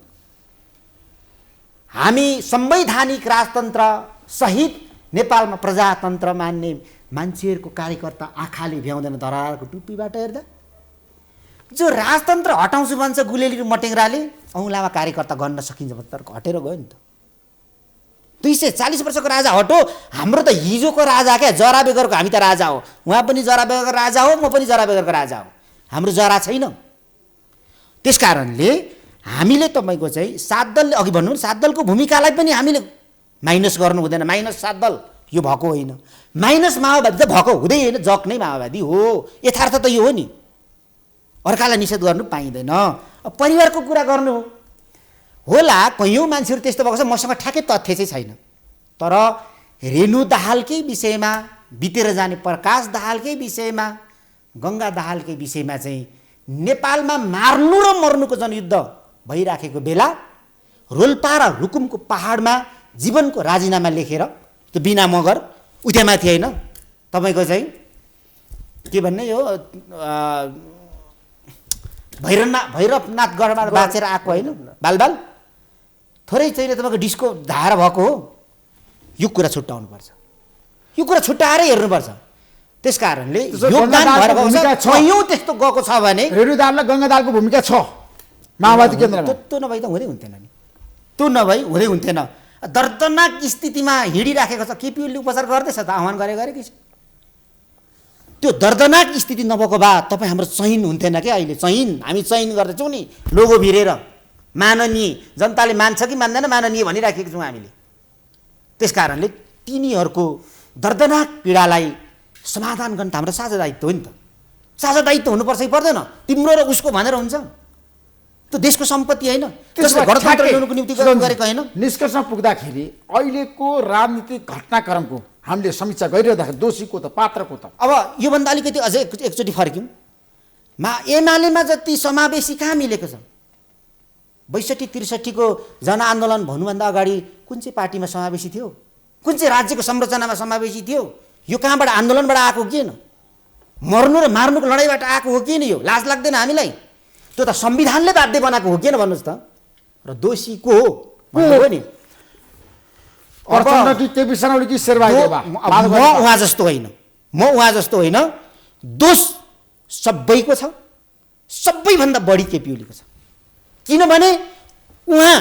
हामी संवैधानिक राजतन्त्र सहित नेपालमा प्रजातन्त्र मान्ने मान्छेहरूको कार्यकर्ता आँखाले भ्याउँदैन दरारको टुप्पीबाट हेर्दा। जो राजतन्त्र हटाउँछु भन्छ गुलेली र मटेङ्ग्राले, औँलामा कार्यकर्ता गर्न सकिन्छ भने तर हटेर गयो नि त। 240 वर्षको राजा हटो, हाम्रो त हिजोको राजा क्या, जरा बेगरको। हामी त राजा हो, उहाँ पनि जरा बेगरको राजा हो, म पनि जरा बेगरको राजा हो। हाम्रो जरा छैन। त्यस कारणले हामीले तपाईँको चाहिँ 7 दलले, अघि भन्नु 7 दलको भूमिकालाई पनि हामीले माइनस गर्नु हुँदैन। -7 दल यो भएको होइन। माइनस माओवादी त भएको हुँदै होइन, जक नै माओवादी हो। यथार्थ त यो हो नि, अर्कालाई निषेध गर्नु पाइँदैन। अब परिवारको कुरा गर्नु होला, कैयौँ मान्छेहरू त्यस्तो भएको छ, मसँग ठ्याक्कै तथ्य चाहिँ छैन। तर रेणु दाहालकै विषयमा, बितेर जाने प्रकाश दाहालकै विषयमा, गङ्गा दाहालकै विषयमा चाहिँ नेपालमा मार्नु र मर्नुको जनयुद्ध भइराखेको बेला रोल्पा र रुकुमको पहाडमा जीवनको राजीनामा लेखेर, त्यो बिना मगर उद्यमाथि होइन, तपाईँको चाहिँ के भन्ने यो भैरवनाथगढबाट बाँचेर आएको होइन, बालबाल थोरै चाहिँ तपाईँको डिस्को धाएर भएको हो। यो कुरा छुट्याउनुपर्छ, यो कुरा छुट्याएर हेर्नुपर्छ। त्यस कारणले योगदान भएर गएको छ, कैयौँ त्यस्तो गएको छ भने रेणु दाहाल र गङ्गा दाहालको भूमिका छ माओवादी केन्द्रमा। त्यो नभई त हुँदै हुन्थेन नि, त्यो नभई हुँदै हुन्थेन। दर्दनाक स्थितिमा हिँडिराखेको छ, केपी ओलीले उपचार गर्दैछ त, आह्वान गरेकै छ। त्यो दर्दनाक स्थिति नभएको भए तपाईँ हाम्रो चयन हुन्थेन क्या। अहिले हामी चयन गर्दैछौँ नि, लोगो भिरेर माननीय, जनताले मान्छ कि मान्दैन माननीय भनिराखेको छौँ हामीले। त्यस कारणले तिनीहरूको दर्दनाक पीडालाई समाधान गर्न हाम्रो साझा दायित्व हो नि त। साझा दायित्व हुनुपर्छ कि पर्दैन? तिम्रो र उसको भनेर हुन्छ? त्यो देशको सम्पत्ति होइन, त्यसलाई गणतन्त्र ल्याउनुको निम्ति गरेको होइन। निष्कर्षमा पुग्दाखेरि अहिलेको राजनीतिक घटनाक्रमको हामीले समीक्षा गरिरहँदाखेरि दोषी को त, पात्र को त? अब योभन्दा अलिकति अझै एकचोटि फर्क्यौँ। एमालेमा जति समावेशी कहाँ मिलेको छ? 62-63 को जनआन्दोलन भन्नुभन्दा अगाडि कुन चाहिँ पार्टीमा समावेशी थियो? कुन चाहिँ राज्यको संरचनामा समावेशी थियो? यो कहाँबाट आन्दोलनबाट आएको किन? मर्नु र मार्नुको लडाइँबाट आएको हो किन? यो लाज लाग्दैन हामीलाई? त्यो त संविधानले बाध्य बनाएको हो किन भन्नुहोस् त? र दोषी को हो भन्नुभयो नि। प्रचण्ड कि केपी शर्मा कि शेरबहादुर देउवा? म उहाँ जस्तो होइन, दोष सबैको छ, सबैभन्दा बढी केपी ओलीको छ। किनभने उहाँ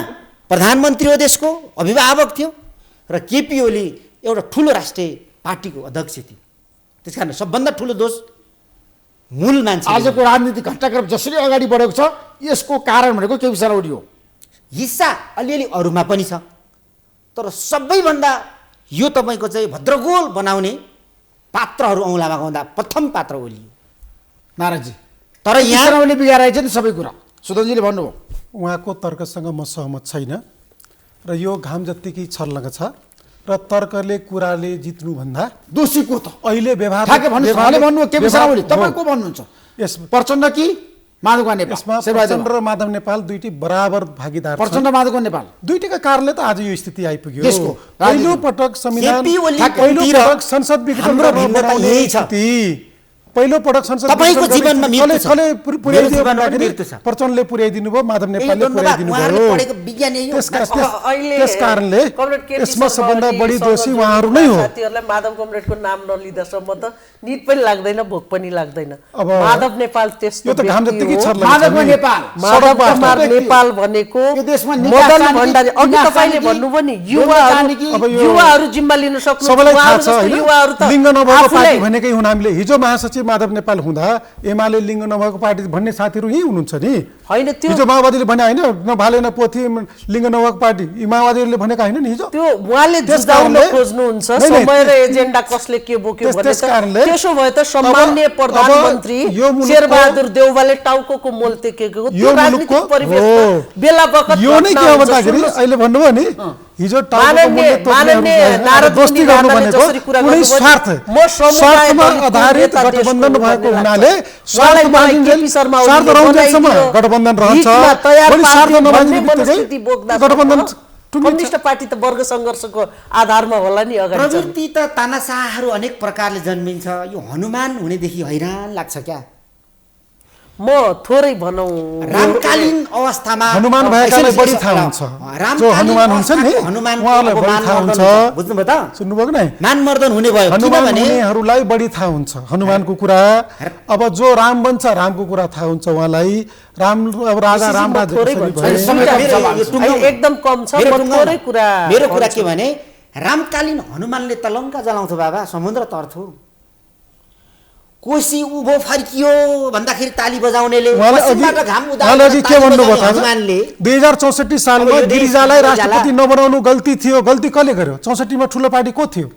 प्रधानमन्त्री हो, देशको अभिभावक थियो, र केपी ओली एउटा ठुलो राष्ट्रिय पार्टीको अध्यक्ष थियो। त्यस कारण सबभन्दा ठुलो दोष मूल मान्छे। आजको राजनीतिक घटनाक्रम जसरी अगाडि बढेको छ यसको कारण भनेको केपी शर्मा ओली हो। हिस्सा अलिअलि अरूमा पनि छ, तर सबैभन्दा यो तपाईँको चाहिँ भद्रगोल बनाउने पात्रहरू औँलामा गाउँदा प्रथम पात्र ओली हो नारायणजी। तर यहाँ ओली बिगारेछ नि सबै कुरा। सुदनजीले भन्नुभयो उहाँको तर्कसँग म सहमत छैन, र यो घाम जत्तिकै छर्लङ्ग छ, र तर्कले कुराले जित्नुभन्दा दोषी को त? अहिले व्यवहार भन्नुभयो केपी शर्मा ओली, तपाईँ को भन्नुहुन्छ? प्रचण्ड कि माधव नेपाल? यसमा प्रचण्ड र माधव नेपाल दुईटी बराबर भागीदार छन्। प्रचण्ड माधव नेपाल दुईटीका कारणले त आज यो स्थिति आइपुग्यो। देशको पहिलो पटक संविधान, पहिलो पटक संसद विघटन पहिलो पटक संसद तपाईको जीवनमा मृत्यु छ, प्रचण्डले पुर्याइदिनु भयो, माधव नेपालले पुर्याइदिनु भयो। त्यस कारणले यसमा सबभन्दा बढी दोषी उहाँहरू नै हो। साथीहरूलाई माधव कमरेडको नाम नलिँदासम्म त निद पनि लाग्दैन, भोक पनि लाग्दैन। माधव नेपाल त्यस्तो यो त घाम जत्तिकै छर्लङ्ग छ। माधव कुमार नेपाल भनेको मदन भण्डारी, अघि तपाईले भन्नुभयो नि युवाहरू जिम्मा लिन सक्नु, सबैलाई थाहा छ हैन? लिङ्ग नभएको पार्टी भनेकै हुन् हामीले। हिजो महासचिव माधव नेपाल हुँदा एमाले लिङ्ग नभएको पार्टी भन्ने साथीहरू यही हुनुहुन्छ नि हैन? त्यो हिजो माओवादीले भने हैन, नभाले न पोथी लिङ्ग नभएको पार्टी, यी माओवादीले भनेका हैन नि हिजो? त्यो उहाँले जुझाउन खोज्नुहुन्छ समय र एजेन्डा कसले के बोक्यो भने। त्यसो भए त सम्माननीय प्रधानमन्त्री शेरबहादुर देउवाले टाउको मोल टेकेको त्यो राजनीतिक परिवेशमा बेला बखत यो नै के हो भन्दाखेरि अहिले भन्नुभयो नि हिजो माननीय नारद मुनि जसरी कुरा गर्नुभयो, म स्वार्थमा आधारित गठबन्धन भएको हुनाले स्वार्थ रहन्छ, गठबन्धन रहन्छ। गठबन्धन कम्युनिस्ट पार्टी त वर्ग सङ्घर्षको आधारमा होला नि अगाडि। प्रवृत्ति त तानाशाहहरू अनेक प्रकारले जन्मिन्छ। यो हनुमान हुनेदेखि हैरान लाग्छ क्या। म थोरै भनौँ रामकालीन अवस्थामा हनुमान भएकाले बढी थाहा हुन्छ। जो हनुमान हुन्छ नि उहाँलाई बढी थाहा हुन्छ, बुझ्नुभयो त? सुन्नुभयो कि नै? मानमर्दन हुने भयो किनभने हुनेहरूलाई बढी थाहा हुन्छ हनुमानको कुरा। अब जो राम बन्छ रामको कुरा थाहा हुन्छ उहाँलाई। राम अब राजा राम एकदम कम छ। मेरो कुरा के भने रामकालीन हनुमानले त लङ्का जलाउँथ्यो बाबा, समुद्र तर्थ्यो। कोसी उभो फर्कियो भन्दाखेरि ताली बजाउनेले उहाँले पश्चिमबाट घाम उदाएर उहाँले अझै के ताली भन्नुभयो बजाउने थाहा छ? हनुमानले 2064 सालमा अब यो देश गिरिजालाई गिरिजालाई राष्ट्रपति नबनाउनु गल्ती थियो। गल्ती कसले गर्यो? 64 मा ठुलो पार्टी को थियो?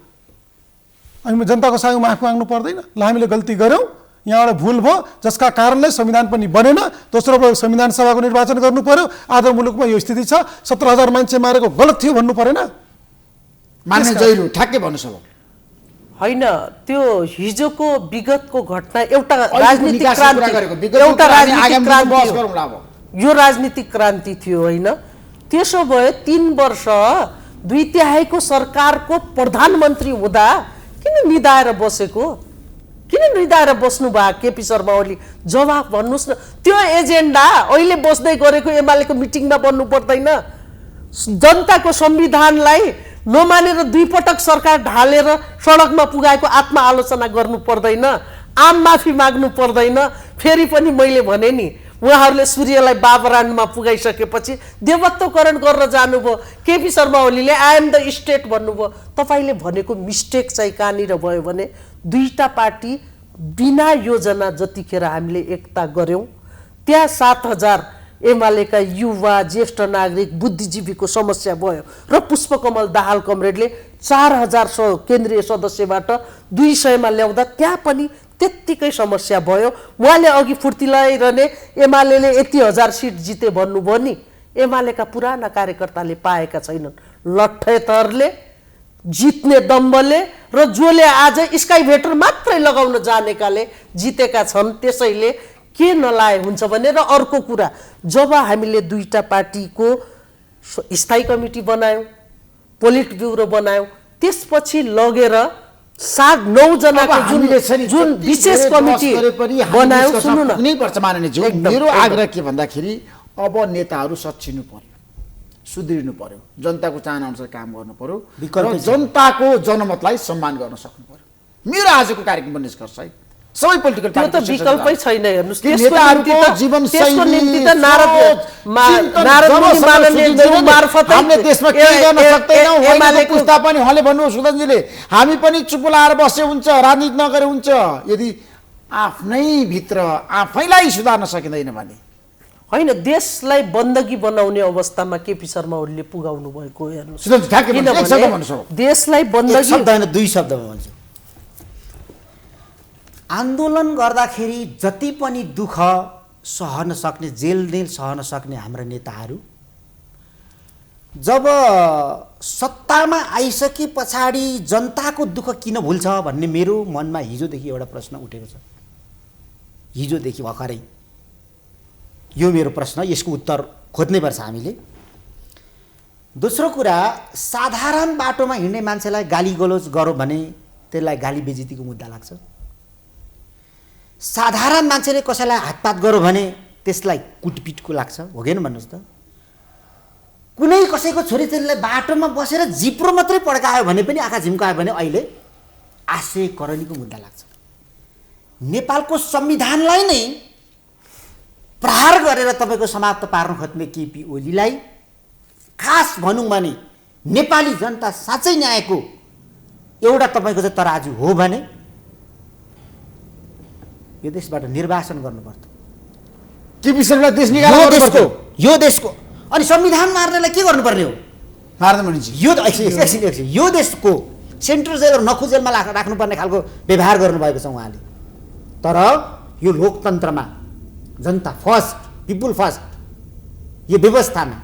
हामी जनताको सामु माफी माग्नु पर्दैन? ल हामीले गल्ती गर्यौँ, यहाँबाट भुल भयो, जसका कारणले संविधान पनि बनेन। दोस्रो भयो संविधान सभाको निर्वाचन गर्नु पर्यो। आज मुलुकमा यो स्थिति छ, 17,000 मान्छे मारेको गलत थियो भन्नु परेन? मान्य जैलो ठ्याक्कै भन्नुहोस् अब। होइन, त्यो हिजोको विगतको घटना एउटा अहिलेको राजनीतिक निकासको क्रान्ति, कुरा गरेको, विगतको एउटा कुरा हामी राजनीतिक आगामी क्रान्ति बहस हो। गरौँला अब। यो राजनीतिक क्रान्ति थियो होइन। त्यसो भए 3 वर्ष 2/3 सरकारको प्रधानमन्त्री हुँदा किन निदाएर बसेको? किन निदाएर बस्नु भयो केपी शर्मा ओली? जवाफ भन्नुहोस् न। त्यो एजेन्डा अहिले बस्दै गरेको एमालेको मिटिङमा बन्नु पर्दैन? जनताको संविधानलाई नमानेर 2 पटक सरकार ढालेर सडकमा पुगाएको आत्मआलोचना गर्नु पर्दैन? आम माफी माग्नु पर्दैन? फेरि पनि मैले भने नि, उहाँहरूले सूर्यलाई बाबरानमा पुगाइसकेपछि देवत्वकरण गर्न जानुभयो। केपी शर्मा ओलीले आई एम द स्टेट भन्नुभयो। तपाईँले भनेको मिस्टेक चाहिँ कहाँनिर भयो भने, दुईटा पार्टी बिना योजना जतिखेर हामीले एकता गऱ्यौँ, त्यहाँ 7,000 एमालेका युवा, ज्येष्ठ नागरिक, बुद्धिजीवीको समस्या भयो र पुष्पकमल दाहाल कमरेडले 4,000 केन्द्रीय सदस्यबाट 200मा ल्याउँदा त्यहाँ पनि त्यत्तिकै समस्या भयो। उहाँले अघि फुर्ती लगाइरहने एमाले यति 1000 सिट जिते भन्नुभयो नि, एमालेका पुराना कार्यकर्ताले पाएका छैनन्। लट्ठेतरले, जित्ने दम्बले र जसले आज स्काई भेटर मात्रै लगाउन जानेकाले जितेका छन्। त्यसैले के नलाए हुन्छ भने, र अर्को कुरा, जब हामीले दुईटा पार्टीको स्थायी कमिटी बनायौँ, पोलिट ब्युरो बनायौँ, त्यसपछि लगेर 7-9 जनाको जुन विशेष कमिटी बनायौँ, सुन्नु न, कुनै पर्छ माननीयज्यू, मेरो आग्रह के भन्दाखेरि अब नेताहरू सच्चिनु पर्यो, सुध्रिनु पर्यो, जनताको चाहना अनुसार काम गर्नु पर्यो र जनताको जनमतलाई सम्मान गर्न सक्नु पर्यो। मेरो आजको कार्यक्रमको निष्कर्ष है, सबै पोलिटिकल त्यो त विकल्पै छैन। हेर्नुहोस्, नेताहरूको जीवनशैली, हामीले देशमा केही गर्न सक्दैनौँ। अहिलेको पुस्ता पनि उहाँले भन्नुभयो सुदनजीले, हामी पनि चुप लाएर बसे हुन्छ, राजनीति नगरे हुन्छ, यदि आफ्नै भित्र आफैलाई सुधार्न सकिँदैन भने। होइन, देशलाई बन्दगी बनाउने अवस्थामा केपी शर्मा ओलीले पुगाउनु भएको हेर्नुहोस्। देशलाई बन्दगी, शब्द होइन 2 शब्दमा भन्छु। आन्दोलन गर्दाखेरि जति पनि दुःख सहन सक्ने, जेल सहन सक्ने हाम्रा नेताहरू जब सत्तामा आइसके पछाडि जनताको दुःख किन भुल्छ भन्ने मेरो मनमा हिजोदेखि एउटा प्रश्न उठेको छ। हिजोदेखि भर्खरै यो मेरो प्रश्न, यसको उत्तर खोज्नैपर्छ हामीले। दोस्रो कुरा, साधारण बाटोमा हिँड्ने मान्छेलाई गाली गलोच गरौँ भने त्यसलाई गाली बेइज्जतीको मुद्दा लाग्छ। साधारण मान्छेले कसैलाई हातपात गर्यो भने त्यसलाई कुटपिटको लाग्छ, हो कि भन्नुहोस् त? कुनै कसैको छोरीचेलीलाई बाटोमा बसेर जिप्रो मात्रै पड्कायो भने पनि, आँखा झिम्कायो भने अहिले आशय करणीको मुद्दा लाग्छ। नेपालको संविधानलाई नै प्रहार गरेर तपाईँको समाप्त पार्न खोज्ने केपी ओलीलाई खास भनौँ भने नेपाली जनता साँच्चै न्यायको एउटा तपाईँको चाहिँ तराजु हो भने यो देशबाट निर्वासन गर्नुपर्छ। केपी शर्मालाई देश निकाल्नु, यो देशको अनि संविधान मार्नेलाई के गर्नुपर्ने हो? मार्दैन भनिन्छ। यो एकछिन यो देशको सेन्ट्रल जेल र नखु जेलमा राख्नुपर्ने खालको व्यवहार गर्नुभएको छ उहाँले। तर यो लोकतन्त्रमा जनता फर्स्ट, पिपुल फर्स्ट, यो व्यवस्थामा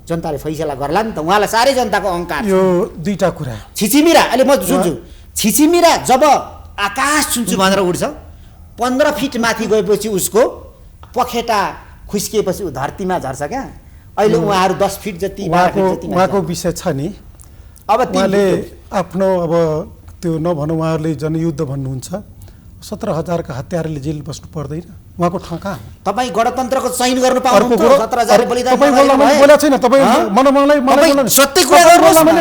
जनताले फैसला गर्ला नि त। उहाँलाई साह्रै जनताको अहङ्कार। यो दुईटा कुरा, छिचिमिरा, अहिले म सुन्छु, छिचिमिरा जब आकाश छुन्छु भनेर उड्छ, 15 फिट माथि गएपछि उसको पखेटा खुस्किएपछि ऊ धरतीमा झर्छ क्या। अहिले उहाँहरू 10 फिट जति, 12 फिट जति उहाँको विषय छ नि। अब उहाँले आफ्नो अब त्यो नभनौँ, उहाँहरूले जनयुद्ध भन्नुहुन्छ, 17,000 का हत्याराले जेल बस्नु पर्दैन, उहाँको ठाउँ कहाँ हो? तपाईँ गणतन्त्रको चयन गर्नु पाउनुहुन्छ, 17,000 बलिदान बोला छैन तपाईँ, सत्य कुरा गर्नुहोस् न।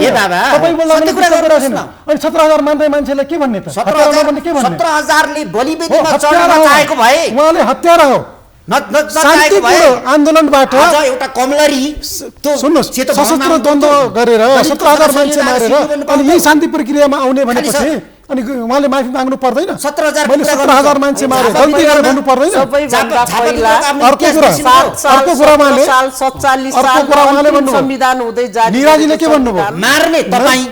ए बाबा, सत्य कुरा गर्नुहोस् न। अनि 17,000 मान्ने मान्छेलाई के भन्ने त? 17,000ले बलिवेदीमा चढ्न नचाहेको भए उहाँले हत्यारा हो। शान्तिपूर्ण आन्दोलनबाट एउटा कमलरी सुन्नुहोस्, सशस्त्र द्वन्द्व गरेर 17,000 मान्छे मारेर अनि यही शान्ति प्रक्रियामा आउने भनेपछि अनि उहाँले माफी माग्नु पर्दैन 17,000 मैले 17,000 मान्छे मारे गल्ती गरेर भन्नु पर्दैन सबैभन्दा पहिला अर्को कुरा उहाँले अर्को कुरा उहाँले भन्नुभयो संविधान हुँदै जारी निराजीले के भन्नुभयो मार्ने तपाईँ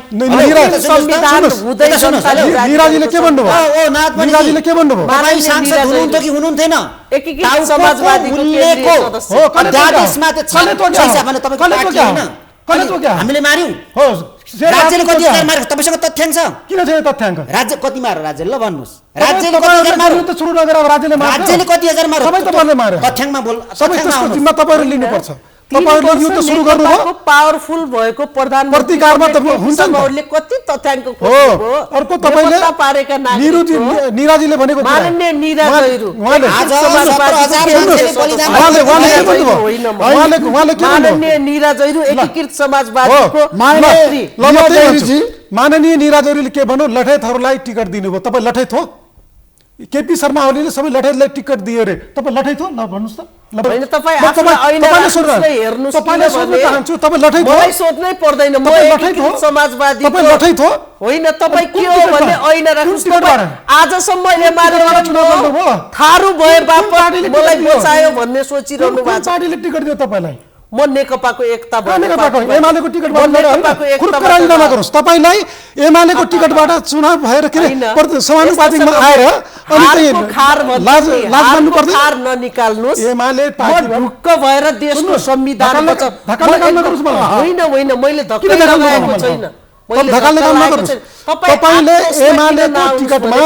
संविधान हुँदै जनताले जारी निराजीले के भन्नुभयो ओ नाथमणि निराजीले के भन्नुभयो तपाईँ सांसद हुनुहुन्थ्यो कि हुनुहुन्थेन एकीकृत समाजवादीको केन्द्रीय सदस्य हो कले अध्यादेशमा त्यो छैन भने तपाईँको पार्टी होइन कले तो क्या हामीले मार्यौँ हो राज्यले कति हजार मार्यो तपाईँसँग तथ्याङ्क छ किन चाहिँ तथ्याङ्क राज्य कति मार्यो राज्यले ल भन्नुहोस् राज्यले कति हजार मार्यो त सुरु नगरेर राज्यले मार्छ राज्यले कति हजार मार्यो सबै तपाईँले मार्यो तथ्याङ्कमा बोल सबै तथ्याङ्कमा त्यसको आउनुहोस्। जिम्मा तपाईँहरूले लिनुपर्छ तपाईँहरूले युद्ध सुरु गर्नुभयो पावरफुल भएको प्रधानमन्त्री प्रतिकारमा त हुन्छ नि त। उहाँले कति तथ्याङ्क हो खोज्नुभयो अर्को तपाईँले बेपत्ता पारेका नागरिकको निराजीले भनेको कुरा। माननीय निरा जैरू उहाँले आज समाजवादीको 17,000 केन्द्रीय मान्छेले बलिदान उहाँले के भन्नुभयो होइन म। उहाँले के भन्नुभयो माननीय निरा जैरू एकीकृत समाजवादीको मन्त्री ल म त्यही भन्छु माननीय निरा जैरूले के भन्नु लठैतहरूलाई टिकट दिनुभयो तपाईँ लठैत हो केपी शर्मा ओलीले सबै लठैतलाई टिकट दियो रे तपाईँ लठैत हो ल भन्नुहोस् त होइन तपाईँ आफूलाई ऐना राख्नुहोस् हेर्नुहोस् तपाईँले सोध्न चाहन्छु तपाईँ लठैत हो मलाई सोध्नै पर्दैन म तपाईँ लठैत हो एकीकृत समाजवादी तपाईँ लठैत हो होइन तपाईँ के हो भने ऐना राख्नुहोस् टिकटबाट? आजसम्म एमाले गर्नुभयो? थारू भए बापत पार्टीले टिकट मलाई दियो? बचायो भन्ने सोचिरहनु भएको छ पार्टीले टिकट दियो तपाईँलाई म नेकपाको एकता एमालेको टिकटबाट खुर्कराइना नगर्नुहोस् तपाईँलाई एमालेको टिकटबाट चुनाव भएर के अरे समानुपातिकमा आएर अनि चाहिँ लाज मान्नु पर्दैन खार ननिकाल्नुहोस् एमाले म ढुक्क भएर देशको संविधान होइन होइन मैले धक्का लगाएको छैन धकाल्ने काम नगर्नुहोस् तपाईँले एमालेको टिकटमा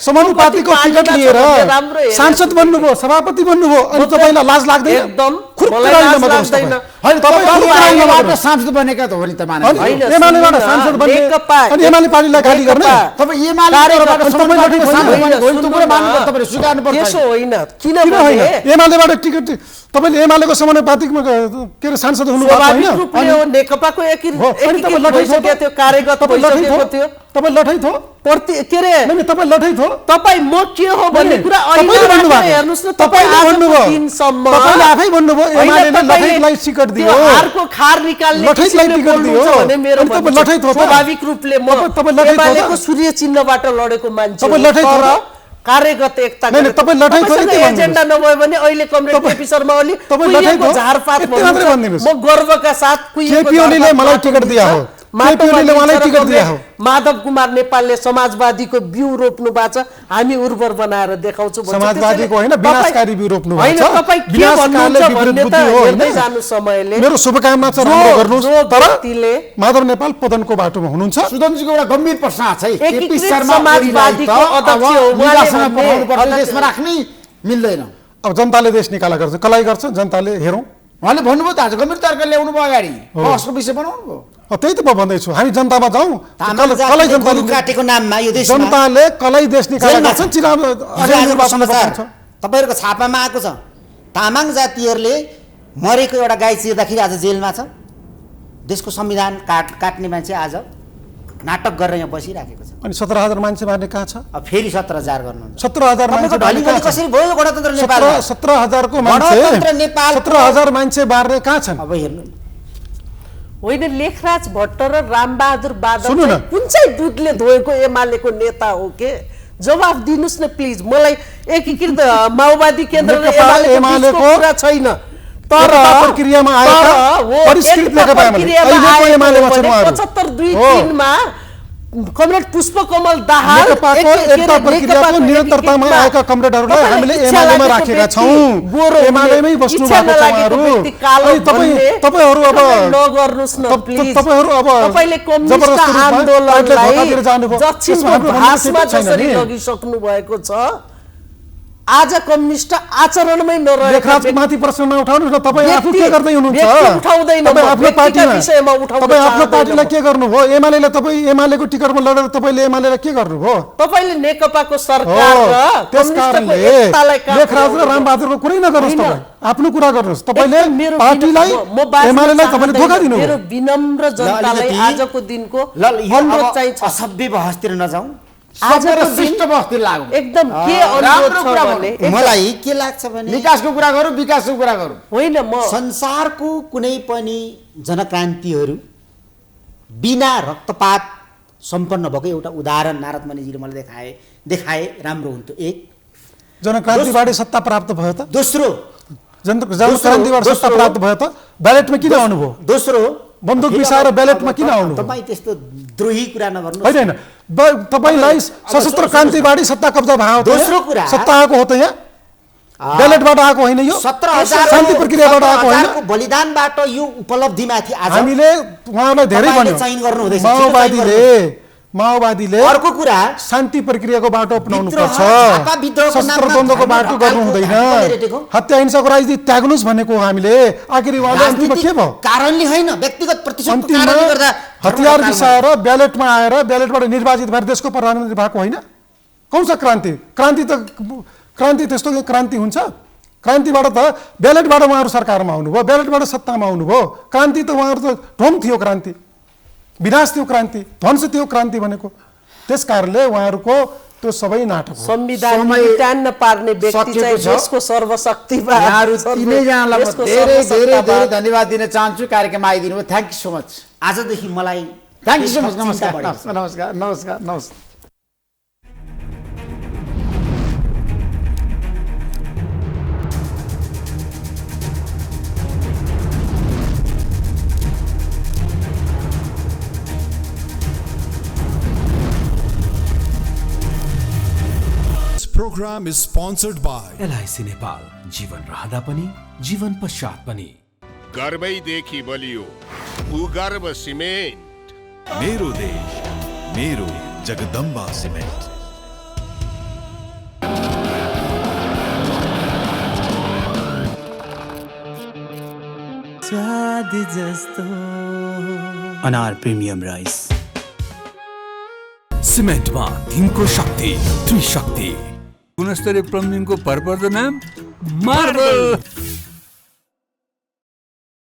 समानुपातिकको टिकट लिएर सांसद बन्नुभयो सभापति बन्नुभयो अनि तपाईँलाई लाज लाग्दैन एकदम खुर्कराइना नगर्नुहोस् लाग्दैन होइन तपाईँ सांसद बनेका त हो नि त माने एमालेबाट सांसद बन्ने अनि एमाले पार्टीलाई गाली गर्ने तपाईँ एमाले स्वीकार्नु पर्छ त्यसो होइन किन होइन एमालेबाट टिकट तपाईँले एमालेको समानुपातिकमा के अरे सांसद हुनुभएको स्वाभाविक होइन रूपले हो नेकपाको एकीकृत भइसकेको थियो कार्यगत भइसकेको थियो तपाईँ लठैत हो के अरे तपाईँ लठैत हो तपाईँ म के हो भन्ने कुरा हेर्नुहोस् न तपाईँ आजको दिनसम्म तपाईँले आफै भन्नुभयो एमालेले लठैतलाई टिकट दियो हारको खार निकाल्ने लठैतलाई टिकट दियो भने मेरो तपाईँ लठैत हो स्वाभाविक रूपले म एमालेको सूर्य चिन्हबाट लडेको मान्छे तपाईँ लठैत हो कार्यगत एकता तपाईँ लठैत हो एजेन्डा नभयो भने अहिले कमरेड केपी शर्मा ओली कुहिएको झारपात म गर्वका साथ केपी ओलीले मलाई टिकट दिया हो केपी ओलीले मलाई टिकट दिया हो माधव कुमार नेपालले समाजवादीको बिउ रोप्नु भएको छ हामी उर्वर बनाएर देखाउँछौँ समाजवादीको होइन विनाशकारी बिउ रोप्नु भएको छ तपाईँ के भन्नुहुन्छ भन्ने त हेर्दै जानु समयले मेरो शुभकामना छ राम्रो गर्नुहोस् तर व्यक्तिले माधव नेपाल पतनको बाटोमा हुनुहुन्छ सुदनजीको एउटा गम्भीर प्रश्न छ एकीकृत समाजवादीको अध्यक्ष हो उहाँले देशमा राख्नै मिल्दैन अब जनताले देश निकाला गर्छ कलाइ गर्छ जनताले हेरौँ उहाँले भन्नुभयो त आज गम्भीर तर्क ल्याउनु भयो अगाडि बहसको विषय बनाउनु भयो त्यही त म भन्दैछु हामी जनतामा जाउँ कलाई जनताले काटेको नाममा यो देशमा जनताले कलाई देश निकाला गर्छन् चुनाव तपाईँहरूको छापामा आएको छ तामाङ जातिहरूले मरेको एउटा गाई चिर्दाखेरि आज जेलमा छ देशको संविधान काट्ने मान्छे आज नाटक गरेर यहाँ बसिराखेको छ अनि 17,000 मान्छे मार्ने कहाँ छ अब फेरि 17,000 गर्नु 17,000 मान्छे कसरी भयो गणतन्त्र नेपालमा 17,000 को मान्छे गणतन्त्र नेपाल 17,000 मान्छे बार्ने कहाँ छन् अब हेर्नु होइन लेखराज भट्ट र रामबहादुर बादल सुन्नु न। कुन चाहिँ दुधले धोएको एमालेको नेता हो के जवाफ दिनुस् न प्लिज मलाई एकीकृत माओवादी केन्द्र र एमालेको कुरा छैन तर प्रक्रियामा आएका परिष्कृत नेकपा एमालेमा छन् उहाँहरू 75-2-3 मा कमरेड पुष्पकमल दाहाल नेकपाको एकता प्रक्रियाको निरन्तरतामा आएका कमरेडहरूलाई हामीले एमालेमा राखेका छौँ एमालेमै बस्नु भएको छ उहाँहरू अनि तपाईहरु अब नगर्नुस् न प्लिज तपाईहरु अब तपाईले कम्युनिस्ट आन्दोलनलाई दक्षिणको भाषमा जसरी लगिसक्नु भएको छ आज कम्युनिस्ट आचरणमै नरहेको माथि प्रश्न नउठाउनुस् न तपाई आफू के गर्दै हुनुहुन्छ उठाउँदैन तपाई आफ्नो पार्टीमा विषयमा उठाउनु तपाई आफ्नो पार्टीलाई के गर्नुभयो एमालेले तपाई एमालेको टिकटमा लडेर तपाईले एमालेलाई के गर्नुभयो तपाईले नेकपाको सरकार र त्यसकारणले लेखराज र रामबहादुरको कुरै नगर्नुस् तपाई आफ्नो कुरा गर्नुस् तपाईले पार्टीलाई एमालेलाई तपाईले धोका दिनुभयो मेरो विनम्र जनतालाई आजको दिनको अनुरोध चाहिँ असभ्य बहसतिर नजाउँ एकदम के अनुरोध छ भने मलाई के लाग्छ भने विकासको कुरा गरौँ विकासको कुरा गरौँ होइन म संसारको कुनै पनि जनक्रान्तिहरू बिना रक्तपात सम्पन्न भएको एउटा उदाहरण नारद मुनिजीले मलाई देखाए राम्रो हुन्थ्यो। एक जनक्रान्तिबाट सत्ता प्राप्त भयो त? दोस्रो जनक्रान्तिबाट सत्ता प्राप्त भयो त? ब्यालेटमा किन आउनुभयो? दोस्रो बन्दुक मिसाएर ब्यालेटमा किन आउनुभयो? तपाईँ त्यस्तो द्रोही कुरा नगर्नु। होइन तपाईँलाई सशस्त्र क्रान्तिबाडी सत्ता कब्जा भयो। दोस्रो कुरा सत्ता आएको हो त यहाँ? ब्यालेटबाट आएको होइन यो? 17,000 शान्ति प्रक्रियाबाट आएको होइन? बलिदानबाट यो उपलब्धिमाथि आज हामीले उहाँलाई धेरै भन्यो। चयन गर्नु हुँदैछ। माओवादीले अर्को कुरा शान्ति प्रक्रियाको बाटो अपनाउनु पर्छ, झापा विद्रोहको सशस्त्र नाममा द्वन्द्वको बाटो गर्नु हुँदैन, हत्या हिंसाको राजनीति त्याग्नुस् भनेको हामीले। आखिरी उहाँले अन्तिममा के भयो? कारणले होइन, व्यक्तिगत प्रतिशोधको कारणले गर्दा हतियार मिसाएर ब्यालेटमा आएर ब्यालेटबाट निर्वाचित भएर देशको प्रधानमन्त्री भएको होइन? कौन सा क्रान्ति? क्रान्ति त्यस्तो क्रान्ति हुन्छ? क्रान्तिबाट त ब्यालेटबाट उहाँहरू सरकारमा आउनुभयो, ब्यालेटबाट सत्तामा आउनुभयो। क्रान्ति त उहाँहरू त ढोङ थियो, क्रान्ति विनाश थियो, क्रान्ति ध्वंस थियो क्रान्ति भनेको। त्यस कारणले उहाँहरूको त्यो सबै नाटक हो। संविधान मिटान्न पार्ने व्यक्ति चाहिँ देशको सर्वशक्तिमान। यहाँहरू तिनैजनालाई म धेरै धेरै धेरै धन्यवाद दिन चाहन्छु कार्यक्रममा आइदिनु भयो। Thank you so much. आजदेखि मलाई थ्याङ्क यू सो मच। नमस्कार नमस्कार नमस्कार नमस्कार। Program is sponsored by LIC Nepal, जीवन रहँदा पनि जीवन पश्चात पनि। गर्वैदेखि बलियो भूगर्भ सिमेन्ट। मेरो देश मेरो जगदम्बा सिमेन्ट। स्वाद जस्तो अनार प्रिमियम राइस। सिमेन्टमा दिनको शक्ति, त्रिशक्ति। गुणस्तरीय प्लम्बिङको भरपर्दो नाम मार्बल।